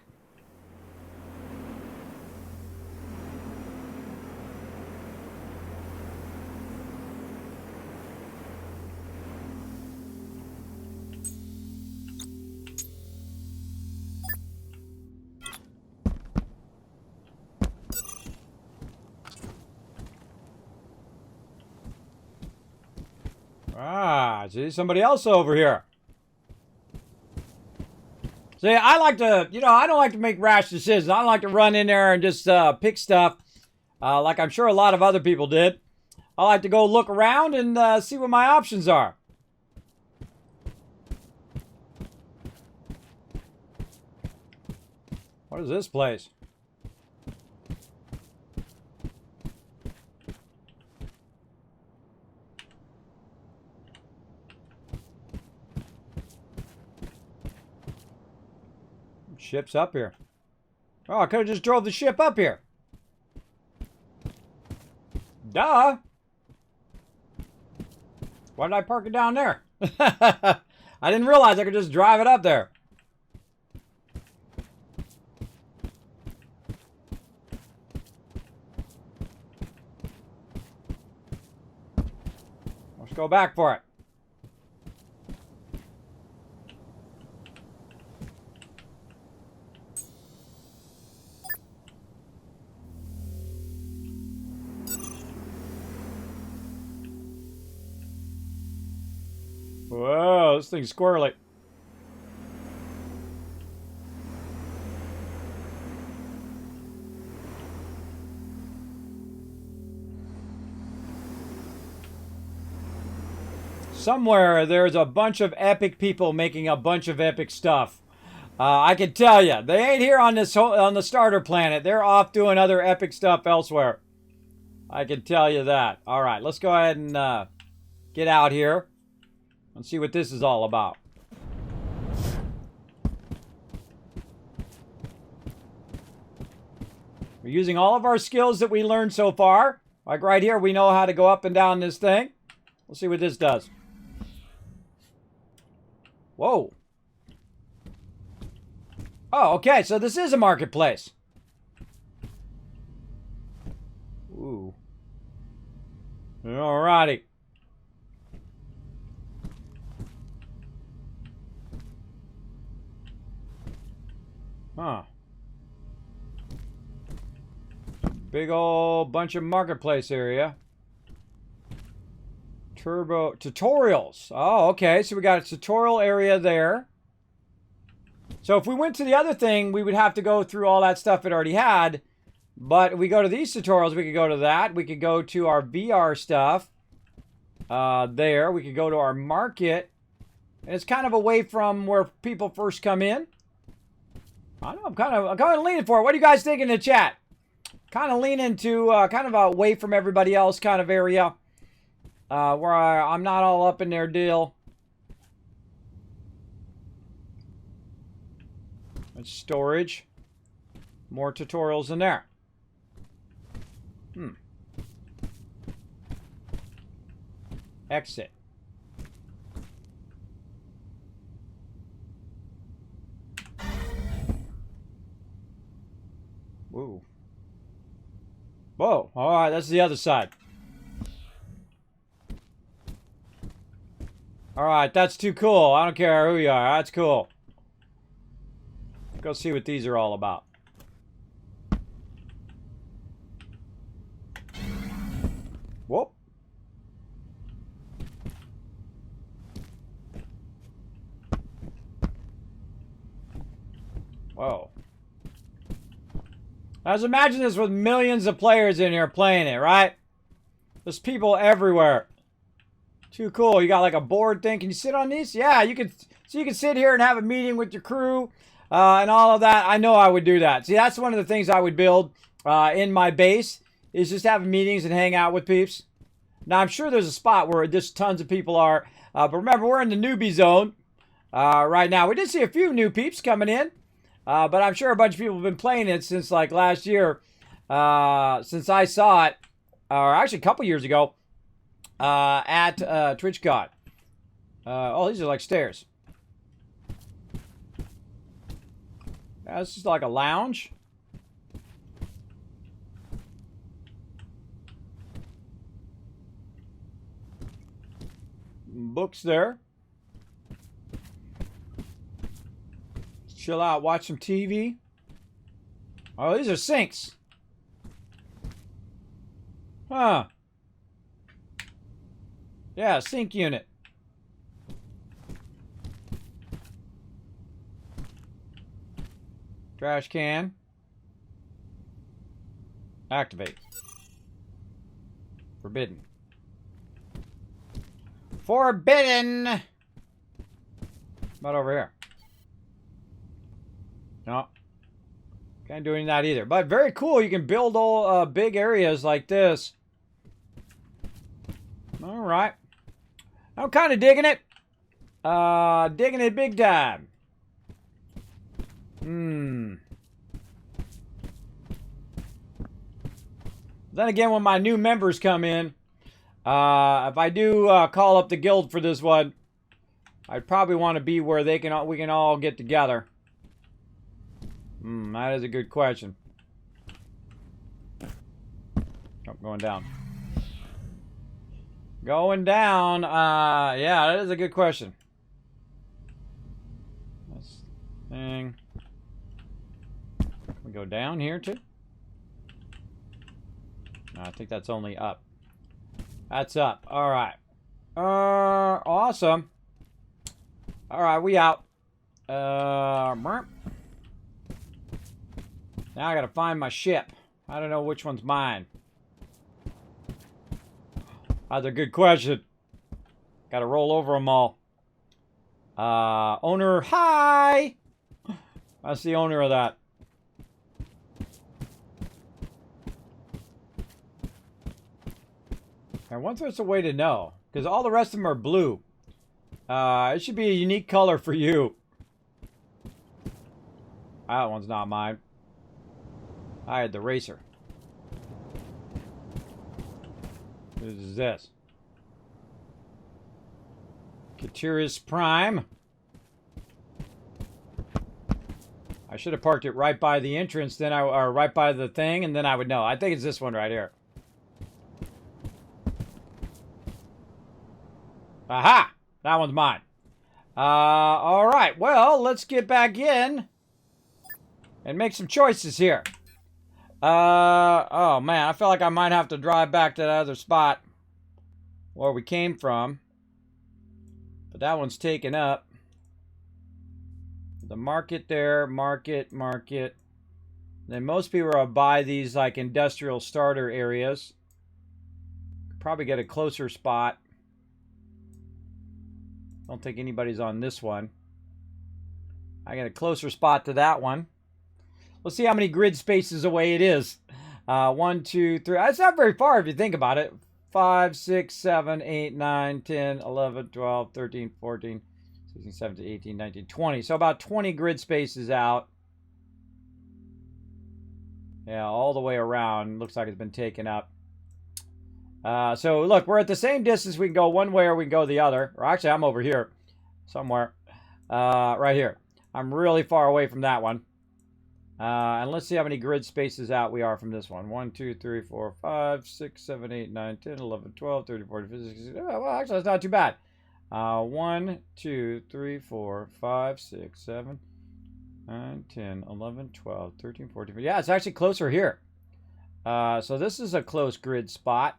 Ah, see somebody else over here. See, I like to, I don't like to make rash decisions. I don't like to run in there and just pick stuff like I'm sure a lot of other people did. I like to go look around and see what my options are. What is this place? Ship's up here. Oh, I could have just drove the ship up here. Duh. Why did I park it down there? I didn't realize I could just drive it up there. Let's go back for it. Whoa, this thing's squirrely. Somewhere there's a bunch of epic people making a bunch of epic stuff. I can tell you, they ain't here on the starter planet. They're off doing other epic stuff elsewhere. I can tell you that. All right, let's go ahead and get out here. Let's see what this is all about. We're using all of our skills that we learned so far. Like right here, we know how to go up and down this thing. We'll see what this does. Whoa. Oh, okay, so this is a marketplace. Ooh. Alrighty. Huh. Big old bunch of marketplace area. Turbo tutorials. Oh, okay. So we got a tutorial area there. So if we went to the other thing, we would have to go through all that stuff it already had. But if we go to these tutorials, we could go to that. We could go to our VR stuff. There. We could go to our market. And it's kind of away from where people first come in. I don't know, I'm kind of leaning for it. What do you guys think in the chat? Kind of leaning to kind of away from everybody else kind of area. Where I'm not all up in their deal. It's storage. More tutorials in there. Exit. Whoa. Whoa. All right, that's the other side. All right, that's too cool. I don't care who you are. That's cool. Go see what these are all about. Whoop. Whoa. Now, just imagine this with millions of players in here playing it, right? There's people everywhere. Too cool. You got like a board thing. Can you sit on these? Yeah, you can. So you can sit here and have a meeting with your crew and all of that. I know I would do that. See, that's one of the things I would build in my base is just having meetings and hang out with peeps. Now, I'm sure there's a spot where just tons of people are. But remember, we're in the newbie zone right now. We did see a few new peeps coming in. But I'm sure a bunch of people have been playing it since like last year. Since I saw it. Or actually a couple years ago. At TwitchCon. Oh, these are like stairs. This is like a lounge. Books there. Chill out, watch some TV. Oh, these are sinks. Huh. Yeah, sink unit. Trash can. Activate. Forbidden. Forbidden! About over here. No. Can't do any of that either. But very cool. You can build all big areas like this. Alright. I'm kind of digging it. Digging it big time. Then again, when my new members come in, if I do call up the guild for this one, I'd probably want to be where we can all get together. That is a good question. Oh, going down. Going down. Yeah, that is a good question. This thing. Can we go down here too? No, I think that's only up. That's up. All right. Awesome. All right, we out. Now I gotta find my ship. I don't know which one's mine. That's a good question. Gotta roll over them all. Owner, hi! That's the owner of that. I wonder if there's a way to know. Because all the rest of them are blue. It should be a unique color for you. That one's not mine. I had the racer. What is this? Katir's Prime. I should have parked it right by the entrance, or right by the thing, and then I would know. I think it's this one right here. Aha! That one's mine. Alright, well, let's get back in and make some choices here. Oh man, I feel like I might have to drive back to that other spot where we came from. But that one's taken up. The market there, market. Then most people are by these like industrial starter areas. Probably get a closer spot. Don't think anybody's on this one. I get a closer spot to that one. Let's see how many grid spaces away it is. 1, 2, 3. That's not very far if you think about it. 5, 6, 7, 8, 9, 10, 11, 12, 13, 14, 16, 17, 18, 19, 20. So about 20 grid spaces out. Yeah, all the way around. Looks like it's been taken up. So look, we're at the same distance. We can go one way or we can go the other. Or actually, I'm over here somewhere. Right here. I'm really far away from that one. And let's see how many grid spaces out we are from this one. 1, 2, 3, 4, 5, 6, 7, 8, 9, 10, 11, 12, 13, 14, 15, 16. Well, actually, that's not too bad. 1, 2, 3, 4, 5, 6, 7, 9, 10, 11, 12, 13, 14. Yeah, it's actually closer here. So this is a close grid spot.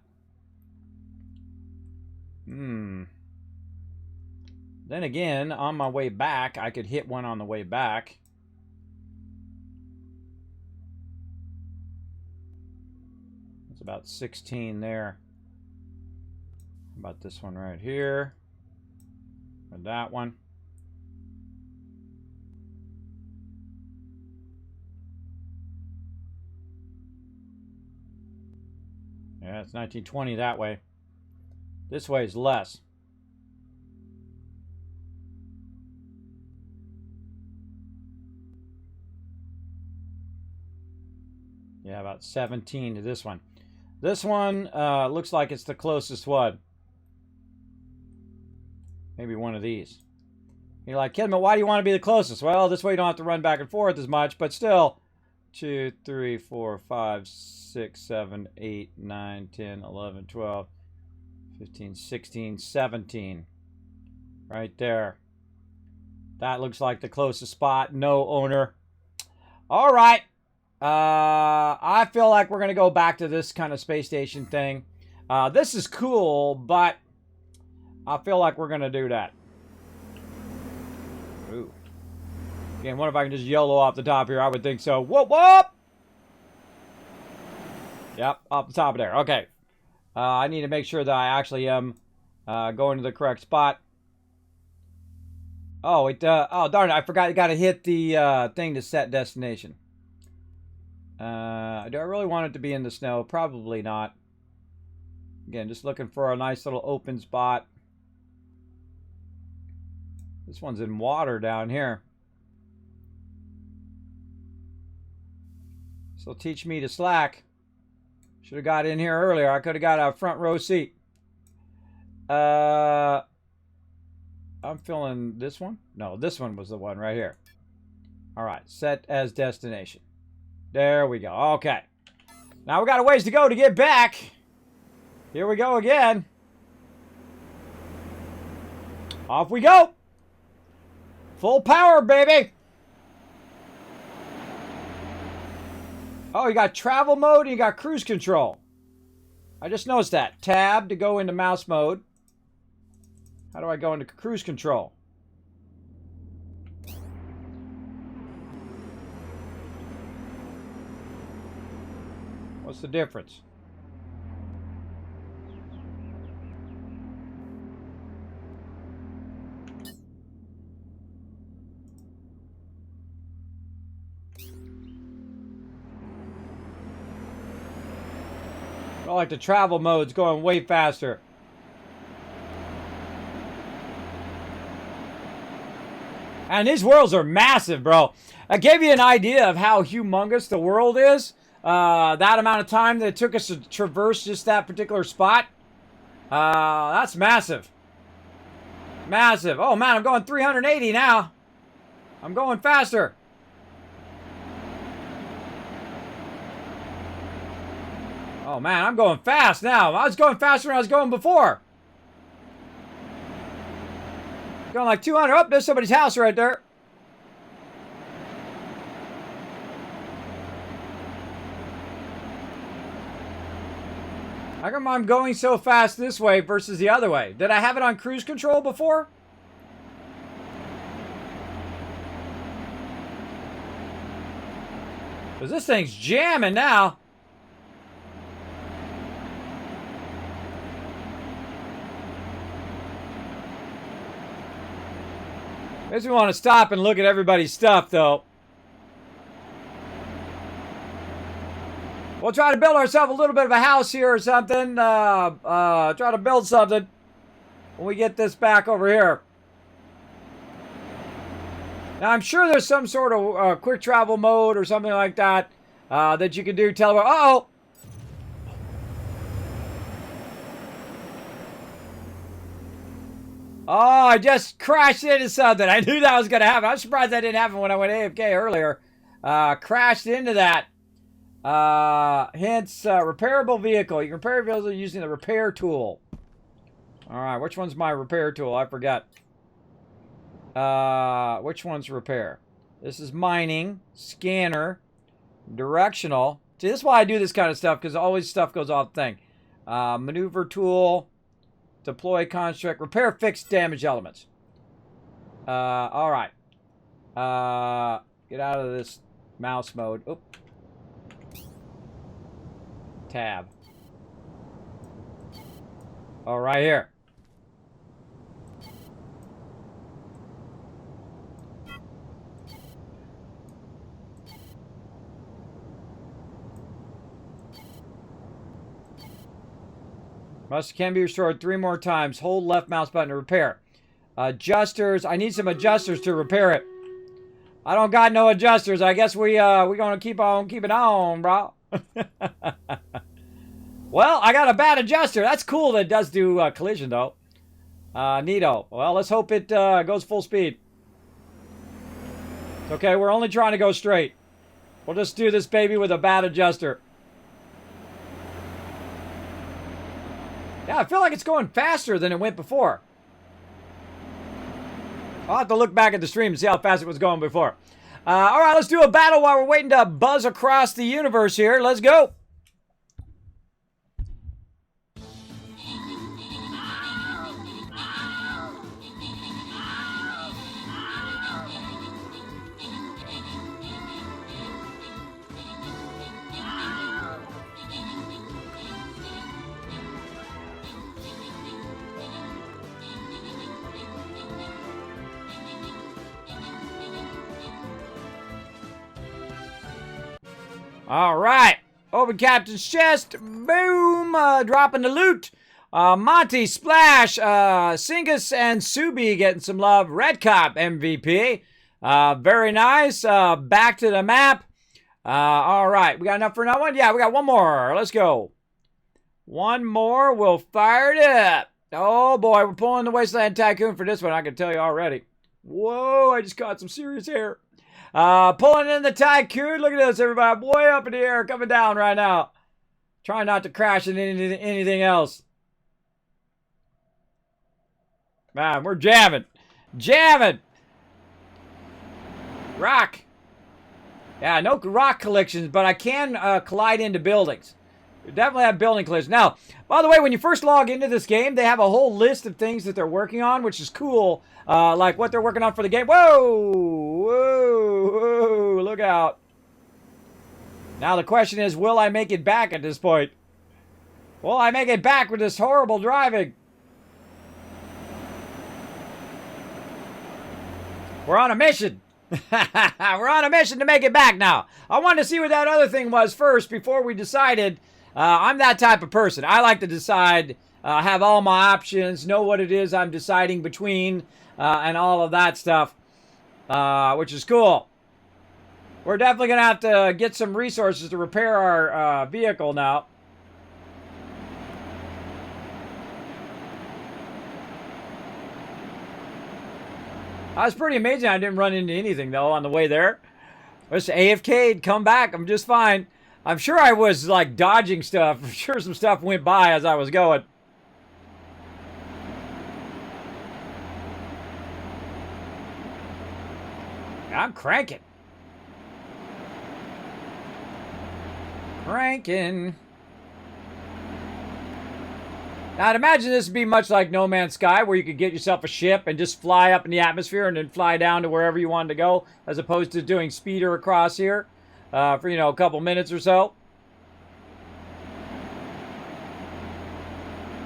Then again, on my way back, I could hit one on the way back. It's about 16 there. How about this one right here? Or that one? Yeah, it's 1920 that way. This way is less. Yeah, about 17 to this one. This one looks like it's the closest one. Maybe one of these. You're like, Kismet, why do you want to be the closest? Well, this way you don't have to run back and forth as much, but still. 2, 3, 4, 5, 6, 7, 8, 9, 10, 11, 12, 15, 16, 17. Right there. That looks like the closest spot. No owner. All right. I feel like we're going to go back to this kind of space station thing. This is cool, but I feel like we're going to do that. Ooh. Again, what if I can just YOLO off the top here? I would think so. Whoop, whoop! Yep, off the top of there. Okay. I need to make sure that I actually am going to the correct spot. Oh, oh, darn it. I forgot you got to hit the thing to set destination. Do I really want it to be in the snow? Probably not. Again, just looking for a nice little open spot. This one's in water down here. So teach me to slack. Should have got in here earlier. I could have got a front row seat. I'm feeling this one. No, this one was the one right here. All right, set as destination. There we go. Okay. Now we got a ways to go to get back. Here we go again. Off we go. Full power, baby. Oh, you got travel mode and you got cruise control. I just noticed that. Tab to go into mouse mode. How do I go into cruise control? What's the difference? I like the travel mode's going way faster. And these worlds are massive, bro. I gave you an idea of how humongous the world is. That amount of time that it took us to traverse just that particular spot. That's massive. Massive. Oh, man, I'm going 380 now. I'm going faster. Oh, man, I'm going fast now. I was going faster than I was going before. Going like 200. Oh, there's somebody's house right there. How come I'm going so fast this way versus the other way? Did I have it on cruise control before? Because this thing's jamming now. Makes me want to stop and look at everybody's stuff, though. We'll try to build ourselves a little bit of a house here or something. Try to build something when we get this back over here. Now, I'm sure there's some sort of quick travel mode or something like that that you can do. Uh-oh! Oh, I just crashed into something. I knew that was going to happen. I'm surprised that didn't happen when I went AFK earlier. Crashed into that. Hence, repairable vehicle. You can repair vehicles using the repair tool. All right, which one's my repair tool? I forgot. Which one's repair? This is mining, scanner, directional. See, this is why I do this kind of stuff, because always stuff goes off the thing. Maneuver tool, deploy construct, repair fixed damage elements. All right. Get out of this mouse mode. Oop. Tab. Oh, right here. Can be restored 3 more times. Hold left mouse button to repair. Adjusters. I need some adjusters to repair it. I don't got no adjusters. I guess we gonna keep on keeping on, bro. Well, I got a bad adjuster. That's cool that it does do collision, though. Neato. Well, let's hope it goes full speed. It's okay, we're only trying to go straight. We'll just do this baby with a bad adjuster. Yeah, I feel like it's going faster than it went before. I'll have to look back at the stream and see how fast it was going before. All right, let's do a battle while we're waiting to buzz across the universe here. Let's go. All right. Open Captain's chest. Boom. Dropping the loot. Monty, Splash, Singus, and Subi getting some love. Red Cop MVP. Very nice. Back to the map. All right. We got enough for another one? Yeah, we got one more. Let's go. One more. We'll fire it up. Oh, boy. We're pulling the Wasteland Tycoon for this one. I can tell you already. Whoa. I just caught some serious hair. Pulling in the Tycoon. Look at this, everybody. I'm way up in the air, coming down right now. Trying not to crash into anything else. Man, we're jamming. Jamming. Rock. Yeah, no rock collections, but I can collide into buildings. We definitely have building collisions. Now, by the way, when you first log into this game, they have a whole list of things that they're working on, which is cool. Like what they're working on for the game. Whoa! Whoa! Whoa! Look out. Now the question is, will I make it back at this point? Will I make it back with this horrible driving? We're on a mission. We're on a mission to make it back now. I wanted to see what that other thing was first before we decided. I'm that type of person. I like to decide, have all my options, know what it is I'm deciding between, and all of that stuff, which is cool. We're definitely going to have to get some resources to repair our vehicle now. I was pretty amazing I didn't run into anything, though, on the way there. Just AFK'd, come back, I'm just fine. I'm sure I was, like, dodging stuff. I'm sure some stuff went by as I was going. I'm cranking. Cranking. Now, I'd imagine this would be much like No Man's Sky, where you could get yourself a ship and just fly up in the atmosphere and then fly down to wherever you wanted to go, as opposed to doing speeder across here for, you know, a couple minutes or so.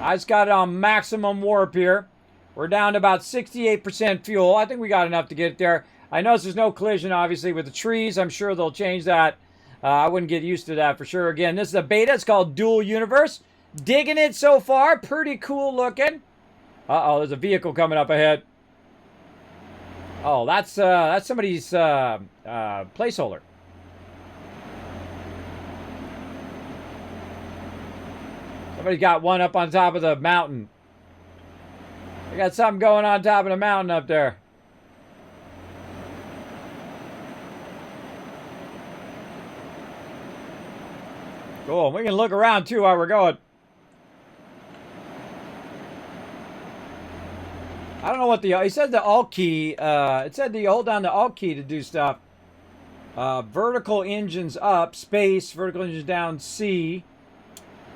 I just got it on maximum warp here. We're down to about 68% fuel. I think we got enough to get it there. I notice there's no collision, obviously, with the trees. I'm sure they'll change that. I wouldn't get used to that for sure. Again, this is a beta. It's called Dual Universe. Digging it so far. Pretty cool looking. Uh-oh, there's a vehicle coming up ahead. Oh, that's somebody's placeholder. Somebody's got one up on top of the mountain. They got something going on top of the mountain up there. Cool. We can look around, too, while we're going. know what he said the Alt key. It said that you hold down the Alt key to do stuff. Vertical engines up, space. Vertical engines down, C.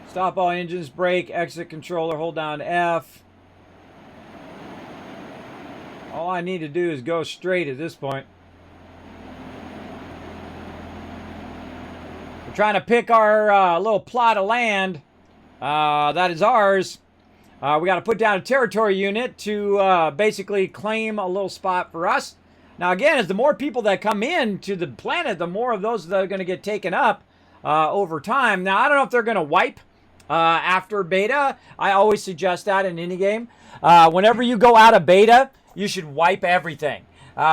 Stop all engines, brake, exit controller, hold down F. All I need to do is go straight at this point. We're trying to pick our little plot of land that is ours. We got to put down a territory unit to basically claim a little spot for us. Now, again, as the more people that come in to the planet, the more of those that are going to get taken up over time. Now, I don't know if they're going to wipe after beta. I always suggest that in any game. Whenever you go out of beta, you should wipe everything.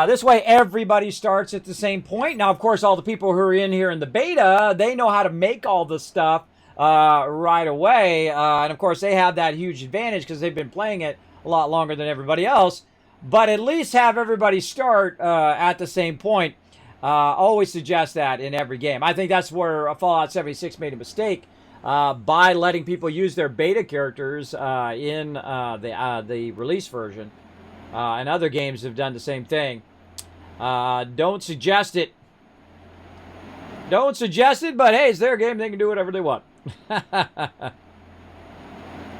This way, everybody starts at the same point. Now, of course, all the people who are in here in the beta, they know how to make all this stuff right away. And, of course, they have that huge advantage because they've been playing it a lot longer than everybody else. But at least have everybody start at the same point. Always suggest that in every game. I think that's where Fallout 76 made a mistake by letting people use their beta characters in the release version. And other games have done the same thing. Don't suggest it. Don't suggest it, but hey, it's their game. They can do whatever they want.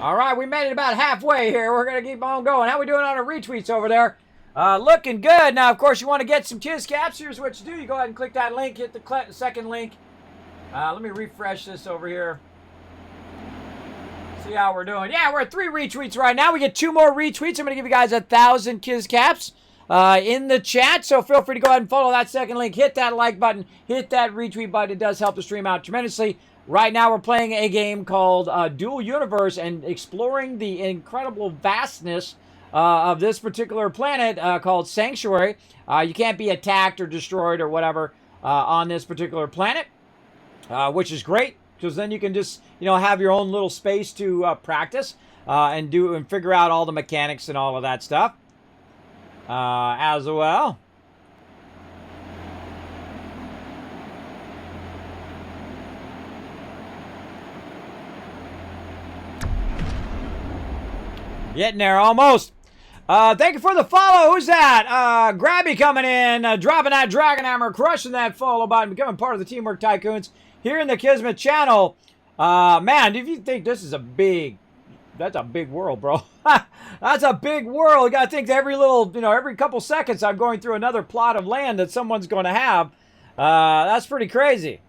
All right, we made it about halfway here. We're going to keep on going. How we doing on our retweets over there? Looking good. Now, of course, you want to get some Kiz caps. Here's what you do. You go ahead and click that link. Hit the second link. Let me refresh this over here. See how we're doing. Yeah, we're at 3 retweets right now. We get 2 more retweets. I'm going to give you guys 1,000 Kiz caps in the chat. So feel free to go ahead and follow that second link. Hit that like button. Hit that retweet button. It does help the stream out tremendously. Right now, we're playing a game called Dual Universe and exploring the incredible vastness of this particular planet called Sanctuary. You can't be attacked or destroyed or whatever on this particular planet, which is great because then you can just have your own little space to practice and figure out all the mechanics and all of that stuff as well. Getting there, almost. Thank you for the follow. Who's that? Grabby coming in, dropping that Dragon Hammer, crushing that follow button, becoming part of the Teamwork Tycoons here in the Kismet channel. Man, if you think this is that's a big world, bro. That's a big world. You got to think that every couple seconds I'm going through another plot of land that someone's going to have. That's pretty crazy.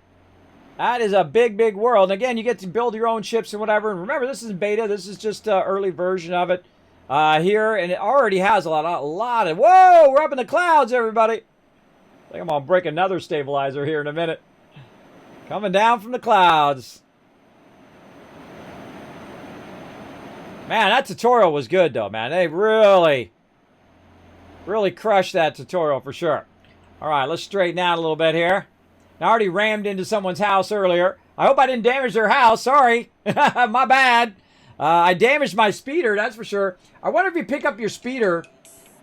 That is a big, big world. And again, you get to build your own ships and whatever. And remember, this is beta. This is just an early version of it here. And it already has a lot of... Whoa! We're up in the clouds, everybody. I think I'm going to break another stabilizer here in a minute. Coming down from the clouds. Man, that tutorial was good, though, man. They really crushed that tutorial for sure. All right, let's straighten out a little bit here. I already rammed into someone's house earlier. I hope I didn't damage their house. Sorry. My bad. I damaged my speeder, that's for sure. I wonder if you pick up your speeder.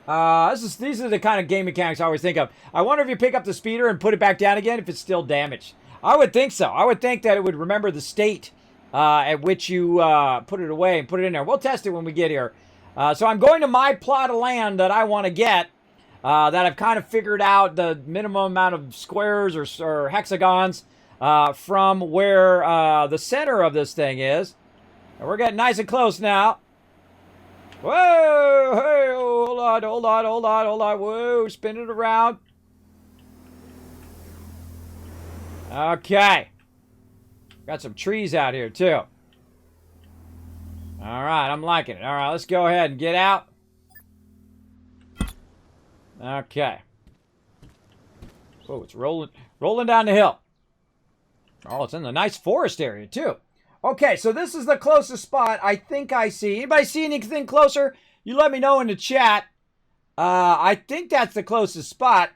These are the kind of game mechanics I always think of. I wonder if you pick up the speeder and put it back down again if it's still damaged. I would think so. I would think that it would remember the state at which you put it away and put it in there. We'll test it when we get here. So I'm going to my plot of land that I want to get. That I've kind of figured out the minimum amount of squares or hexagons from where the center of this thing is. And we're getting nice and close now. Whoa! Hey, hold on. Whoa, spin it around. Okay. Got some trees out here, too. All right, I'm liking it. All right, let's go ahead and get out. Okay. Oh, it's rolling down the hill. Oh, it's in the nice forest area, too. Okay, so this is the closest spot I think I see. Anybody see anything closer? You let me know in the chat. I think that's the closest spot.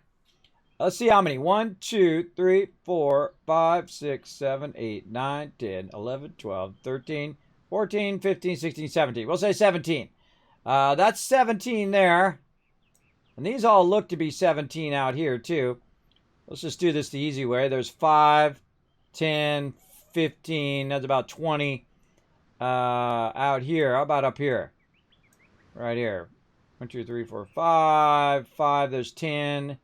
Let's see how many. 1, 2, 3, 4, 5, 6, 7, 8, 9, 10, 11, 12, 13, 14, 15, 16, 17. We'll say 17. That's 17 there. And these all look to be 17 out here, too. Let's just do this the easy way. There's 5, 10, 15. That's about 20 out here. How about up here? Right here. 1, 2, 3, 4, 5. 5, there's 10.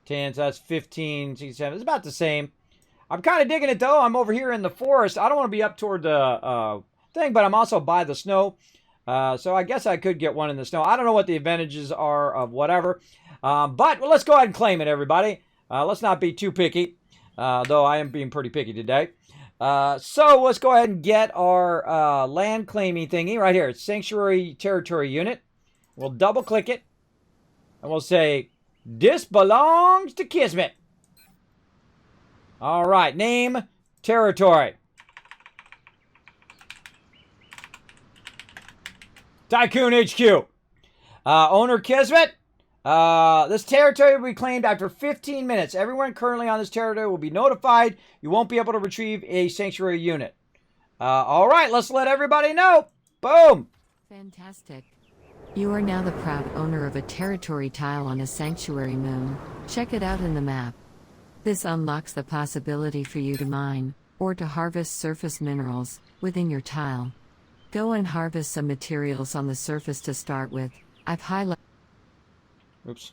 10, so that's 15, 16, 17. It's about the same. I'm kind of digging it, though. I'm over here in the forest. I don't want to be up toward the thing, but I'm also by the snow. So I guess I could get one in the snow. I don't know what the advantages are of whatever. But well, let's go ahead and claim it, everybody. Let's not be too picky, though I am being pretty picky today. So let's go ahead and get our land claiming thingy right here. It's Sanctuary Territory Unit. We'll double click it. And we'll say, this belongs to Kismet. All right, name, territory. Tycoon HQ. Owner Kismet. This territory will be claimed after 15 minutes. Everyone currently on this territory will be notified. You won't be able to retrieve a sanctuary unit. All right, let's let everybody know. Boom. Fantastic. You are now the proud owner of a territory tile on a sanctuary moon. Check it out in the map. This unlocks the possibility for you to mine, or to harvest surface minerals, within your tile. Go and harvest some materials on the surface to start with. I've highlighted. Oops.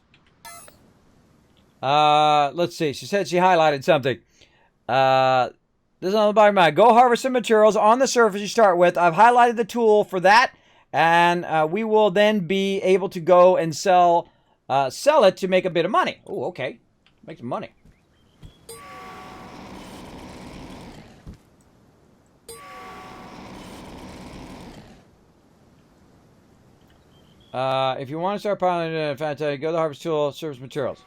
Let's see. She said she highlighted something. This is on the bottom of mine. Go harvest some materials on the surface you start with. I've highlighted the tool for that, and we will then be able to go and sell it to make a bit of money. Oh, okay. Make some money. If you want to start piloting a fantastic, go to the harvest tool, surface materials.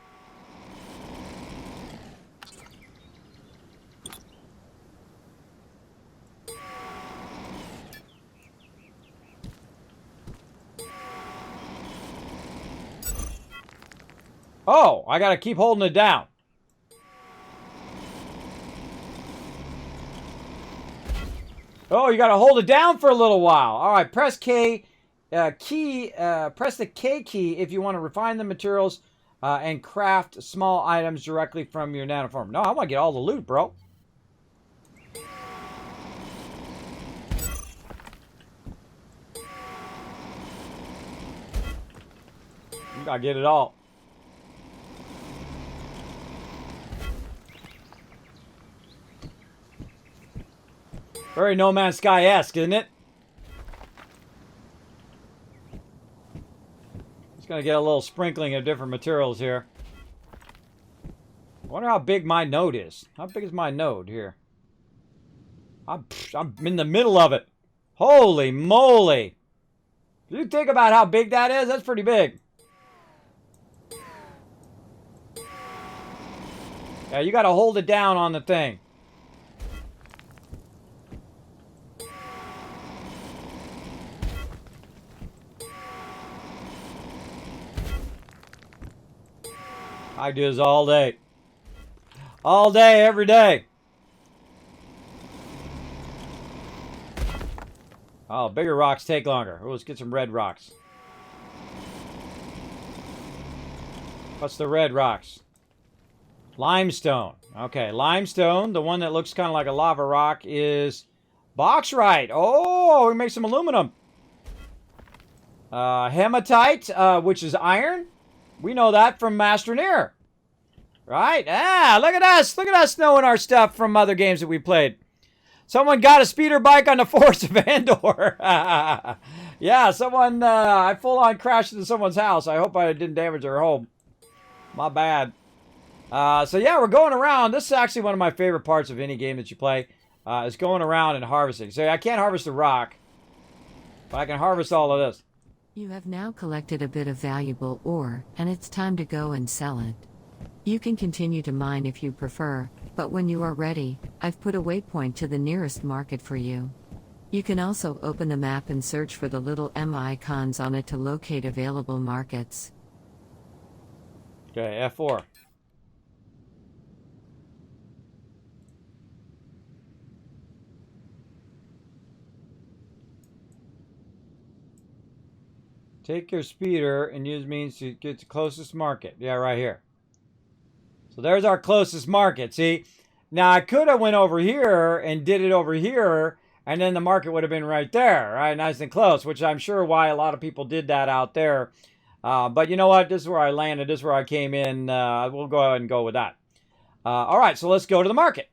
Oh, I gotta keep holding it down. Oh, you gotta hold it down for a little while. All right, press K. Press the K key if you want to refine the materials and craft small items directly from your nanoform. No, I want to get all the loot, bro. You gotta get it all. Very No Man's Sky-esque, isn't it? Just gonna get a little sprinkling of different materials here. I wonder how big my node is. How big is my node here? I'm in the middle of it. Holy moly! If you think about how big that is, that's pretty big. Yeah, you gotta hold it down on the thing. I do this all day. All day, every day. Oh, bigger rocks take longer. Oh, let's get some red rocks. What's the red rocks? Limestone. Okay, limestone, the one that looks kind of like a lava rock, is bauxite. Oh, we make some aluminum. Hematite, which is iron. We know that from Masterneer. Right? Ah, look at us. Look at us knowing our stuff from other games that we played. Someone got a speeder bike on the Forest of Andor. Yeah, someone, I full-on crashed into someone's house. I hope I didn't damage their home. My bad. So yeah, we're going around. This is actually one of my favorite parts of any game that you play, is going around and harvesting. So I can't harvest the rock, but I can harvest all of this. You have now collected a bit of valuable ore, and it's time to go and sell it. You can continue to mine if you prefer, but when you are ready, I've put a waypoint to the nearest market for you. You can also open the map and search for the little M icons on it to locate available markets. Okay, F4. Take your speeder and use means to get to closest market. Yeah, right here. So there's our closest market. See, now I could have went over here and did it over here, and then the market would have been right there, right, nice and close. Which I'm sure why a lot of people did that out there. But you know what? This is where I landed. This is where I came in. We'll go ahead and go with that. All right, so let's go to the market.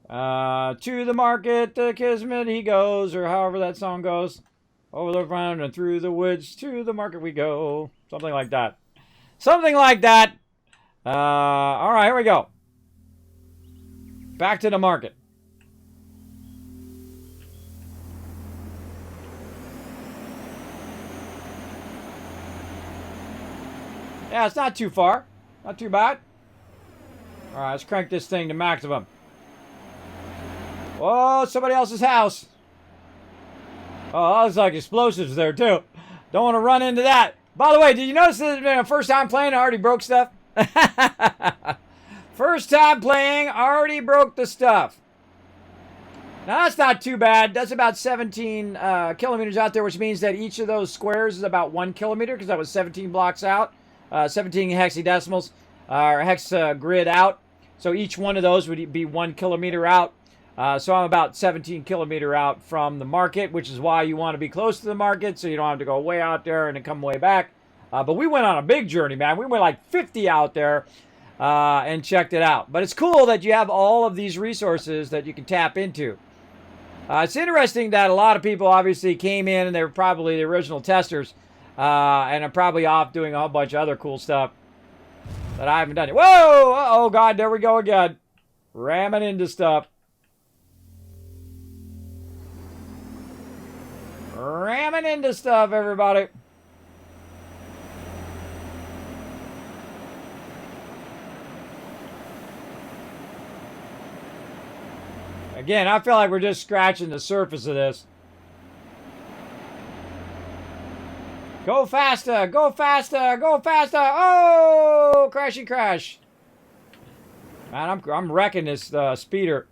To the market, the Kismet he goes, or however that song goes. Over the front and through the woods, to the market we go. Something like that. Something like that. All right, here we go. Back to the market. Yeah, it's not too far. Not too bad. All right, let's crank this thing to maximum. Oh, somebody else's house. Oh, that looks like explosives there, too. Don't want to run into that. By the way, did you notice this has been a first time playing? I already broke stuff. First time playing, already broke the stuff. Now, that's not too bad. That's about 17 kilometers out there, which means that each of those squares is about 1 kilometer, because that was 17 blocks out. 17 hexadecimals, or hex grid out. So each one of those would be 1 kilometer out. So I'm about 17 kilometer out from the market, which is why you want to be close to the market so you don't have to go way out there and then come way back. But we went on a big journey, man. We went like 50 out there and checked it out. But it's cool that you have all of these resources that you can tap into. It's interesting that a lot of people obviously came in and they were probably the original testers and are probably off doing a whole bunch of other cool stuff that I haven't done yet. Whoa! Uh-oh, God, there we go again. Ramming into stuff. Ramming into stuff, everybody. Again, I feel like we're just scratching the surface of this. Go faster, go faster, go faster. Oh, crashy crash. Man, I'm wrecking this speeder.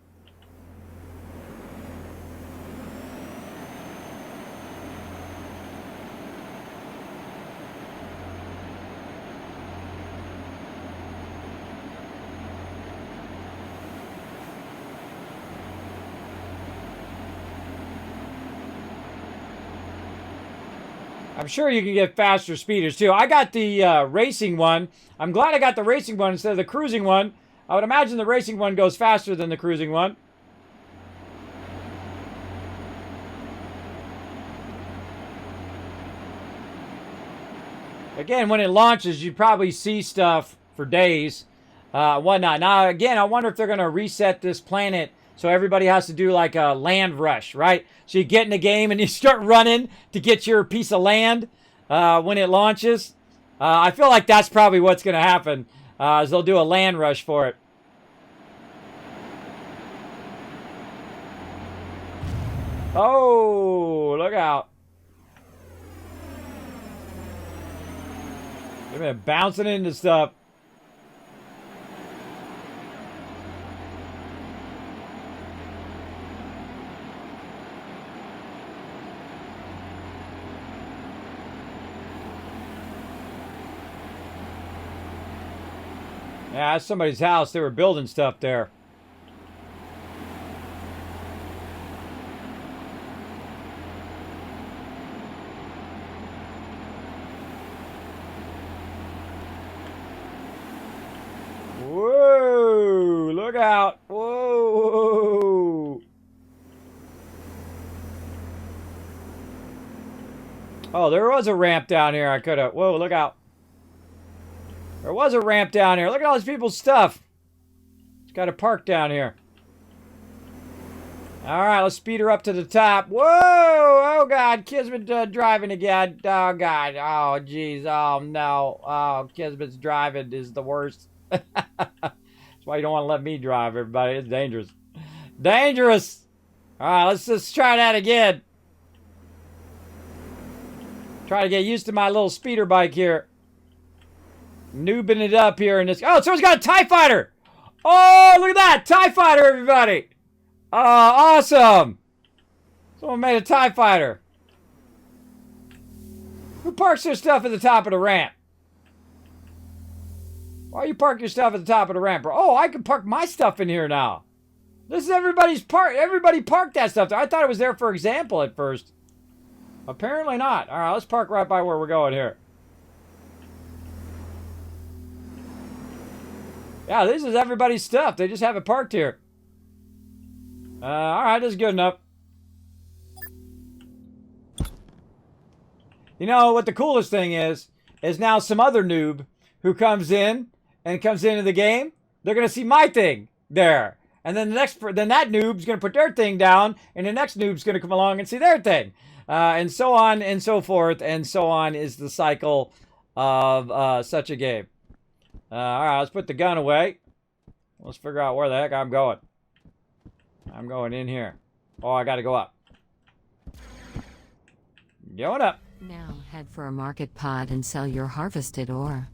I'm sure you can get faster speeders too. I got the racing one. I'm glad I got the racing one instead of the cruising one. I would imagine the racing one goes faster than the cruising one. Again, when it launches, you probably see stuff for days, whatnot. Now, again, I wonder if they're going to reset this planet so everybody has to do like a land rush, right? So you get in the game and you start running to get your piece of land when it launches. I feel like that's probably what's going to happen, is they'll do a land rush for it. Oh, look out. They've been bouncing into stuff. Yeah, that's somebody's house. They were building stuff there. Whoa! Look out! Whoa! Oh, there was a ramp down here. I could have. Whoa! Look out! There was a ramp down here. Look at all these people's stuff. It's got a park down here. All right, let's speed her up to the top. Whoa! Oh, God. Kismet driving again. Oh, God. Oh, jeez. Oh, no. Oh, Kismet's driving is the worst. That's why you don't want to let me drive, everybody. It's dangerous. Dangerous! All right, let's just try that again. Try to get used to my little speeder bike here. Noobing it up here in this. Oh, someone's got a TIE fighter. Oh, look at that. TIE fighter, everybody. Awesome. Someone made a TIE fighter. Who parks their stuff at the top of the ramp? Why you park your stuff at the top of the ramp, bro? Oh, I can park my stuff in here now. This is everybody's park. Everybody parked that stuff there. I thought it was there for example at first. Apparently not. All right, let's park right by where we're going here. Yeah, this is everybody's stuff. They just have it parked here. All right, this is good enough. You know what the coolest thing is now some other noob who comes in and comes into the game. They're gonna see my thing there, and then that noob's gonna put their thing down, and the next noob's gonna come along and see their thing, and so on and so forth, and so on is the cycle of such a game. All right, let's put the gun away. Let's figure out where the heck I'm going. I'm going in here. Oh, I gotta go up. Going up. Now head for a market pod and sell your harvested ore.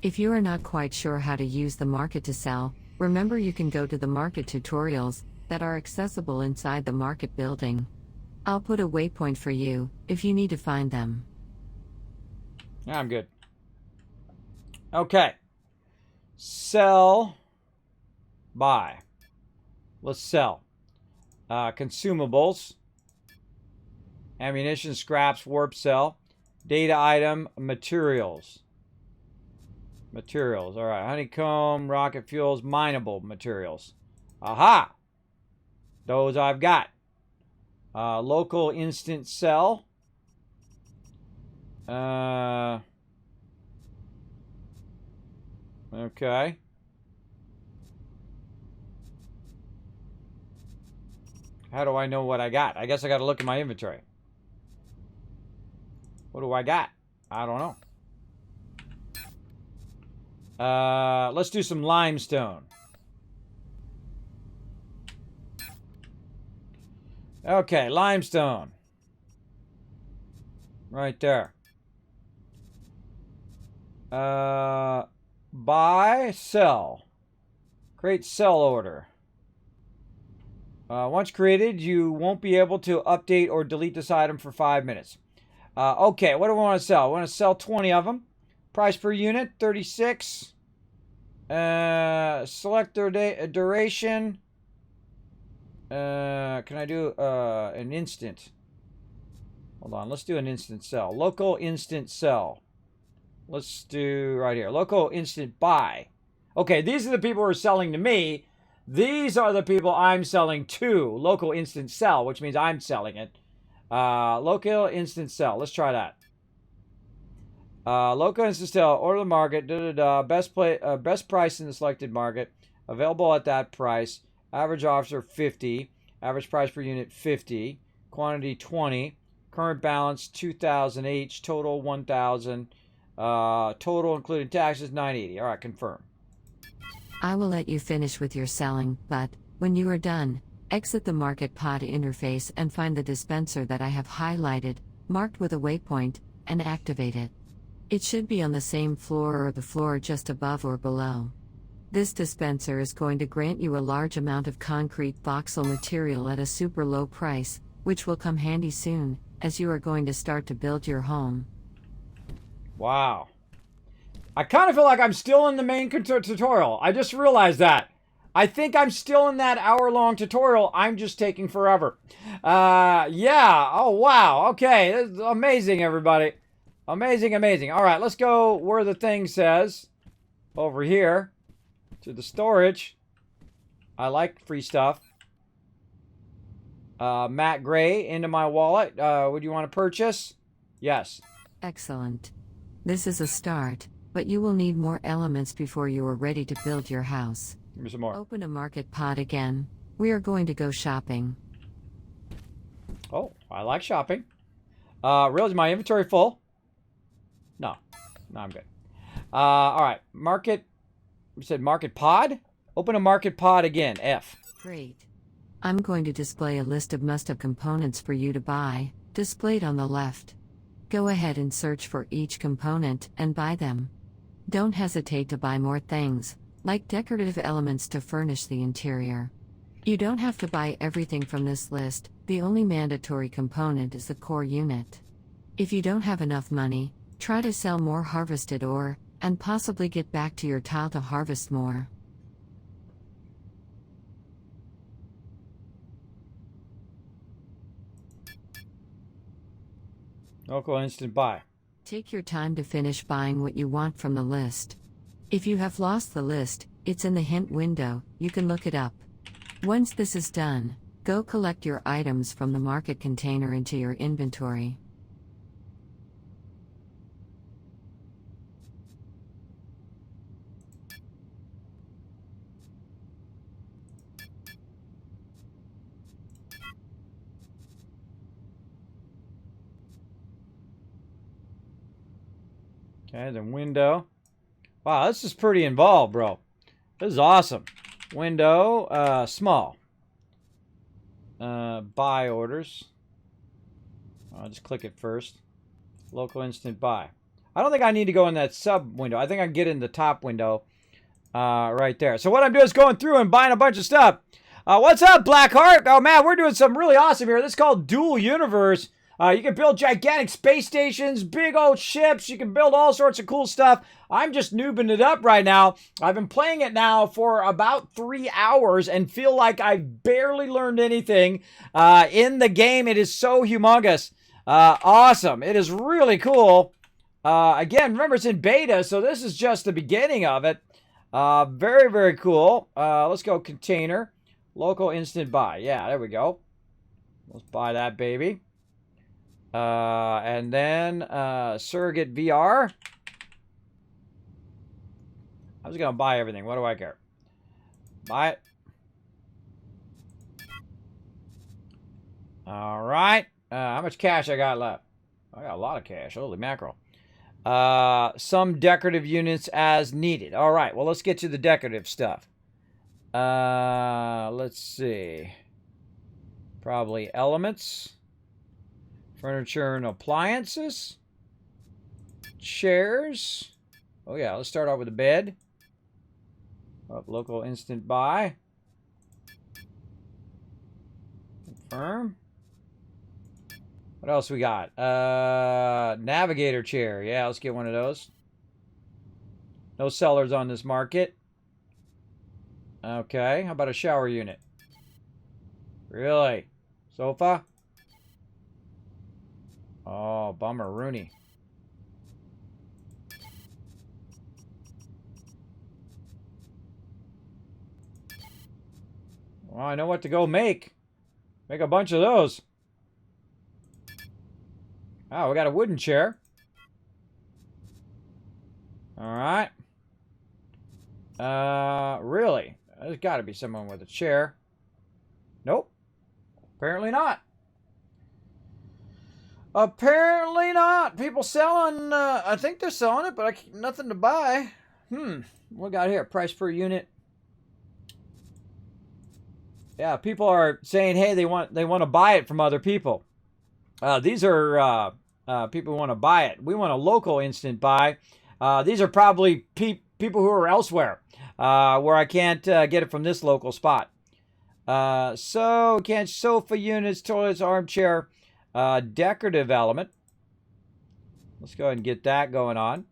If you are not quite sure how to use the market to sell, remember you can go to the market tutorials that are accessible inside the market building. I'll put a waypoint for you if you need to find them. Yeah, I'm good. Okay. Sell. Buy. Let's sell. Consumables. Ammunition, scraps, warp cell. Data item, materials. Materials. All right. Honeycomb, rocket fuels, mineable materials. Aha! Those I've got. Local instant sell. Okay. How do I know what I got? I guess I got to look at my inventory. What do I got? I don't know. Let's do some limestone. Okay, limestone. Right there. Buy, sell. Create sell order. Once created, you won't be able to update or delete this item for 5 minutes. Okay, what do we want to sell? We want to sell 20 of them. Price per unit, 36. Select their duration. Can I do an instant? Hold on, let's do an instant sell. Local instant sell. Let's do right here. Local instant buy. Okay, these are the people who are selling to me. These are the people I'm selling to. Local instant sell, which means I'm selling it. Local instant sell. Let's try that. Local instant sell. Order the market. Best price in the selected market. Available at that price. Average offer 50. Average price per unit 50. Quantity 20. Current balance 2,000 each. Total 1,000. Total including taxes 980. All right, confirm. I will let you finish with your selling, but when you are done, exit the market pod interface and find the dispenser that I have highlighted, marked with a waypoint, and activate it. It should be on the same floor or the floor just above or below. This dispenser is going to grant you a large amount of concrete voxel material at a super low price, which will come handy soon, as you are going to start to build your home. Wow. I kind of feel like I'm still in the main tutorial. I just realized that. I think I'm still in that hour-long tutorial. I'm just taking forever. Yeah. Oh, wow. Okay. This is amazing, everybody. Amazing, amazing. All right, let's go where the thing says. Over here. To the storage. I like free stuff. Matt Gray, into my wallet. Would you want to purchase? Yes. Excellent. This is a start, but you will need more elements before you are ready to build your house. Give me some more. Open a market pod again. We are going to go shopping. Oh, I like shopping. Really, is my inventory full? No. No, I'm good. All right. Market. You said market pod? Open a market pod again. F. Great. I'm going to display a list of must-have components for you to buy, displayed on the left. Go ahead and search for each component and buy them. Don't hesitate to buy more things, like decorative elements to furnish the interior. You don't have to buy everything from this list, the only mandatory component is the core unit. If you don't have enough money, try to sell more harvested ore, and possibly get back to your tile to harvest more. Local instant buy. Take your time to finish buying what you want from the list. If you have lost the list, It's in the hint window, you can look it up. Once this is done, go collect your items from the market container into your inventory. Okay, then window. Wow, this is pretty involved, bro. This is awesome. Window, small. Buy orders. I'll just click it first. Local instant buy. I don't think I need to go in that sub window. I think I can get in the top window right there. So what I'm doing is going through and buying a bunch of stuff. What's up, Blackheart? Oh, man, we're doing something really awesome here. This is called Dual Universe. You can build gigantic space stations, big old ships. You can build all sorts of cool stuff. I'm just noobing it up right now. I've been playing it now for about 3 hours and feel like I've barely learned anything. In the game, it is so humongous. Awesome. It is really cool. Again, remember, it's in beta, so this is just the beginning of it. Very, very cool. Let's go container. Local instant buy. Yeah, there we go. Let's buy that baby. And then surrogate VR. I was going to buy everything. What do I care? Buy it. All right. How much cash I got left? I got a lot of cash. Holy mackerel. Some decorative units as needed. All right. Well, let's get to the decorative stuff. Let's see. Probably elements. Furniture and appliances. Chairs. Oh, yeah. Let's start off with a bed. Local instant buy. Confirm. What else we got? Navigator chair. Yeah, let's get one of those. No sellers on this market. Okay. How about a shower unit? Really? Sofa? Oh, bummer, Rooney. Well, I know what to go make. Make a bunch of those. Oh, we got a wooden chair. All right. Really? There's got to be someone with a chair. Nope. Apparently not. Apparently not. People selling, I think they're selling it, but nothing to buy. What we got here? Price per unit. Yeah, people are saying, hey, they want to buy it from other people. These are people who want to buy it. We want a local instant buy. These are probably people who are elsewhere, where I can't get it from this local spot. So, can't sofa units, toilets, armchair. Decorative element. Let's go ahead and get that going on.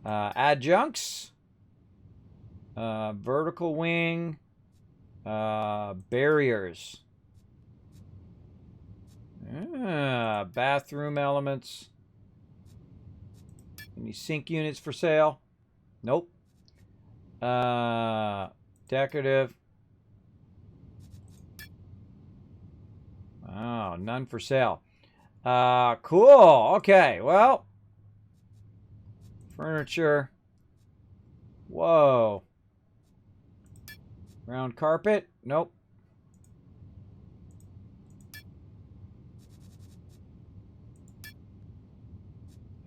Adjuncts. Vertical wing. Barriers. Bathroom elements. Any sink units for sale? Nope. Decorative. Oh, none for sale. Cool. Okay, well. Furniture. Whoa. Round carpet? Nope.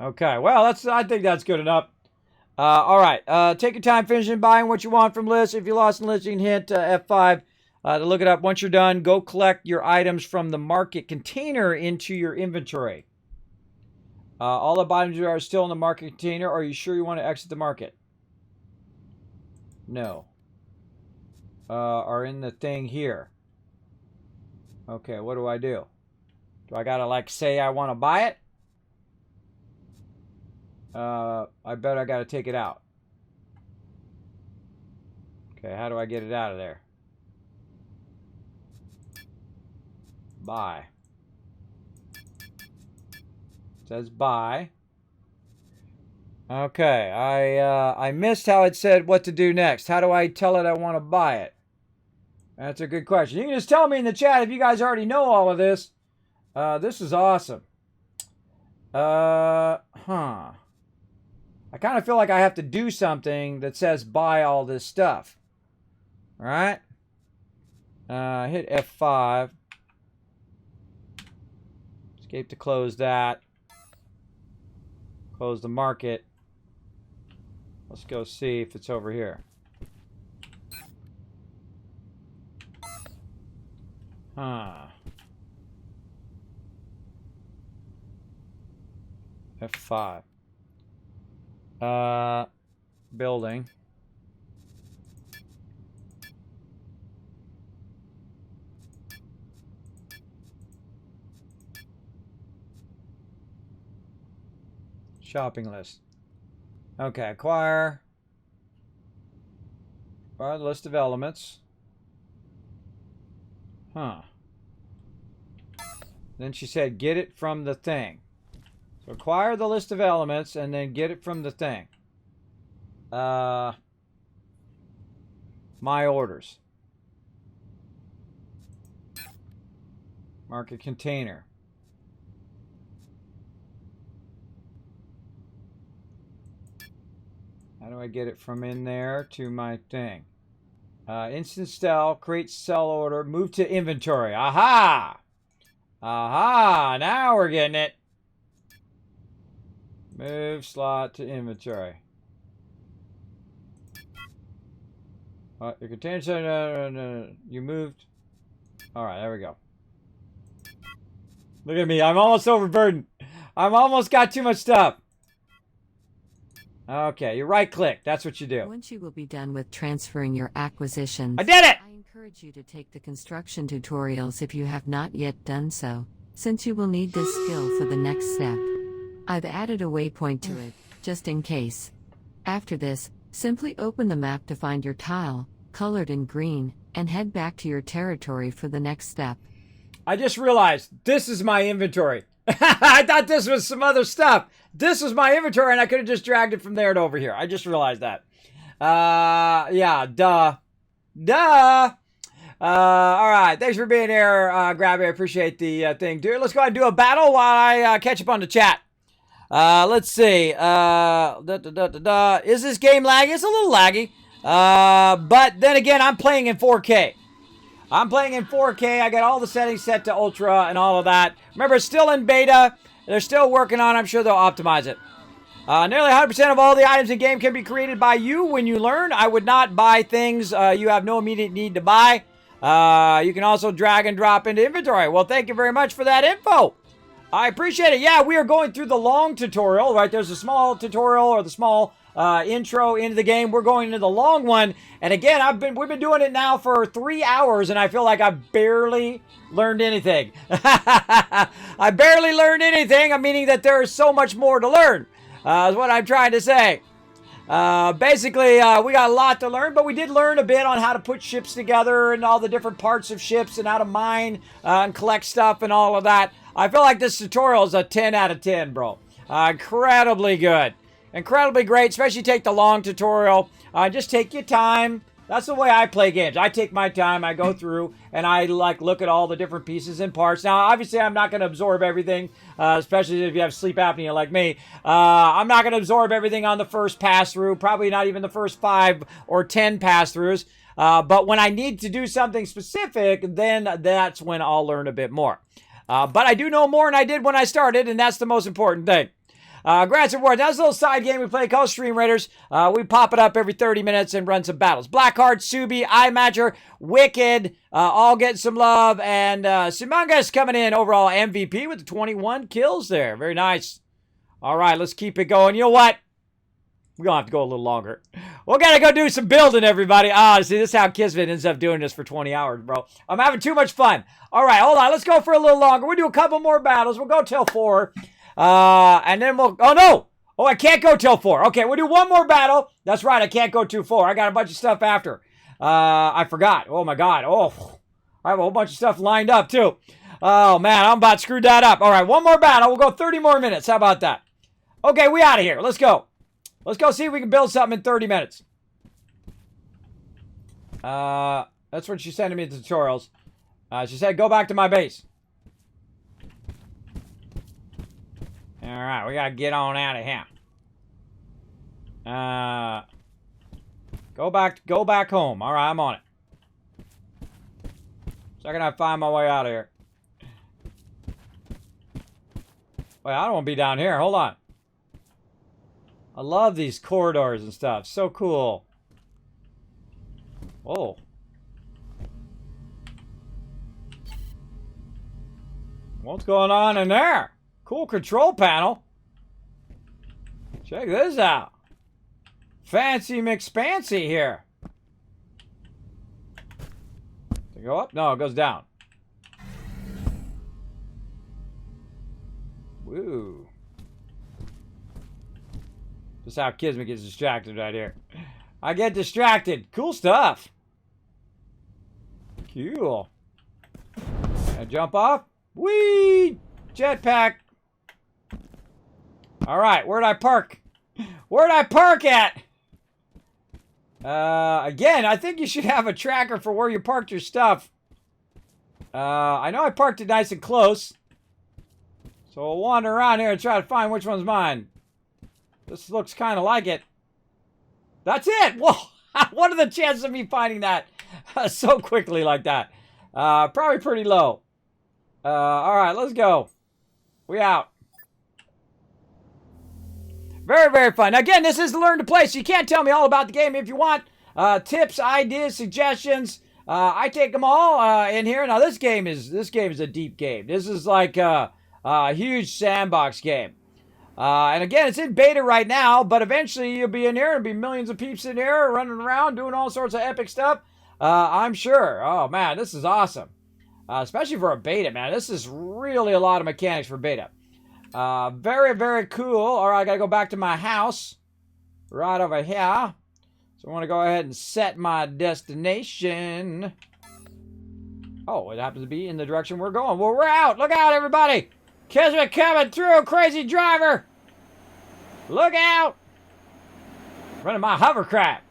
Okay, well, I think that's good enough. All right, take your time finishing buying what you want from list. If you lost in list, you can hit F5 to look it up. Once you're done, go collect your items from the market container into your inventory. All the items are still in the market container. Are you sure you want to exit the market? No. Are in the thing here. Okay, what do I do? Do I gotta, like, say I want to buy it? I bet I gotta take it out. Okay, how do I get it out of there? Buy. It says buy. Okay, I missed how it said what to do next. How do I tell it I want to buy it? That's a good question. You can just tell me in the chat if you guys already know all of this. This is awesome. I kind of feel like I have to do something that says buy all this stuff. All right. Hit F5. Escape to close that. Close the market. Let's go see if it's over here. F5. Building. Shopping list. Okay, acquire. Acquire the list of elements. Then she said, get it from the thing. So acquire the list of elements and then get it from the thing. My orders. Market container. How do I get it from in there to my thing? Instant sell, create sell order, move to inventory. Aha! Aha! Now we're getting it. Move slot to inventory. Your container, no. You moved. All right, there we go. Look at me. I'm almost overburdened. I've almost got too much stuff. Okay, you right click. That's what you do. Once you will be done with transferring your acquisitions, I did it! I encourage you to take the construction tutorials if you have not yet done so, since you will need this skill for the next step. I've added a waypoint to it, just in case. After this, simply open the map to find your tile, colored in green, and head back to your territory for the next step. I just realized this is my inventory. I thought this was some other stuff. This was my inventory, and I could have just dragged it from there to over here. I just realized that. Yeah, duh. All right. Thanks for being here, Grabby. I appreciate the thing, dude. Let's go ahead and do a battle while I catch up on the chat. Let's see. Is this game laggy? It's a little laggy. But then again, I'm playing in 4K. I got all the settings set to ultra and all of that. Remember, it's still in beta. They're still working on it. I'm sure they'll optimize it. Nearly 100% of all the items in game can be created by you when you learn. I would not buy things you have no immediate need to buy. You can also drag and drop into inventory. Well, thank you very much for that info. I appreciate it. Yeah, we are going through the long tutorial, right? There's a small tutorial or the small intro into the game. We're going into the long one. And again, we've been doing it now for 3 hours, and I feel like I've barely learned anything. I barely learned anything, meaning that there is so much more to learn, is what I'm trying to say. Basically, we got a lot to learn, but we did learn a bit on how to put ships together and all the different parts of ships and how to mine and collect stuff and all of that. I feel like this tutorial is a 10 out of 10, bro. Incredibly good. Incredibly great, especially take the long tutorial. Just take your time. That's the way I play games. I take my time, I go through, and I look at all the different pieces and parts. Now, obviously, I'm not going to absorb everything, especially if you have sleep apnea like me. I'm not going to absorb everything on the first pass-through, probably not even the first 5 or 10 pass-throughs. But when I need to do something specific, then that's when I'll learn a bit more. But I do know more than I did when I started, and that's the most important thing. Grants and Rewards. That's a little side game we play called Stream Raiders. We pop it up every 30 minutes and run some battles. Blackheart, Subi, iMatcher, Wicked, all getting some love. And Simanga's coming in overall MVP with 21 kills there. Very nice. All right, let's keep it going. You know what? We're going to have to go a little longer. We're going to go do some building, everybody. See, this is how Kismet ends up doing this for 20 hours, bro. I'm having too much fun. All right, hold on. Let's go for a little longer. We'll do a couple more battles. We'll go till 4. And then we'll... Oh, no! Oh, I can't go till 4. Okay, we'll do one more battle. That's right, I can't go till 4. I got a bunch of stuff after. I forgot. Oh, my God. Oh, I have a whole bunch of stuff lined up, too. Oh, man, I'm about to screw that up. All right, one more battle. We'll go 30 more minutes. How about that? Okay, we out of here. Let's go. Let's go see if we can build something in 30 minutes. That's what she's sending me the tutorials. She said, go back to my base. Alright, we gotta get on out of here. Go back home. Alright, I'm on it. Second I find my way out of here. Wait, I don't want to be down here. Hold on. I love these corridors and stuff. So cool. Whoa. What's going on in there? Cool control panel. Check this out. Fancy McSpancy here. Does it go up? No, it goes down. Woo. Just how Kismet gets distracted right here. I get distracted. Cool stuff. Cool. Gonna jump off. Whee! Jetpack. Alright, where'd I park? Where'd I park at? Again, I think you should have a tracker for where you parked your stuff. I know I parked it nice and close. So we'll wander around here and try to find which one's mine. This looks kind of like it. That's it! Whoa! What are the chances of me finding that so quickly like that? Probably pretty low. Alright, let's go. We out. Very, very fun. Now, again, this is the Learn to Play, so you can't tell me all about the game if you want. Tips, ideas, suggestions. I take them all in here. Now, this game is a deep game. This is like a huge sandbox game. And again, it's in beta right now, but eventually you'll be in here. There'll be millions of peeps in here running around doing all sorts of epic stuff. I'm sure. Oh, man, this is awesome. Especially for a beta, man. This is really a lot of mechanics for beta. Very, very cool. All right, I got to go back to my house right over here. So I want to go ahead and set my destination. Oh, it happens to be in the direction we're going. Well, we're out. Look out, everybody. Kismet coming through, crazy driver. Look out. Running my hovercraft.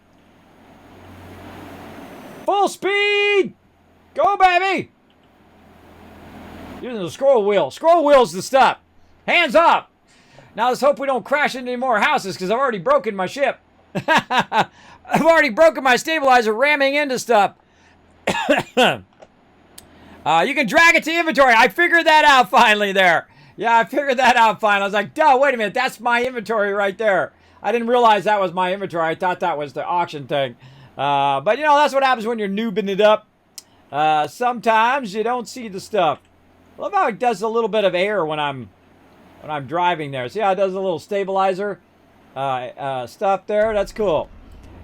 Full speed. Go, baby. Using the scroll wheel. Scroll wheel's the stuff. Hands up. Now let's hope we don't crash into any more houses because I've already broken my ship. I've already broken my stabilizer ramming into stuff. You can drag it to inventory. I figured that out finally there. Yeah, I figured that out finally. I was like, duh, wait a minute. That's my inventory right there. I didn't realize that was my inventory. I thought that was the auction thing. But, you know, that's what happens when you're noobing it up. Sometimes you don't see the stuff. I love how it does a little bit of air when I'm driving there. See how it does a little stabilizer stuff there? That's cool.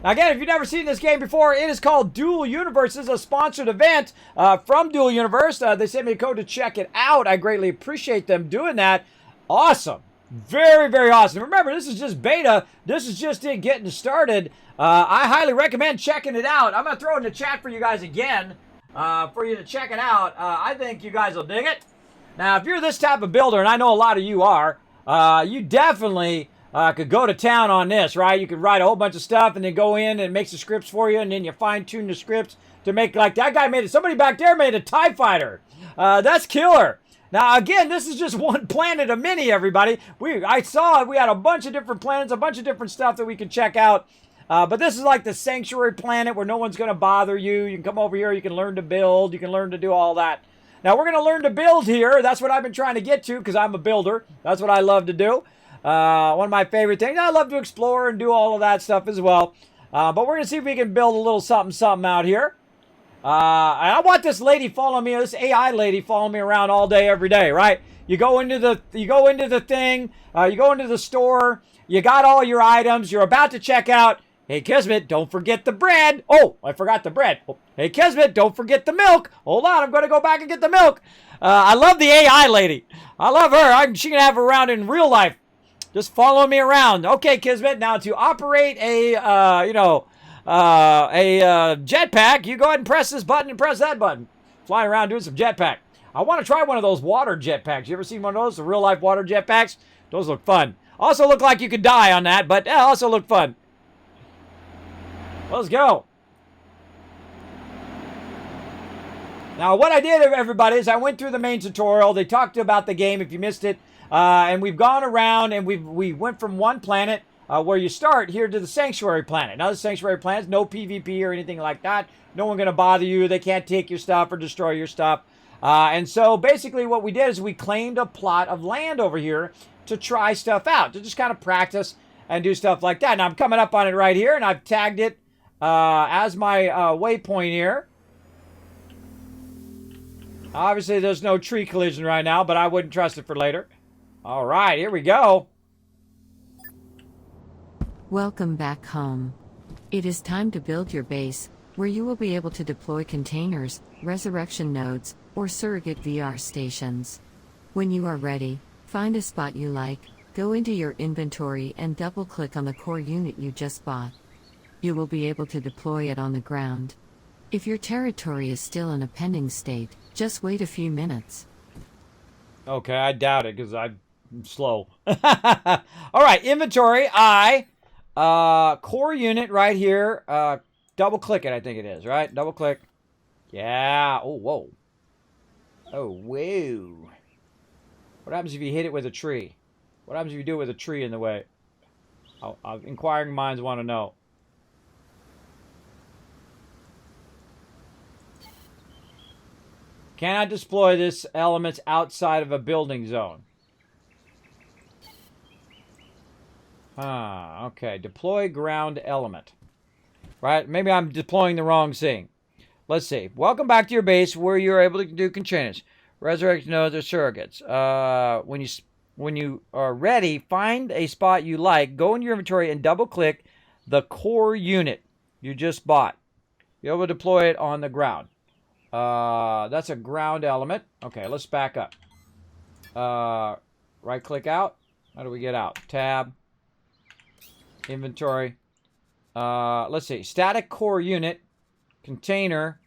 Now, again, if you've never seen this game before, it is called Dual Universe. It's a sponsored event from Dual Universe. They sent me a code to check it out. I greatly appreciate them doing that. Awesome. Very, very awesome. Remember, this is just beta. This is just it getting started. I highly recommend checking it out. I'm going to throw it in the chat for you guys again for you to check it out. I think you guys will dig it. Now, if you're this type of builder, and I know a lot of you are, you definitely could go to town on this, right? You could write a whole bunch of stuff and then go in and it makes the scripts for you, and then you fine-tune the scripts to make, like that guy made it. Somebody back there made a TIE fighter. That's killer. Now, again, this is just one planet of many, everybody. I saw we had a bunch of different planets, a bunch of different stuff that we could check out. But this is like the sanctuary planet where no one's going to bother you. You can come over here. You can learn to build. You can learn to do all that. Now, we're going to learn to build here. That's what I've been trying to get to because I'm a builder. That's what I love to do. One of my favorite things. I love to explore and do all of that stuff as well. But we're going to see if we can build a little something out here. I want this lady following me, this AI lady following me around all day, every day, right? You go into the thing, you go into the store, you got all your items, you're about to check out. Hey, Kismet, don't forget the bread. Oh, I forgot the bread. Oh, hey, Kismet, don't forget the milk. Hold on, I'm going to go back and get the milk. I love the AI lady. I love her. She can have her around in real life. Just following me around. Okay, Kismet, now to operate a jetpack, you go ahead and press this button and press that button. Flying around doing some jetpack. I want to try one of those water jetpacks. You ever seen one of those, the real life water jetpacks? Those look fun. Also looked like you could die on that, but also looked fun. Let's go. Now, what I did, everybody, is I went through the main tutorial. They talked about the game if you missed it. And we've gone around and we went from one planet where you start here to the Sanctuary planet. Now, the Sanctuary planet is no PvP or anything like that. No one going to bother you. They can't take your stuff or destroy your stuff. And so, basically, what we did is we claimed a plot of land over here to try stuff out, to just kind of practice and do stuff like that. Now, I'm coming up on it right here, and I've tagged it as my waypoint here. Obviously, there's no tree collision right now, but I wouldn't trust it for later. All right, here we go. Welcome back home. It is time to build your base, where you will be able to deploy containers, resurrection nodes, or surrogate VR stations. When you are ready, find a spot you like, go into your inventory and double-click on the core unit you just bought. You will be able to deploy it on the ground. If your territory is still in a pending state, just wait a few minutes. Okay, I doubt it because I'm slow. All right, inventory, core unit right here. Double click it, I think it is, right? Double click. Yeah. Oh, whoa. Oh, whoa. What happens if you hit it with a tree? What happens if you do it with a tree in the way? Inquiring minds want to know. Can I deploy this elements outside of a building zone? Okay. Deploy ground element. Right? Maybe I'm deploying the wrong thing. Let's see. Welcome back to your base where you're able to do containers. Resurrection nodes or surrogates. When you are ready, find a spot you like, go in your inventory and double-click the core unit you just bought. You're able to deploy it on the ground. That's a ground element. Okay, let's back up. Right-click out. How do we get out? Tab. Inventory. Let's see. Static core unit. Container.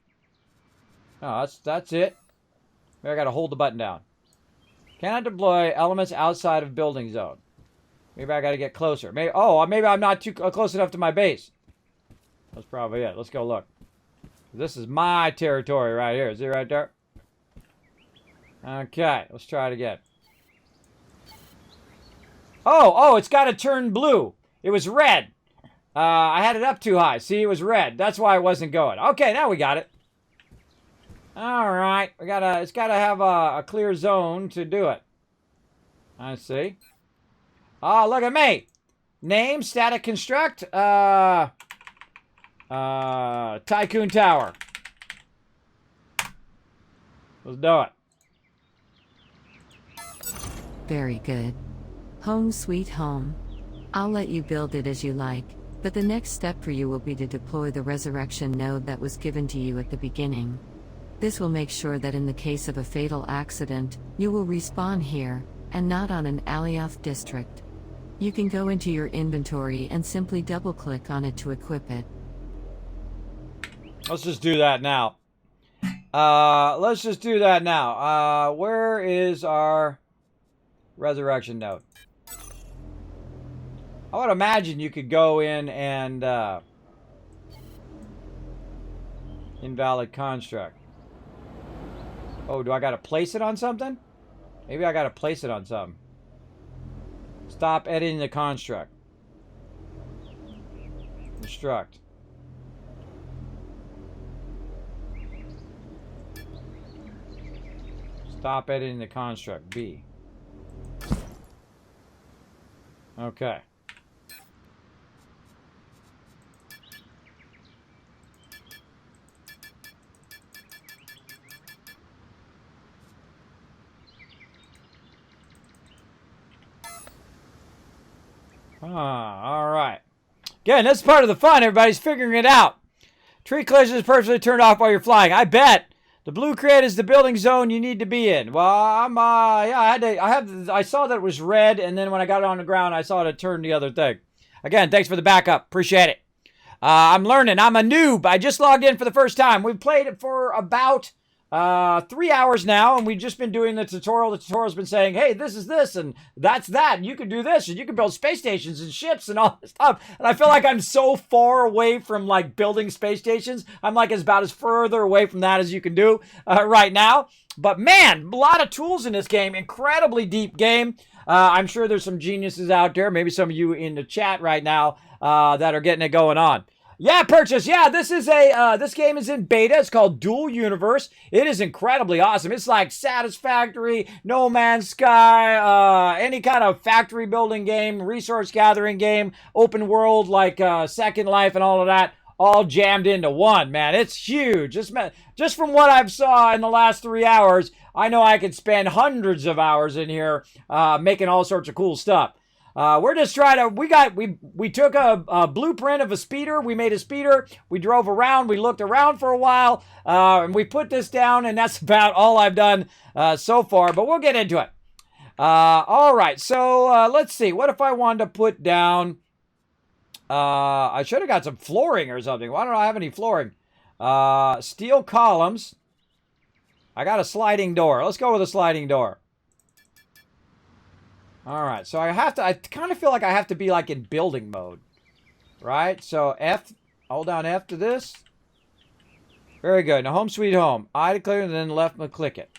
Oh, that's it. Maybe I gotta hold the button down. Can I deploy elements outside of building zone? Maybe I gotta get closer. Maybe I'm not too close enough to my base. That's probably it. Let's go look. This is my territory right here. Is it right there? Okay, let's try it again. Oh, it's got to turn blue. It was red. I had it up too high. See, it was red. That's why it wasn't going. Okay, now we got it. All right, it's got to have a clear zone to do it. I see. Oh, look at me. Name, static construct, Tycoon Tower. Let's do it. Very good. Home sweet home. I'll let you build it as you like, but the next step for you will be to deploy the resurrection node that was given to you at the beginning. This will make sure that in the case of a fatal accident, you will respawn here, and not on an Alioth district. You can go into your inventory and simply double-click on it to equip it. Let's just do that now. Where is our resurrection node? I would imagine you could go in and invalid construct. Oh, do I got to place it on something? Maybe I got to place it on something. Stop editing the construct. Instruct. Stop editing the construct. B. Okay. All right. Again, that's part of the fun. Everybody's figuring it out. Tree collision is perfectly turned off while you're flying. I bet. The blue crate is the building zone you need to be in. Well, I saw that it was red, and then when I got it on the ground, I saw it turn the other thing. Again, thanks for the backup. Appreciate it. I'm learning. I'm a noob. I just logged in for the first time. We've played it for about 3 hours now, and we've just been doing the tutorial. The tutorial's been saying, hey, this is this, and that's that, and you can do this, and you can build space stations and ships and all this stuff. And I feel like I'm so far away from, like, building space stations. I'm, like, about as further away from that as you can do right now. But, man, a lot of tools in this game. Incredibly deep game. I'm sure there's some geniuses out there, maybe some of you in the chat right now that are getting it going on. Yeah, purchase. Yeah, this is this game is in beta. It's called Dual Universe. It is incredibly awesome. It's like Satisfactory, No Man's Sky, any kind of factory building game, resource gathering game, open world like Second Life and all of that, all jammed into one, man. It's huge. Just from what I've saw in the last 3 hours, I know I could spend hundreds of hours in here making all sorts of cool stuff. We're just trying to, we took a blueprint of a speeder. We made a speeder. We drove around. We looked around for a while. And we put this down, and that's about all I've done so far. But we'll get into it. All right. So let's see. What if I wanted to put down, I should have got some flooring or something. Why don't I have any flooring? Steel columns. I got a sliding door. Let's go with a sliding door. All right, so I kind of feel like I have to be like in building mode, right? So hold down F to this. Very good. Now home sweet home. I declare and then left and click it.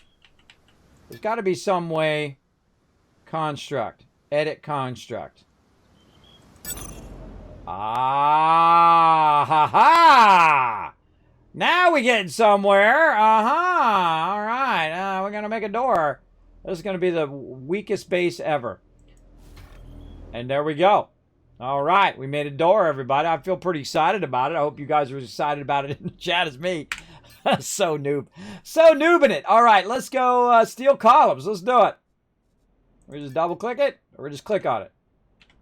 There's got to be some way. Construct. Edit construct. Ah, ha ha! Now we're getting somewhere. Uh-huh. All right, we're going to make a door. This is going to be the weakest base ever. And there we go. All right. We made a door, everybody. I feel pretty excited about it. I hope you guys are as excited about it in the chat as me. So noob. So noobing it. All right. Let's go steel columns. Let's do it. We just double click it or we just click on it.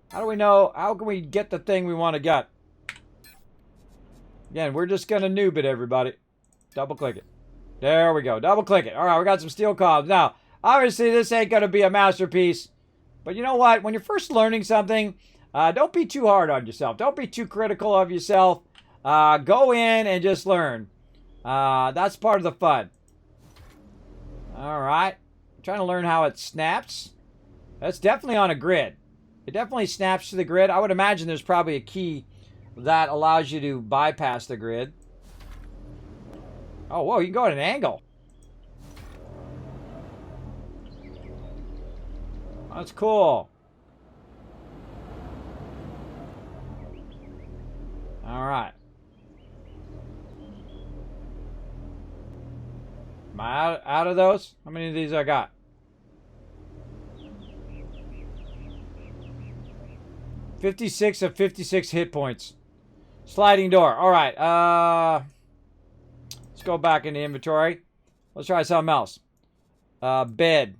How do we know? How can we get the thing we want to get? Again, we're just going to noob it, everybody. Double click it. There we go. Double click it. All right. We got some steel columns. Now, obviously, this ain't going to be a masterpiece. But you know what? When you're first learning something, don't be too hard on yourself. Don't be too critical of yourself. Go in and just learn. That's part of the fun. All right. I'm trying to learn how it snaps. That's definitely on a grid. It definitely snaps to the grid. I would imagine there's probably a key that allows you to bypass the grid. Oh, whoa. You can go at an angle. That's cool. All right. Am I out of those? How many of these I got? 56 of 56 hit points. Sliding door. All right. Let's go back into inventory. Let's try something else. Bed.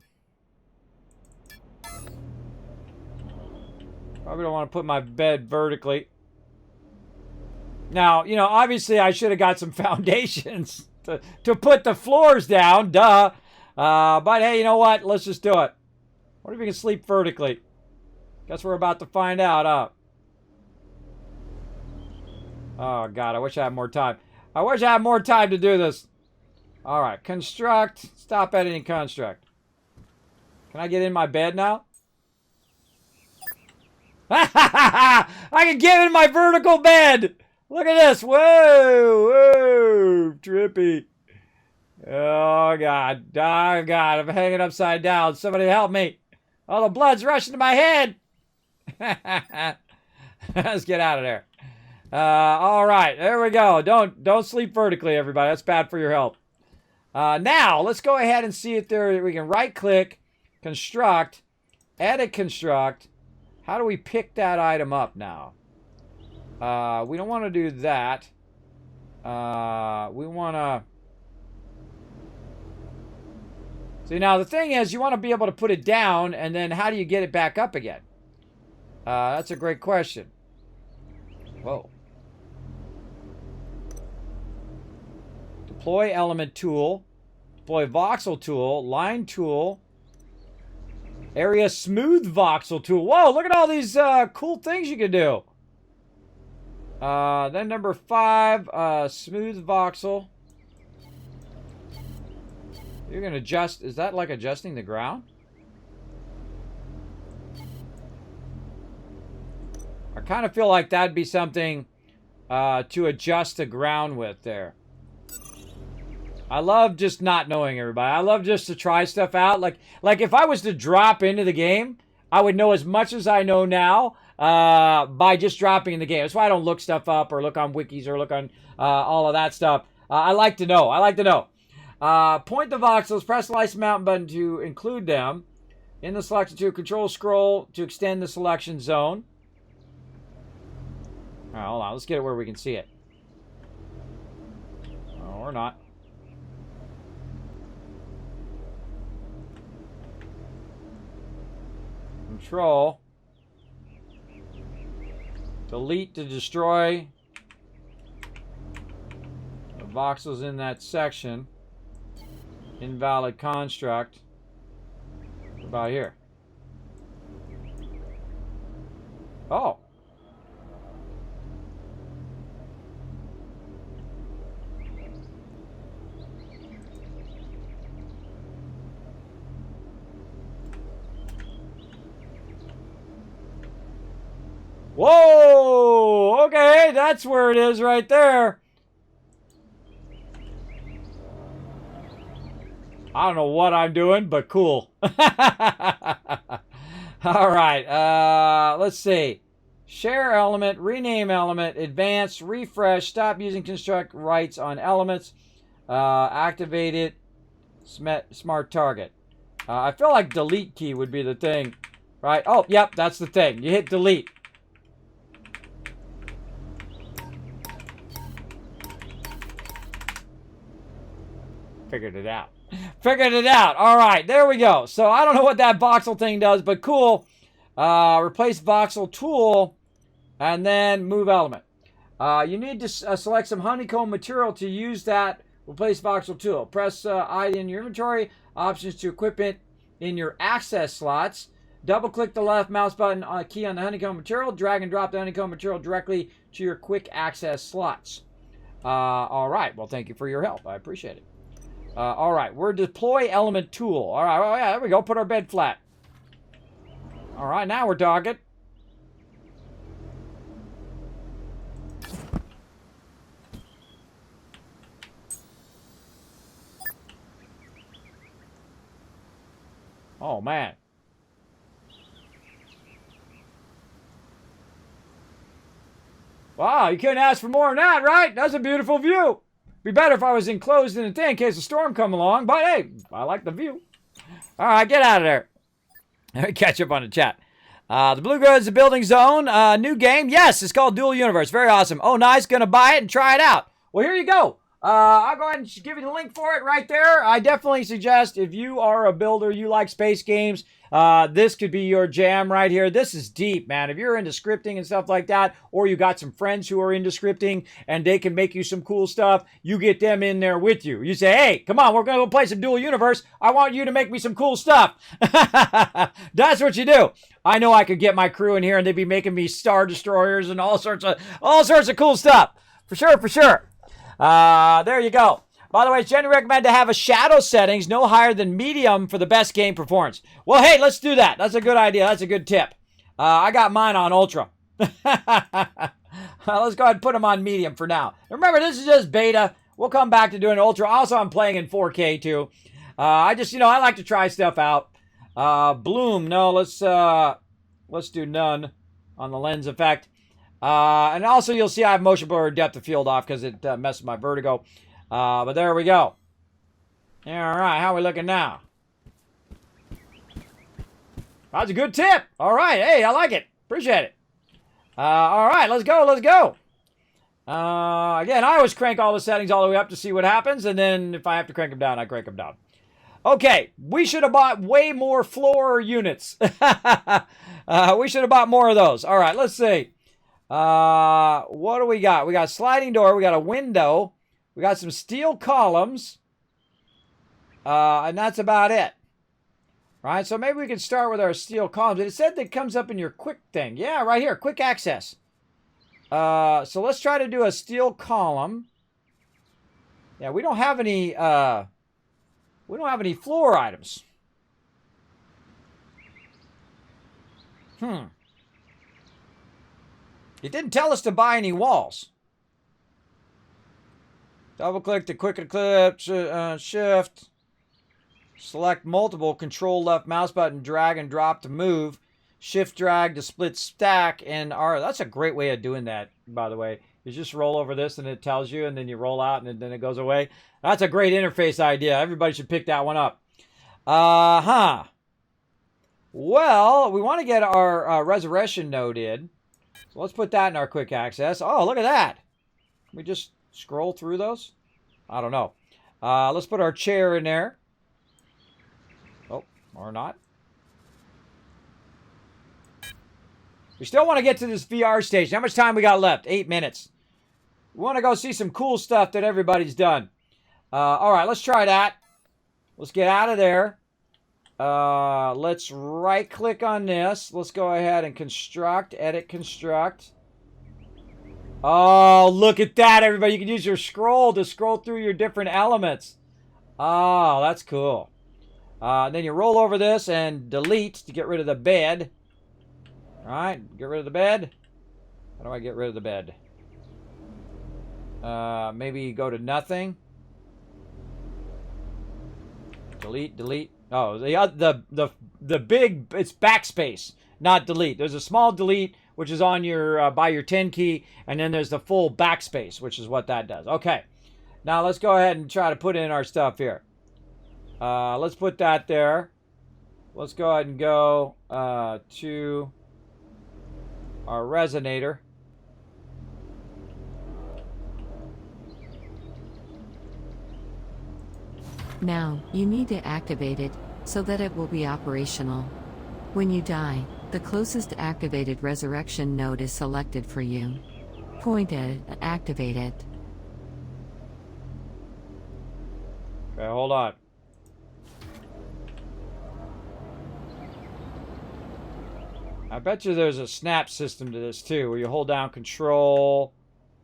Probably don't want to put my bed vertically. Now, you know, obviously I should have got some foundations to put the floors down. Duh. But hey, you know what? Let's just do it. What if we can sleep vertically? Guess we're about to find out, huh? Oh, God. I wish I had more time. I wish I had more time to do this. All right. Construct. Stop editing construct. Can I get in my bed now? I can get in my vertical bed. Look at this. Whoa. Whoa. Trippy. Oh, God. Oh, God. I'm hanging upside down. Somebody help me. Oh, the blood's rushing to my head. Let's get out of there. All right. There we go. Don't sleep vertically, everybody. That's bad for your health. Now, let's go ahead and see if we can right-click, construct, edit construct. How do we pick that item up now? We don't want to do that. We want to... See, now the thing is, you want to be able to put it down, and then how do you get it back up again? That's a great question. Whoa. Deploy element tool. Deploy voxel tool. Line tool. Area smooth voxel tool. Whoa, look at all these cool things you can do. Then number 5, smooth voxel. You're going to adjust. Is that like adjusting the ground? I kind of feel like that'd be something to adjust the ground with there. I love just not knowing everybody. I love just to try stuff out. Like if I was to drop into the game, I would know as much as I know now by just dropping in the game. That's why I don't look stuff up or look on wikis or look on all of that stuff. I like to know. I like to know. Point the voxels. Press the license mountain button to include them in the selection tool. Control scroll to extend the selection zone. All right, hold on. Let's get it where we can see it. Oh, or not. Control. Delete to destroy the voxels in that section. Invalid construct. What about here? Oh. Whoa! Okay, that's where it is right there. I don't know what I'm doing, but cool. All right, let's see. Share element, rename element, advanced, refresh, stop using construct rights on elements, activate it, smart target. I feel like delete key would be the thing, right? Oh, yep, that's the thing. You hit delete. Figured it out. Figured it out. All right, there we go. So I don't know what that voxel thing does, but cool. Replace voxel tool and then move element. You need to select some honeycomb material to use that replace voxel tool. Press I in your inventory. Options to equip it in your access slots. Double click the left mouse button key on the honeycomb material. Drag and drop the honeycomb material directly to your quick access slots. All right. Well, thank you for your help. I appreciate it. All right, we're deploy element tool. All right, oh yeah, there we go. Put our bed flat. All right, now we're talking. Oh, man. Wow, you couldn't ask for more than that, right? That's a beautiful view. Be better if I was enclosed in a tent in case a storm come along, but hey, I like the view. All right, get out of there. Let me catch up on the chat. The Blue Goods, the building zone, new game. Yes, it's called Dual Universe. Very awesome. Oh, nice. Gonna buy it and try it out. Well, here you go. I'll go ahead and give you the link for it right there. I definitely suggest if you are a builder, you like space games, this could be your jam right here. This is deep, man. If you're into scripting and stuff like that, or you got some friends who are into scripting and they can make you some cool stuff, you get them in there with you. You say, hey, come on, we're going to go play some Dual Universe. I want you to make me some cool stuff. That's what you do. I know I could get my crew in here and they'd be making me Star Destroyers and all sorts of cool stuff. For sure, for sure. There you go. By the way, it's generally recommended to have a shadow settings no higher than medium for the best game performance. Well, hey, let's do that. That's a good idea. That's a good tip. I got mine on ultra. Let's go ahead and put them on medium for now. Remember, this is just beta. We'll come back to doing ultra. Also, I'm playing in 4K too. I just, I like to try stuff out. Bloom, no, let's do none on the lens effect. And also, you'll see I have motion blur depth of field off because it messes my vertigo. But there we go. All right, how are we looking now? That's a good tip. All right, hey, I like it. Appreciate it. All right, let's go, let's go. Again, I always crank all the settings all the way up to see what happens, and then if I have to crank them down, I crank them down. Okay, we should have bought way more floor units. We should have bought more of those. All right, let's see. What do we got? We got a sliding door. We got a window. We got some steel columns. And that's about it. Right? So maybe we can start with our steel columns. It said that it comes up in your quick thing. Yeah, right here. Quick access. So let's try to do a steel column. Yeah, we don't have any We don't have any floor items. It didn't tell us to buy any walls. Double click to quick eclipse, shift. Select multiple, control left mouse button, drag and drop to move. Shift drag to split stack, and that's a great way of doing that, by the way. You just roll over this and it tells you, and then you roll out and then it goes away. That's a great interface idea. Everybody should pick that one up. Well, we want to get our resurrection node in. So let's put that in our quick access. Oh, look at that. Can we just scroll through those? I don't know. Let's put our chair in there. Oh, or not. We still want to get to this VR station. How much time we got left? 8 minutes. We want to go see some cool stuff that everybody's done. All right, let's try that. Let's get out of there. Let's right-click on this. Let's go ahead and construct, edit, construct. Oh, look at that, everybody. You can use your scroll to scroll through your different elements. Oh, that's cool. Then you roll over this and delete to get rid of the bed. All right, get rid of the bed. How do I get rid of the bed? Maybe go to nothing. Delete, delete. Oh, the big, it's backspace, not delete. There's a small delete, which is on your by your 10 key, and then there's the full backspace, which is what that does. Okay, now let's go ahead and try to put in our stuff here. Let's put that there. Let's go ahead and go to our resonator. Now, you need to activate it so that it will be operational. When you die, the closest activated resurrection node is selected for you. Point at it and activate it. Okay, hold on. I bet you there's a snap system to this too, where you hold down control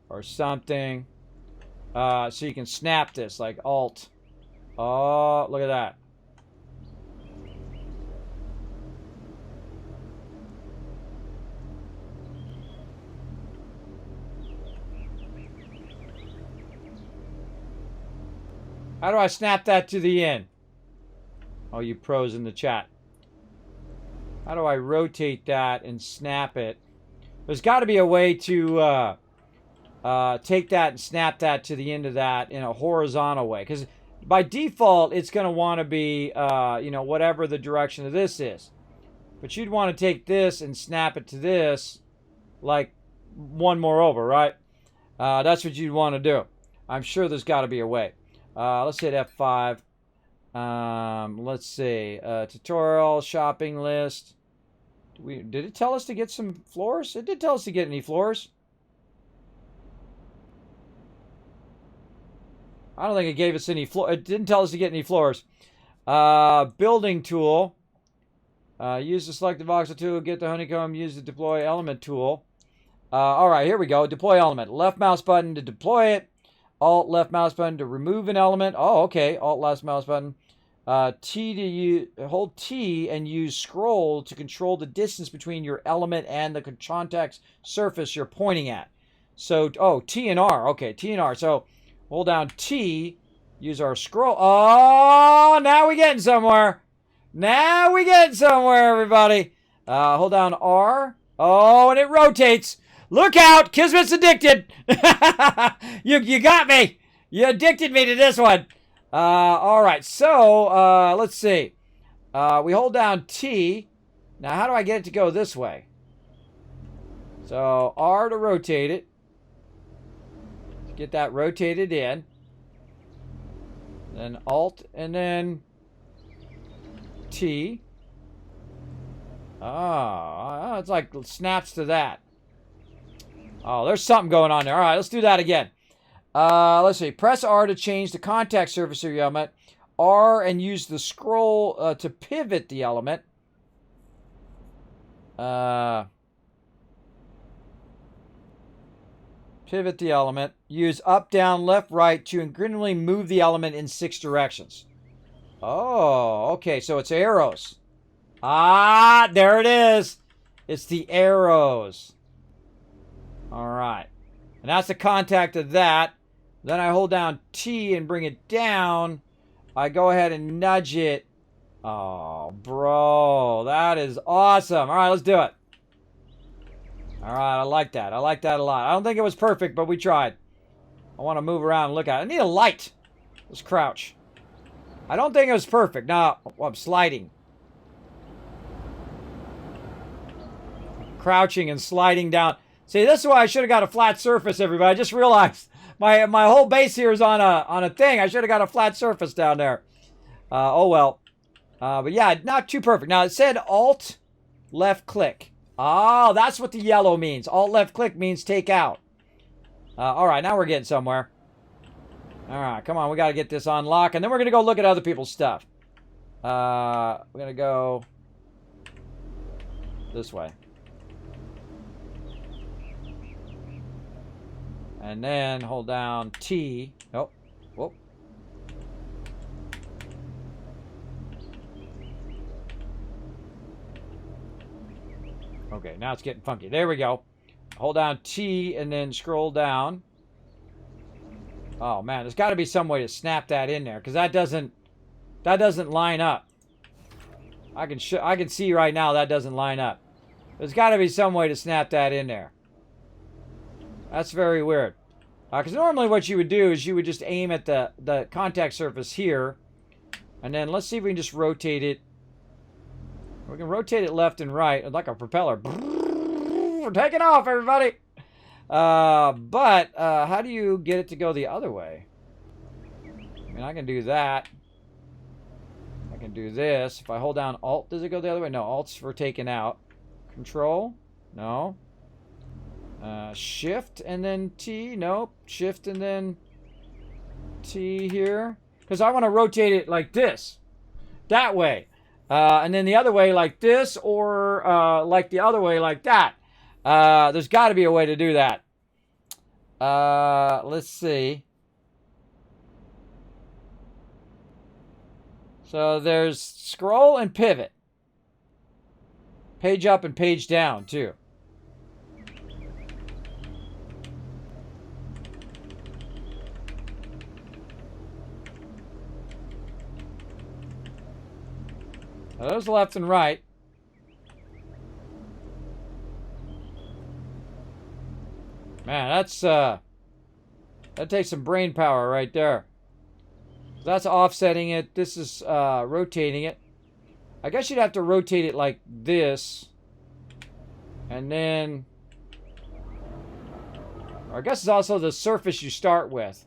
or something. So you can snap this, like Alt. Oh, look at that. How do I snap that to the end? Oh, you pros in the chat. How do I rotate that and snap it? There's got to be a way to take that and snap that to the end of that in a horizontal way. Because by default, it's going to want to be, whatever the direction of this is. But you'd want to take this and snap it to this, like one more over, right? That's what you'd want to do. I'm sure there's got to be a way. Let's hit F5. Let's see. Tutorial, shopping list. Did it tell us to get some floors? It did tell us to get any floors. I don't think it gave us any floor. It didn't tell us to get any floors. Building tool. Use the selective voxel tool. Get the honeycomb. Use the deploy element tool. All right, here we go. Deploy element. Left mouse button to deploy it. Alt left mouse button to remove an element. Oh, okay. Alt left mouse button. Hold T and use scroll to control the distance between your element and the context surface you're pointing at. So, T and R. Okay, T and R. So, hold down T, use our scroll. Oh, now we're getting somewhere. Now we're getting somewhere, everybody. Hold down R. Oh, and it rotates. Look out, Kismet's addicted. You got me. You addicted me to this one. All right, so let's see. We hold down T. Now, how do I get it to go this way? So, R to rotate it. Get that rotated in. Then Alt and then T. It's like snaps to that. Oh, there's something going on there. All right, let's do that again. Let's see. Press R to change the contact surface of your element. R and use the scroll to pivot the element. Pivot the element. Use up, down, left, right to incrementally move the element in 6 directions. Oh, okay, so it's arrows. Ah, there it is. It's the arrows. All right. And that's the contact of that. Then I hold down T and bring it down. I go ahead and nudge it. Oh, bro, that is awesome. All right, let's do it. All right, I like that. I like that a lot. I don't think it was perfect, but we tried. I want to move around and look at it. I need a light. Let's crouch. I don't think it was perfect. No, I'm sliding. Crouching and sliding down. See, this is why I should have got a flat surface, everybody. I just realized my whole base here is on a thing. I should have got a flat surface down there. Oh well. But yeah, not too perfect. Now it said Alt left click. Oh, that's what the yellow means. Alt left click means take out. All right, now we're getting somewhere. All right, come on. We got to get this on lock, and then we're gonna go look at other people's stuff. We're gonna go this way. And then hold down T. Oh, whoop. Okay, now it's getting funky. There we go. Hold down T and then scroll down. Oh man, there's got to be some way to snap that in there because that doesn't line up. I can see right now that doesn't line up. There's got to be some way to snap that in there. That's very weird. Because normally what you would do is you would just aim at the contact surface here. And then let's see if we can just rotate it. We can rotate it left and right like a propeller. We're taking off, everybody. But how do you get it to go the other way? I mean, I can do that. I can do this. If I hold down Alt, does it go the other way? No, Alt's for taking out. Control? No. Shift and then T. Nope. Shift and then T here. Because I want to rotate it like this. That way. And then the other way like this, or like the other way like that. There's got to be a way to do that. Let's see. So there's scroll and pivot. Page up and page down too. Now there's left and right. Man, that takes some brain power right there. That's offsetting it. This is rotating it. I guess you'd have to rotate it like this. And then... or I guess it's also the surface you start with.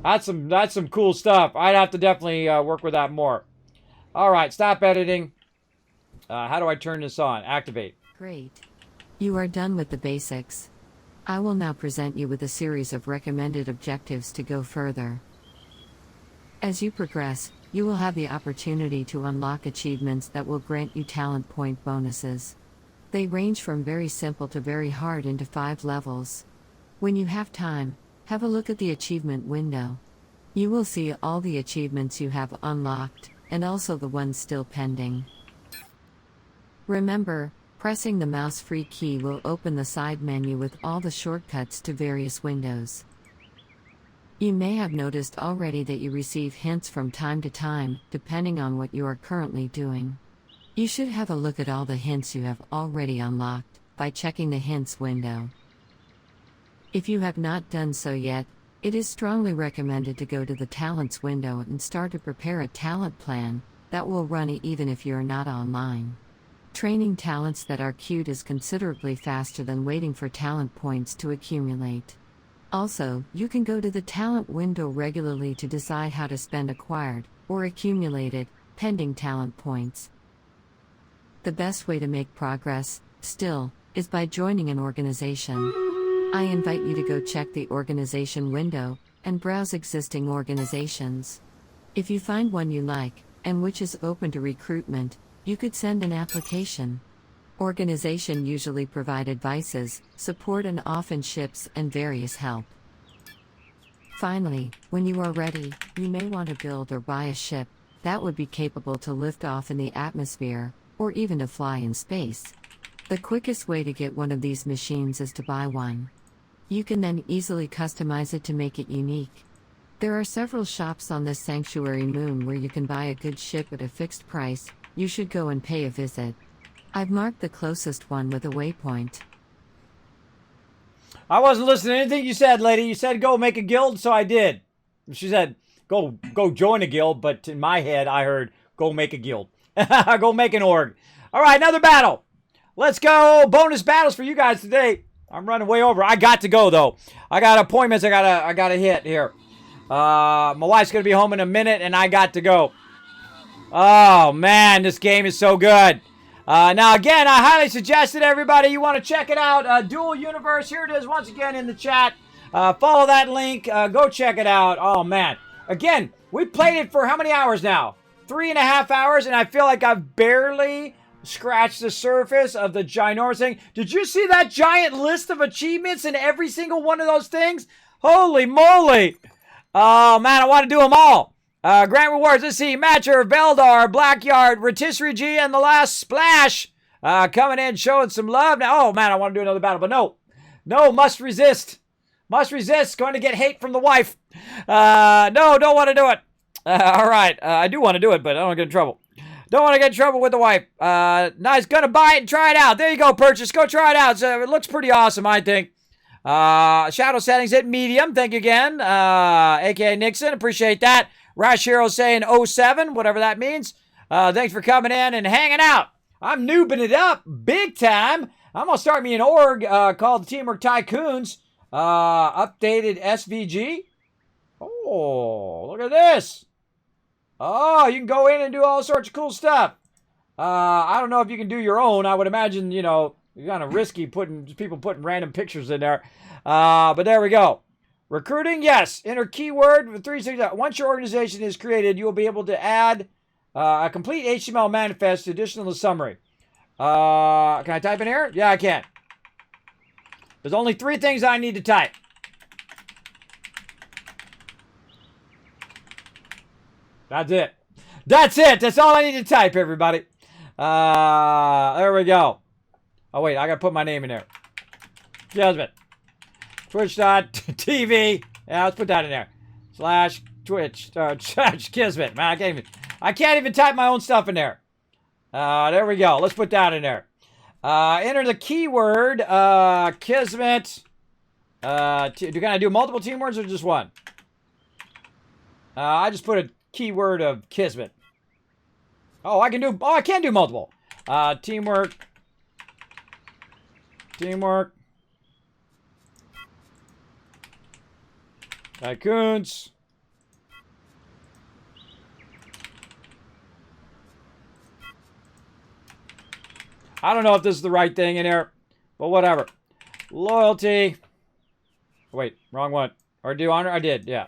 That's some cool stuff. I'd have to definitely work with that more. All right, stop editing. How do I turn this on? Activate. Great. You are done with the basics. I will now present you with a series of recommended objectives to go further. As you progress, you will have the opportunity to unlock achievements that will grant you talent point bonuses. They range from very simple to very hard into 5 levels. When you have time, have a look at the achievement window. You will see all the achievements you have unlocked, and also the ones still pending. Remember, pressing the mouse free key will open the side menu with all the shortcuts to various windows. You may have noticed already that you receive hints from time to time, depending on what you are currently doing. You should have a look at all the hints you have already unlocked by checking the hints window. If you have not done so yet, it is strongly recommended to go to the talents window and start to prepare a talent plan that will run even if you are not online. Training talents that are queued is considerably faster than waiting for talent points to accumulate. Also, you can go to the talent window regularly to decide how to spend acquired, or accumulated, pending talent points. The best way to make progress, still, is by joining an organization. I invite you to go check the organization window and browse existing organizations. If you find one you like, and which is open to recruitment, you could send an application. Organization usually provide advices, support and often ships and various help. Finally, when you are ready, you may want to build or buy a ship that would be capable to lift off in the atmosphere, or even to fly in space. The quickest way to get one of these machines is to buy one. You can then easily customize it to make it unique. There are several shops on this sanctuary moon where you can buy a good ship at a fixed price. You should go and pay a visit. I've marked the closest one with a waypoint. I wasn't listening to anything you said, lady. You said go make a guild, so I did. She said go join a guild, but in my head I heard go make a guild. Go make an org. All right, another battle. Let's go. Bonus battles for you guys today. I'm running way over. I got to go though. I got appointments. I gotta hit here. My wife's gonna be home in a minute, and I got to go. Oh man, this game is so good. Now again, I highly suggest it, everybody. You want to check it out. Dual Universe. Here it is once again in the chat. Follow that link. Go check it out. Oh man. Again, we played it for how many hours now? 3.5 hours, and I feel like I've barely scratched the surface of the ginormous thing. Did you see that giant list of achievements in every single one of those things? Holy moly. Oh man, I want to do them all. Grant rewards, let's see, Matcher, Veldar, Blackyard, Rotisserie G, and the last Splash coming in, showing some love. Now, oh man, I want to do another battle, but no, must resist. Must resist, going to get hate from the wife. No, don't want to do it. All right, I do want to do it, but I don't want to get in trouble. Don't want to get in trouble with the wife. Nice, gonna buy it and try it out. There you go, purchase, go try it out. So it looks pretty awesome, I think. Shadow settings at medium, thank you again. AKA Nixon, appreciate that. Rash Hero saying 07, whatever that means. Thanks for coming in and hanging out. I'm noobing it up big time. I'm going to start me an org called Teamwork Tycoons. Updated SVG. Oh, look at this. Oh, you can go in and do all sorts of cool stuff. I don't know if you can do your own. I would imagine, you know, you're kind of risky people putting random pictures in there. But there we go. Recruiting, yes. Enter keyword with 360. Once your organization is created, you will be able to add a complete HTML manifest additional to the summary. Can I type in here? Yeah, I can. There's only 3 things I need to type. That's it. That's it. That's all I need to type, everybody. There we go. Oh, wait. I got to put my name in there. Kismet. Twitch.tv. Yeah, let's put that in there. /Twitch. Kismet. Man, I can't even type my own stuff in there. There we go. Let's put that in there. Enter the keyword Kismet. Can I do multiple team words or just one? I just put a keyword of Kismet. Oh, I can do multiple. Teamwork. Tycoons. I don't know if this is the right thing in here, but whatever. Loyalty. Wait, wrong one. Or do honor? I did, yeah.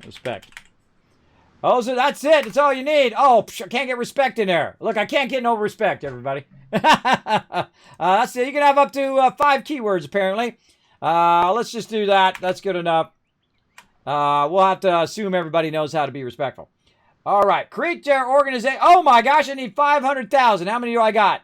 Respect. Oh, so that's it. That's all you need. Oh, I can't get respect in there. Look, I can't get no respect, everybody. That's it. You can have up to 5 keywords, apparently. Let's just do that. That's good enough. We'll have to assume everybody knows how to be respectful. All right. Create their organization. Oh, my gosh. I need 500,000. How many do I got?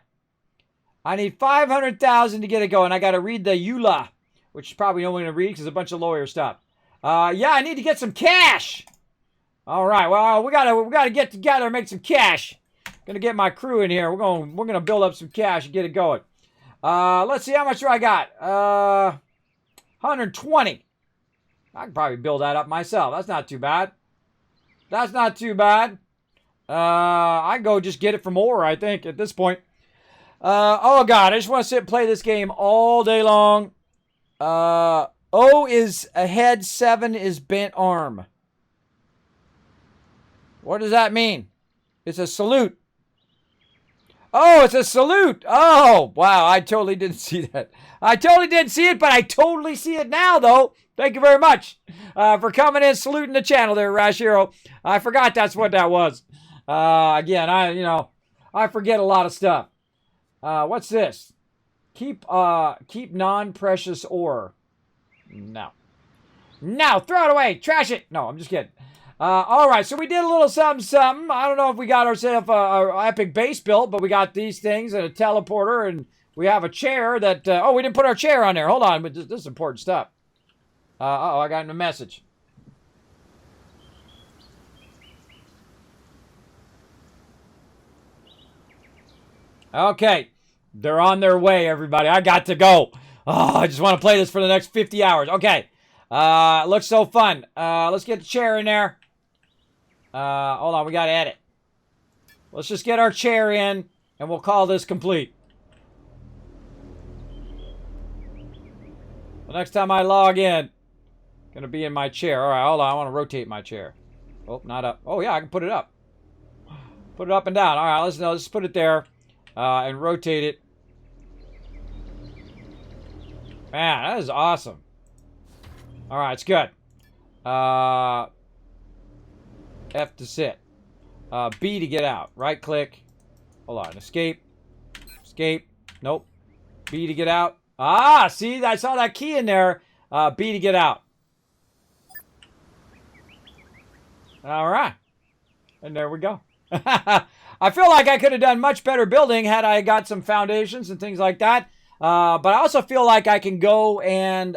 I need 500,000 to get it going. I got to read the EULA, which probably no one going to read because it's a bunch of lawyer stuff. Yeah, I need to get some cash. All right. Well, we gotta get together and make some cash. Gonna get my crew in here. We're gonna build up some cash and get it going. Let's see how much do I got. 120. I can probably build that up myself. That's not too bad. That's not too bad. I can go just get it for more, I think, at this point. Oh, God. I just want to sit and play this game all day long. O is ahead. 7 is bent arm. What does that mean? It's a salute. Oh, it's a salute. Oh, wow. I totally didn't see that. I totally didn't see it, but I totally see it now, though. Thank you very much for coming in, saluting the channel there, Rash Hero. I forgot that's what that was. Again, I forget a lot of stuff. What's this? Keep non-precious ore. No. Now, throw it away. Trash it. No, I'm just kidding. All right, so we did a little something, something. I don't know if we got ourselves a epic base built, but we got these things and a teleporter, and we have a chair that... oh, we didn't put our chair on there. Hold on, but this is important stuff. Uh-oh, I got a message. Okay, they're on their way, everybody. I got to go. Oh, I just want to play this for the next 50 hours. Okay, looks so fun. Let's get the chair in there. Hold on, we got to edit. Let's just get our chair in, and we'll call this complete. The next time I log in, gonna be in my chair. All right, hold on. I want to rotate my chair. Oh, not up. Oh yeah, I can put it up. Put it up and down. All right, let's put it there and rotate it. Man, that is awesome. All right, it's good. F to sit. B to get out. Right click. Hold on. Escape. Escape. Nope. B to get out. Ah, see, I saw that key in there. B to get out. All right. And there we go. I feel like I could have done much better building had I got some foundations and things like that. But I also feel like I can go and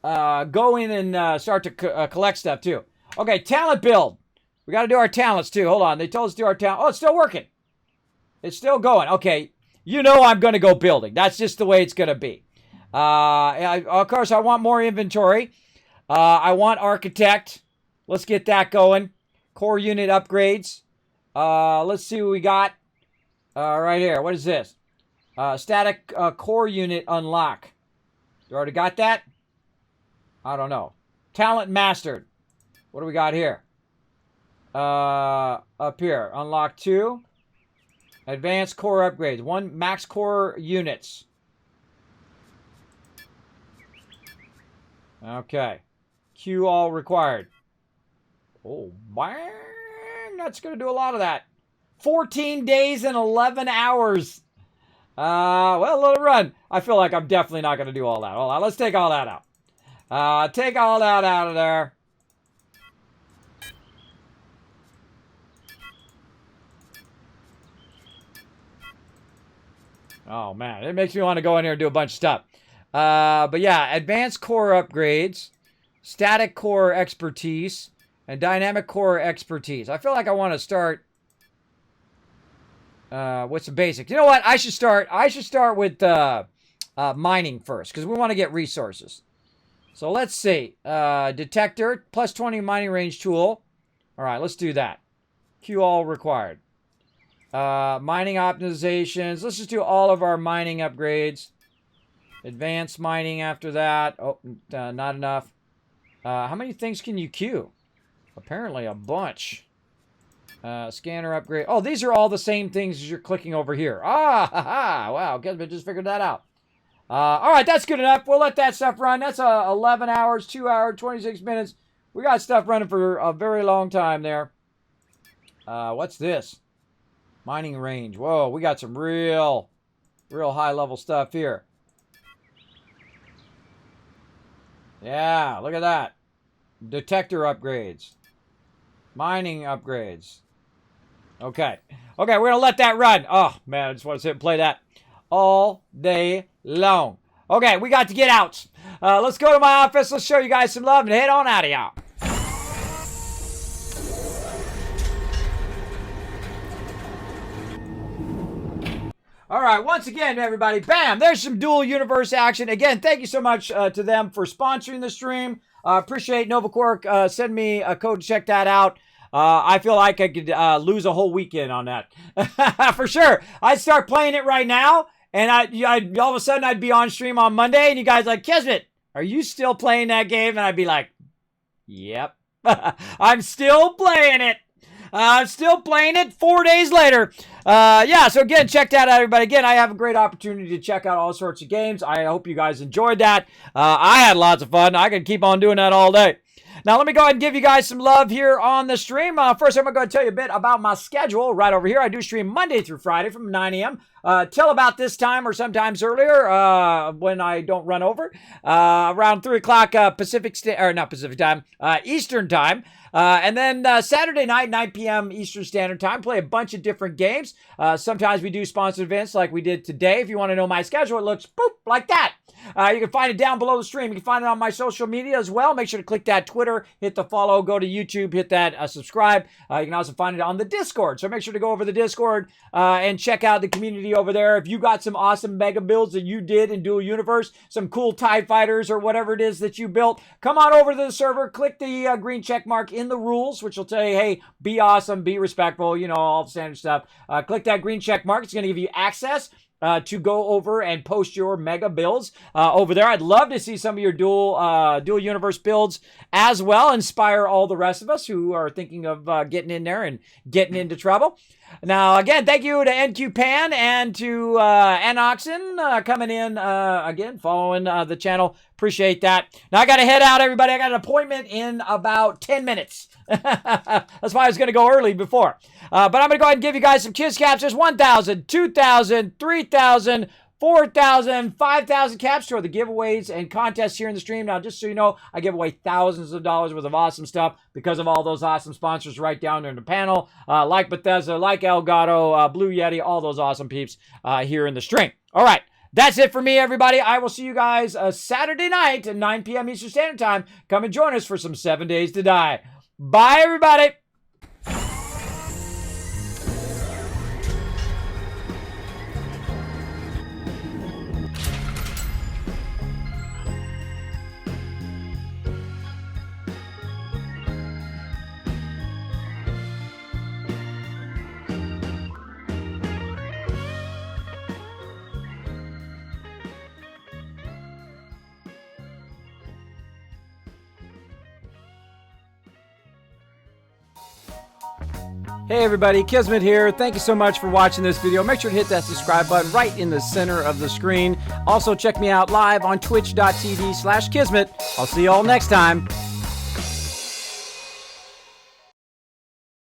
go in and start to collect stuff too. Okay, talent build. We got to do our talents too. Hold on. They told us to do our talent. Oh, it's still working. It's still going. Okay. You know I'm going to go building. That's just the way it's going to be. Of course, I want more inventory. I want architect. Let's get that going. Core unit upgrades. Let's see what we got right here. What is this? Static core unit unlock. You already got that? I don't know. Talent mastered. What do we got here? Up here. Unlock 2. Advanced core upgrades. 1 max core units. Okay. Q all required. Oh, bang. That's going to do a lot of that. 14 days and 11 hours. Well, let it run. I feel like I'm definitely not going to do all that. Hold on. Let's take all that out. Take all that out of there. Oh, man. It makes me want to go in here and do a bunch of stuff. But yeah, advanced core upgrades, static core expertise, and dynamic core expertise. I feel like I want to start with some basics. You know what? I should start with mining first, because we want to get resources. So let's see. Detector, plus 20 mining range tool. All right, let's do that. Q all required. Mining optimizations. Let's just do all of our mining upgrades. Advanced mining after that. Oh, not enough. How many things can you queue? Apparently a bunch. Scanner upgrade. Oh, these are all the same things as you're clicking over here. Ah, ha, ha. Wow, Kismet just figured that out. All right, that's good enough. We'll let that stuff run. That's 11 hours, 2 hours, 26 minutes. We got stuff running for a very long time there. What's this? Mining range. Whoa, we got some real high-level stuff here. Yeah, look at that. Detector upgrades. Mining upgrades. Okay. Okay, we're going to let that run. Oh, man, I just want to sit and play that all day long. Okay, we got to get out. Let's go to my office. Let's show you guys some love and head on out of y'all. All right, once again, everybody, bam, there's some dual universe action. Again, thank you so much to them for sponsoring the stream. Appreciate NovaQuark send me a code to check that out. I feel like I could lose a whole weekend on that. For sure. I'd start playing it right now, and I'd all of a sudden I'd be on stream on Monday, and you guys like, Kismet, are you still playing that game? And I'd be like, yep. I'm still playing it. I'm still playing it 4 days later. Yeah, so again, check that out, everybody. Again, I have a great opportunity to check out all sorts of games. I hope you guys enjoyed that. I had lots of fun. I can keep on doing that all day. Now, let me go ahead and give you guys some love here on the stream. First, I'm going to go ahead and tell you a bit about my schedule right over here. I do stream Monday through Friday from 9 a.m. Till about this time or sometimes earlier when I don't run over. Around 3 o'clock Eastern time. And then Saturday night, 9 p.m. Eastern Standard Time, play a bunch of different games. Sometimes we do sponsored events like we did today. If you want to know my schedule, it looks boop like that. You can find it down below the stream. You can find it on my social media as well. Make sure to click that Twitter, hit the follow, go to YouTube, hit that subscribe. You can also find it on the Discord. So make sure to go over the Discord and check out the community over there. If you got some awesome mega builds that you did in Dual Universe, some cool TIE fighters or whatever it is that you built, come on over to the server, click the green check mark in the rules, which will tell you, hey, be awesome, be respectful, you know, all the standard stuff. Click that green check mark. It's going to give you access to go over and post your mega builds over there. I'd love to see some of your dual universe builds as well. Inspire all the rest of us who are thinking of getting in there and getting into trouble. Now, again, thank you to NQ Pan and to Anoxen coming in again, following the channel. Appreciate that. Now, I got to head out, everybody. I got an appointment in about 10 minutes. That's why I was going to go early before. But I'm going to go ahead and give you guys some Kiss Caps. There's 1,000, 2,000, 3,000, 4,000, 5,000 caps toward the giveaways and contests here in the stream. Now, just so you know, I give away thousands of dollars worth of awesome stuff because of all those awesome sponsors right down there in the panel, like Bethesda, like Elgato, Blue Yeti, all those awesome peeps here in the stream. All right. That's it for me, everybody. I will see you guys Saturday night at 9 p.m. Eastern Standard Time. Come and join us for some 7 Days to Die. Bye, everybody. Hey everybody, Kismet here. Thank you so much for watching this video. Make sure to hit that subscribe button right in the center of the screen. Also check me out live on twitch.tv/Kismet. I'll see you all next time.